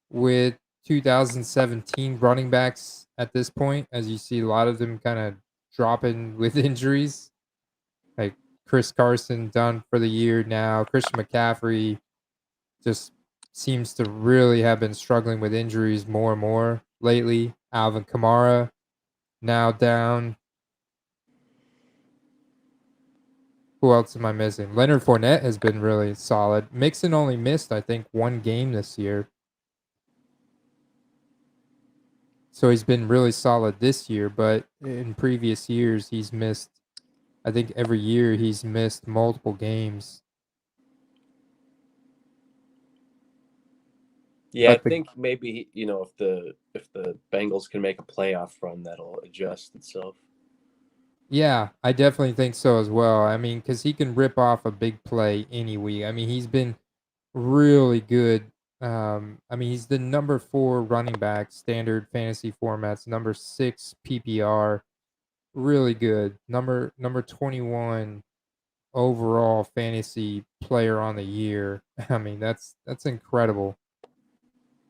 with 2017 running backs at this point, as you see a lot of them kind of dropping with injuries. Like Chris Carson done for the year now. Christian McCaffrey just seems to really have been struggling with injuries more and more lately. Alvin Kamara now down. Who else am I missing? Leonard Fournette has been really solid. Mixon only missed, I think, 1 game this year. So he's been really solid this year, but in previous years he's missed. I think every year he's missed multiple games. Yeah, I But think maybe if the Bengals can make a playoff run, that'll adjust itself. yeah, I definitely think so as well. I mean, because he can rip off a big play any week. I mean, he's been really good. I mean, he's the number 4 running back, standard fantasy formats, number 6 PPR, really good. Number 21 overall fantasy player on the year. I mean, that's incredible.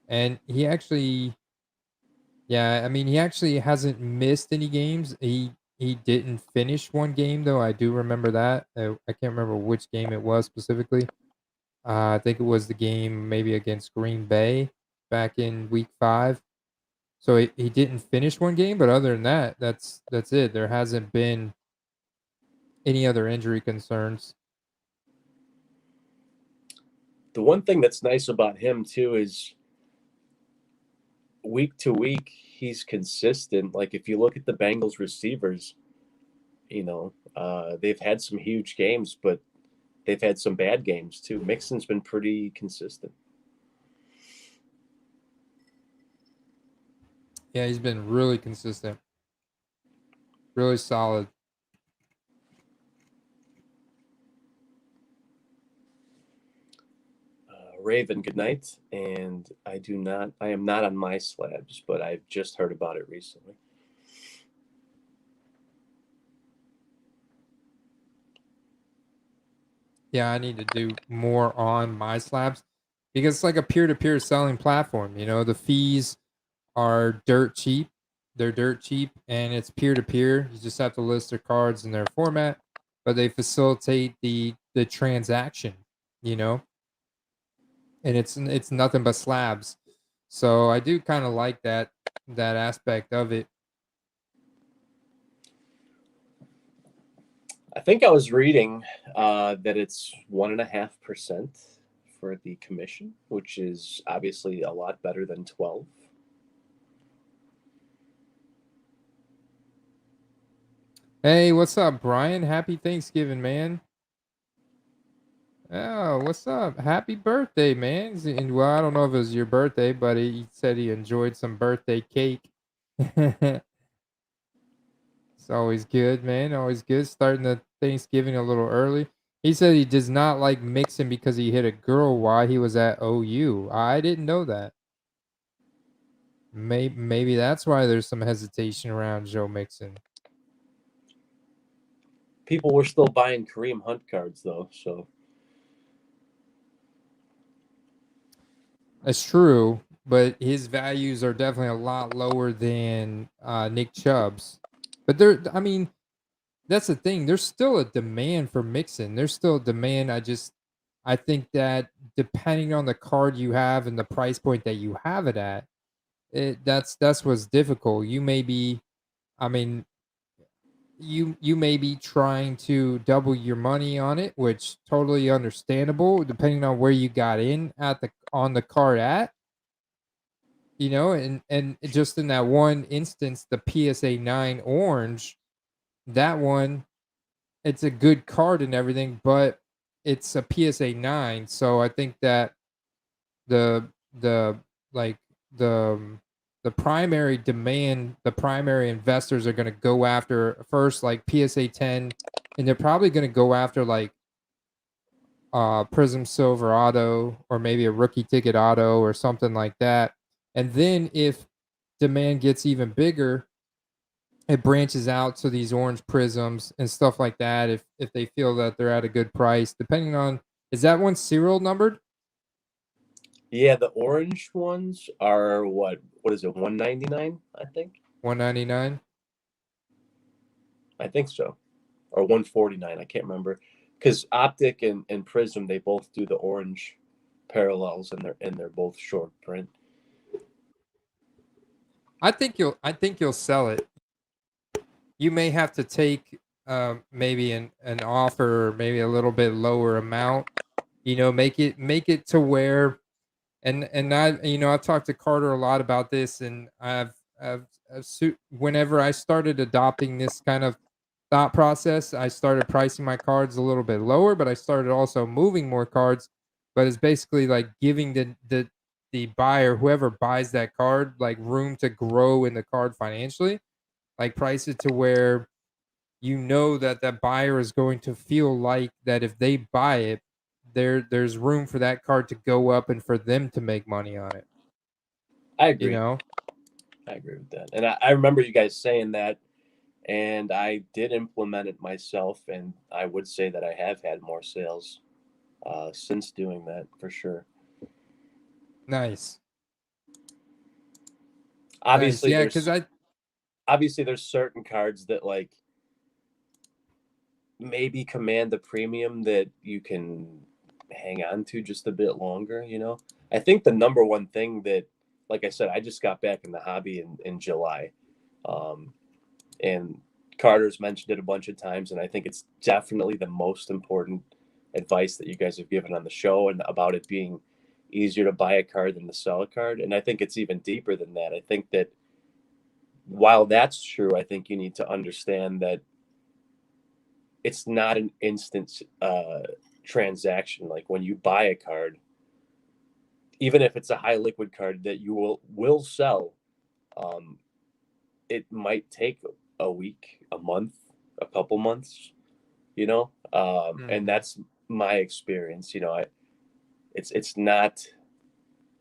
And he actually, yeah, I mean, he actually hasn't missed any games. He didn't finish one game though. I do remember that. I can't remember which game it was specifically. I think it was the game maybe against Green Bay back in week 5. So he didn't finish one game, but other than that, that's it. There hasn't been any other injury concerns. The one thing that's nice about him too is week to week he's consistent. Like if you look at the Bengals receivers, they've had some huge games, but they've had some bad games too. Mixon's been pretty consistent. Yeah, he's been really consistent, really solid. Raven, good night. And I am not on my slabs, but I've just heard about it recently. Yeah, I need to do more on my slabs because it's like a peer-to-peer selling platform. The fees are dirt cheap. They're dirt cheap, and it's peer-to-peer. You just have to list their cards in their format, but they facilitate the transaction. You know, and it's nothing but slabs. So I do kind of like that aspect of it. I think I was reading that it's 1.5% for the commission, which is obviously a lot better than 12. Hey, what's up, Brian? Happy Thanksgiving, man. Oh, what's up? Happy birthday, man. And well, I don't know if it was your birthday, but he said he enjoyed some birthday cake. It's always good, man. Always good. Starting the Thanksgiving a little early. He said he does not like Mixon because he hit a girl while he was at OU. I didn't know that. Maybe that's why there's some hesitation around Joe Mixon. People were still buying Kareem Hunt cards, though, so. That's true, but his values are definitely a lot lower than Nick Chubb's. But I mean, that's the thing. There's still a demand for Mixon. There's still a demand. I think that depending on the card you have and the price point that you have it at, that's what's difficult. You may be, I mean, you may be trying to double your money on it, which totally understandable, depending on where you got in on the card at. And just in that one instance, the PSA 9 orange, that one, it's a good card and everything, but it's a PSA 9. So I think that the the like the primary demand, the primary investors are going to go after first like PSA 10, and they're probably going to go after like Prism Silver Auto or maybe a rookie ticket auto or something like that. And then if demand gets even bigger, it branches out to these orange prisms and stuff like that if they feel that they're at a good price, depending on, is that one serial numbered? Yeah, the orange ones are what is it, 199, I think? 199. I think so. Or 149, I can't remember. Because Optic and Prism, they both do the orange parallels and they're both short print. I think you'll sell it. You may have to take maybe an offer, maybe a little bit lower amount. Make it to where, and I've talked to Carter a lot about this, and whenever I started adopting this kind of thought process, I started pricing my cards a little bit lower, but I started also moving more cards. But it's basically like giving the buyer, whoever buys that card, like room to grow in the card financially. Like price it to where you know that that buyer is going to feel like that if they buy it, there's room for that card to go up and for them to make money on it. I You agree. know? I agree with that. And I remember you guys saying that, and I did implement it myself. And I would say that I have had more sales since doing that for sure. Nice. Nice. Obviously, Yeah, because there's certain cards that like maybe command the premium that you can hang on to just a bit longer, you know? I think the number one thing that, like I said, I just got back in the hobby in July. Um, and Carter's mentioned it a bunch of times, and I think it's definitely the most important advice that you guys have given on the show, and about it being easier to buy a card than to sell a card. And I think it's even deeper than that. I think that while that's true, I think you need to understand that it's not an instant transaction. Like when you buy a card, even if it's a high liquid card that you will sell, um, it might take a week, a month, a couple months, you know. And Mhm. that's my experience. You know, it's not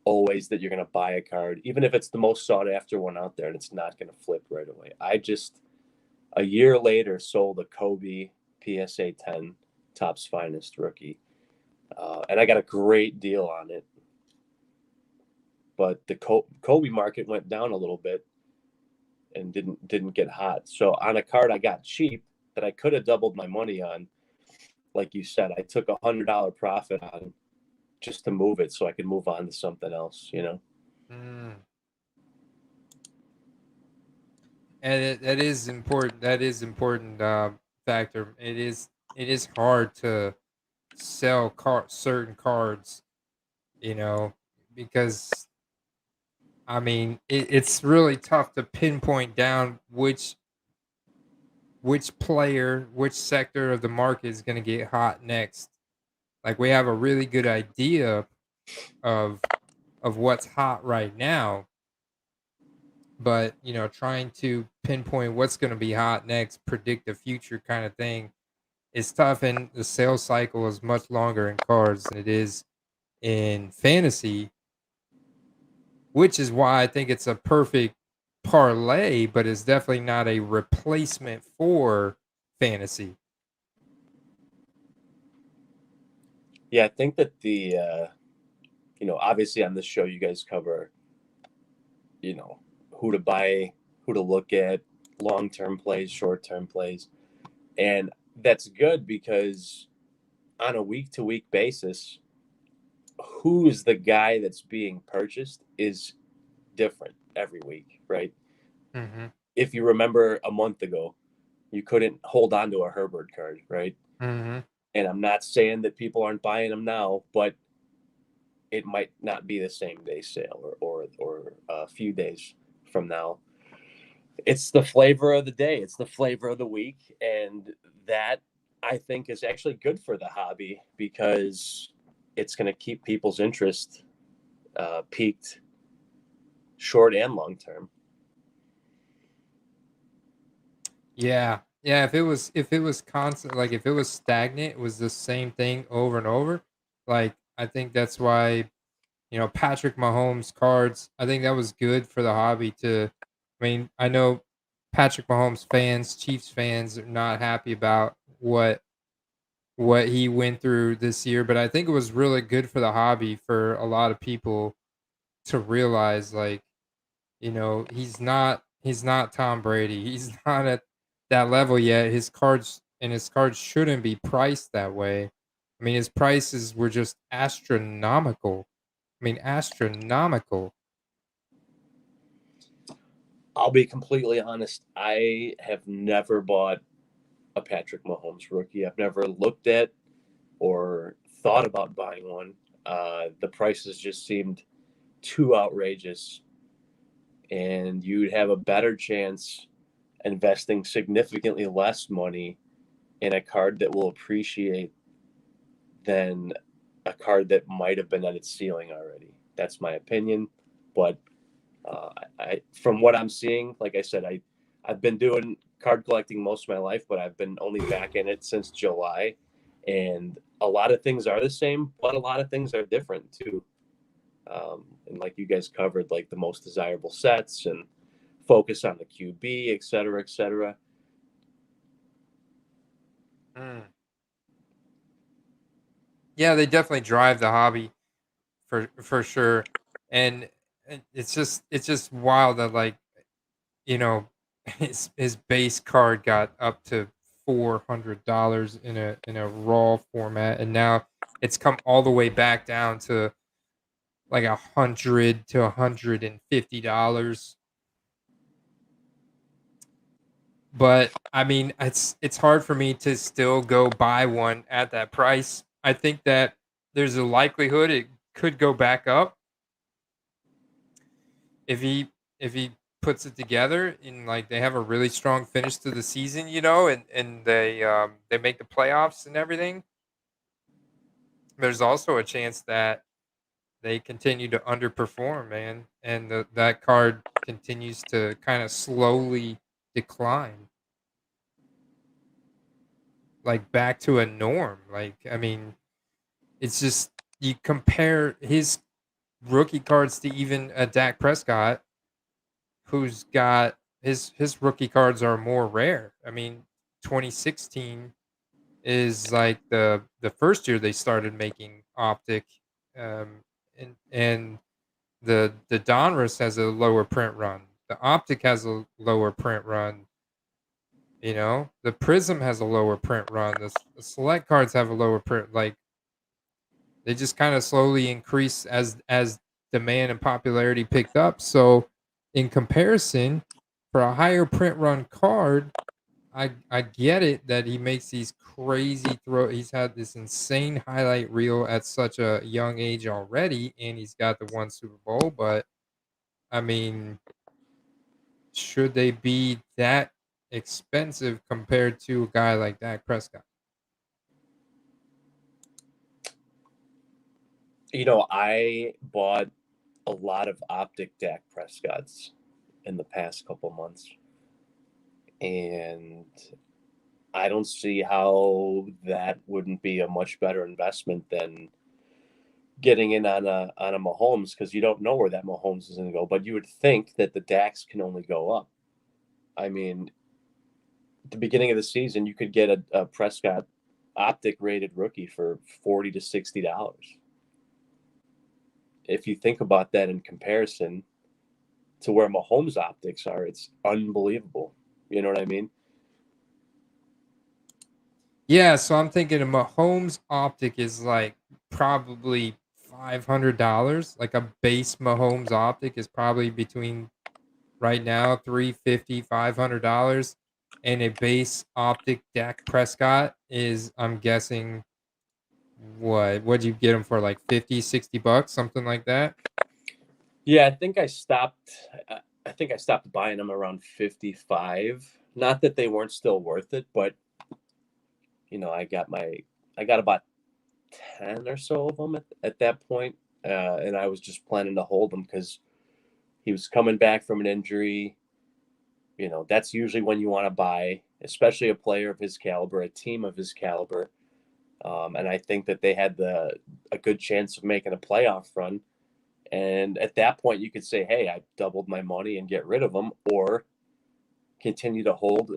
always that you're going to buy a card, even if it's the most sought after one out there, and it's not going to flip right away. I just a year later sold a Kobe PSA 10 Topps Finest rookie, and I got a great deal on it. But the Kobe market went down a little bit and didn't get hot. So on a card I got cheap that I could have doubled my money on, like you said, I took $100 profit on just to move it so I could move on to something else. You know. Mm. And that is important. That is important factor. It is hard to sell certain cards, you know, because I mean it's really tough to pinpoint down which player, which sector of the market is going to get hot next. Like we have a really good idea of what's hot right now, but trying to pinpoint what's going to be hot next, predict the future kind of thing is tough, and the sales cycle is much longer in cards than it is in fantasy, which is why I think it's a perfect parlay, but it's definitely not a replacement for fantasy. Yeah, I think that obviously on this show you guys cover, who to buy, who to look at, long-term plays, short-term plays. And that's good because on a week-to-week basis, who is the guy that's being purchased is different every week, right? Hmm. If you remember a month ago, you couldn't hold on to a Herbert card, right? Hmm. And I'm not saying that people aren't buying them now, but it might not be the same day sale or a few days from now. It's the flavor of the day. It's the flavor of the week. And that I think is actually good for the hobby because it's going to keep people's interest peaked short and long term. Yeah. Yeah, if it was constant, like if it was stagnant, it was the same thing over and over. Like I think that's why Patrick Mahomes cards, I think that was good for the hobby to I mean, I know Patrick Mahomes fans, Chiefs fans are not happy about what he went through this year, but I think it was really good for the hobby for a lot of people to realize like, he's not Tom Brady. He's not at that level yet. His cards shouldn't be priced that way. I mean, his prices were just astronomical. I mean, astronomical. I'll be completely honest. I have never bought a Patrick Mahomes rookie. I've never looked at or thought about buying one. The prices just seemed too outrageous. and you'd have a better chance investing significantly less money in a card that will appreciate than a card that might have been at its ceiling already. That's my opinion. But from what I'm seeing, like I said, I've been doing card collecting most of my life, but I've been only back in it since July. And a lot of things are the same, but a lot of things are different too. And like you guys covered, like the most desirable sets and focus on the QB, et cetera, et cetera. Yeah, they definitely drive the hobby for sure. And it's just wild that, like, you know, his base card got up to $400 in a raw format, and now it's come all the way back down to like $100 to $150. But I mean, it's hard for me to still go buy one at that price. I think that there's a likelihood it could go back up if he puts it together and, like, they have a really strong finish to the season, and they make the playoffs and everything. There's also a chance that they continue to underperform, man, and that card continues to kind of slowly decline, like back to a norm. Like, I mean, it's just, you compare his rookie cards to even a Dak Prescott, who's got his rookie cards are more rare. I mean, 2016 is like the first year they started making optic, and the Donruss has a lower print run. The optic has a lower print run. The Prism has a lower print run. The select cards have a lower print. Like, they just kind of slowly increase as demand and popularity picked up. So, in comparison, for a higher print run card, I get it that he makes these crazy throw. He's had this insane highlight reel at such a young age already, and he's got the one Super Bowl. But I mean, should they be that expensive compared to a guy like Dak Prescott? I bought a lot of optic Dak Prescotts in the past couple months, and I don't see how that wouldn't be a much better investment than getting in on a Mahomes, because you don't know where that Mahomes is going to go. But you would think that the Dax can only go up. I mean, at the beginning of the season, you could get a Prescott optic rated rookie for $40 to $60. If you think about that in comparison to where Mahomes optics are, it's unbelievable. You know what I mean? Yeah, so I'm thinking a Mahomes optic is like probably $500. Like, a base Mahomes optic is probably between, right now, 350, $500, and a base optic Dak Prescott is, I'm guessing, what'd you get him for, like 50, $60, something like that? Yeah, I think I stopped buying them around 55. Not that they weren't still worth it, but I got about 10 or so of them at that point. And I was just planning to hold them because he was coming back from an injury. That's usually when you want to buy, especially a player of his caliber, a team of his caliber. And I think that they had a good chance of making a playoff run. And at that point, you could say, hey, I doubled my money and get rid of them, or continue to hold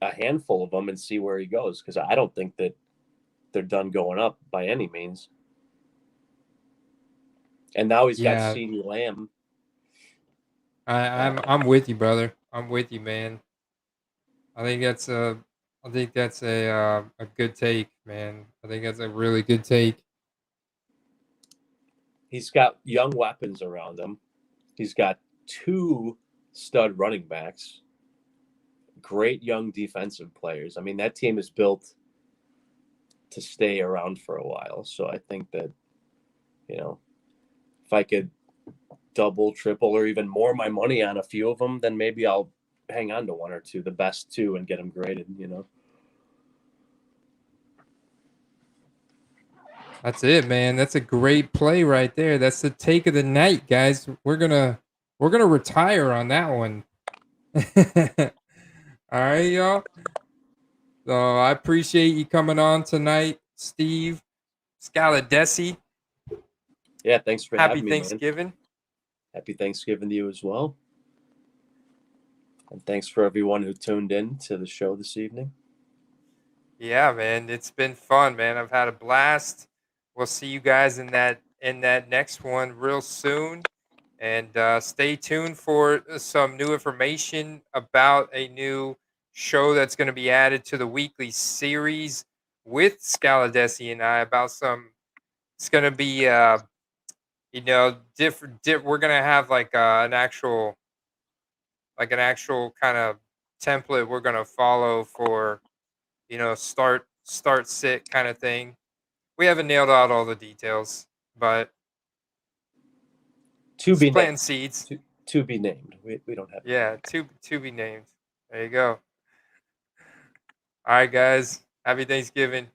a handful of them and see where he goes. Because I don't think that they're done going up by any means. And now he's got Yeah, CeeDee Lamb. I'm with you, brother. I'm with you, man. I think that's a I think that's a good take, man. I think that's a really good take. He's got young weapons around him. He's got two stud running backs, great young defensive players. I mean, that team is built to stay around for a while. So I think that, if I could double, triple, or even more my money on a few of them, then maybe I'll hang on to one or two, the best two, and get them graded, That's it, man. That's a great play right there. That's the take of the night, guys. We're gonna retire on that one. All right, y'all. So I appreciate you coming on tonight, Steve Scaladesi. Yeah, thanks for Happy having me, Thanksgiving. man. Happy Thanksgiving to you as well. And thanks for everyone who tuned in to the show this evening. Yeah, man. It's been fun, man. I've had a blast. We'll see you guys in that next one real soon. And stay tuned for some new information about a new show that's going to be added to the weekly series with Scaladesi and I about some. It's going to be, different. We're going to have like an actual kind of template we're going to follow for, start, sit kind of thing. We haven't nailed out all the details, but To be planting named. seeds. To be named. We don't have. Yeah, to be named. There you go. All right, guys. Happy Thanksgiving.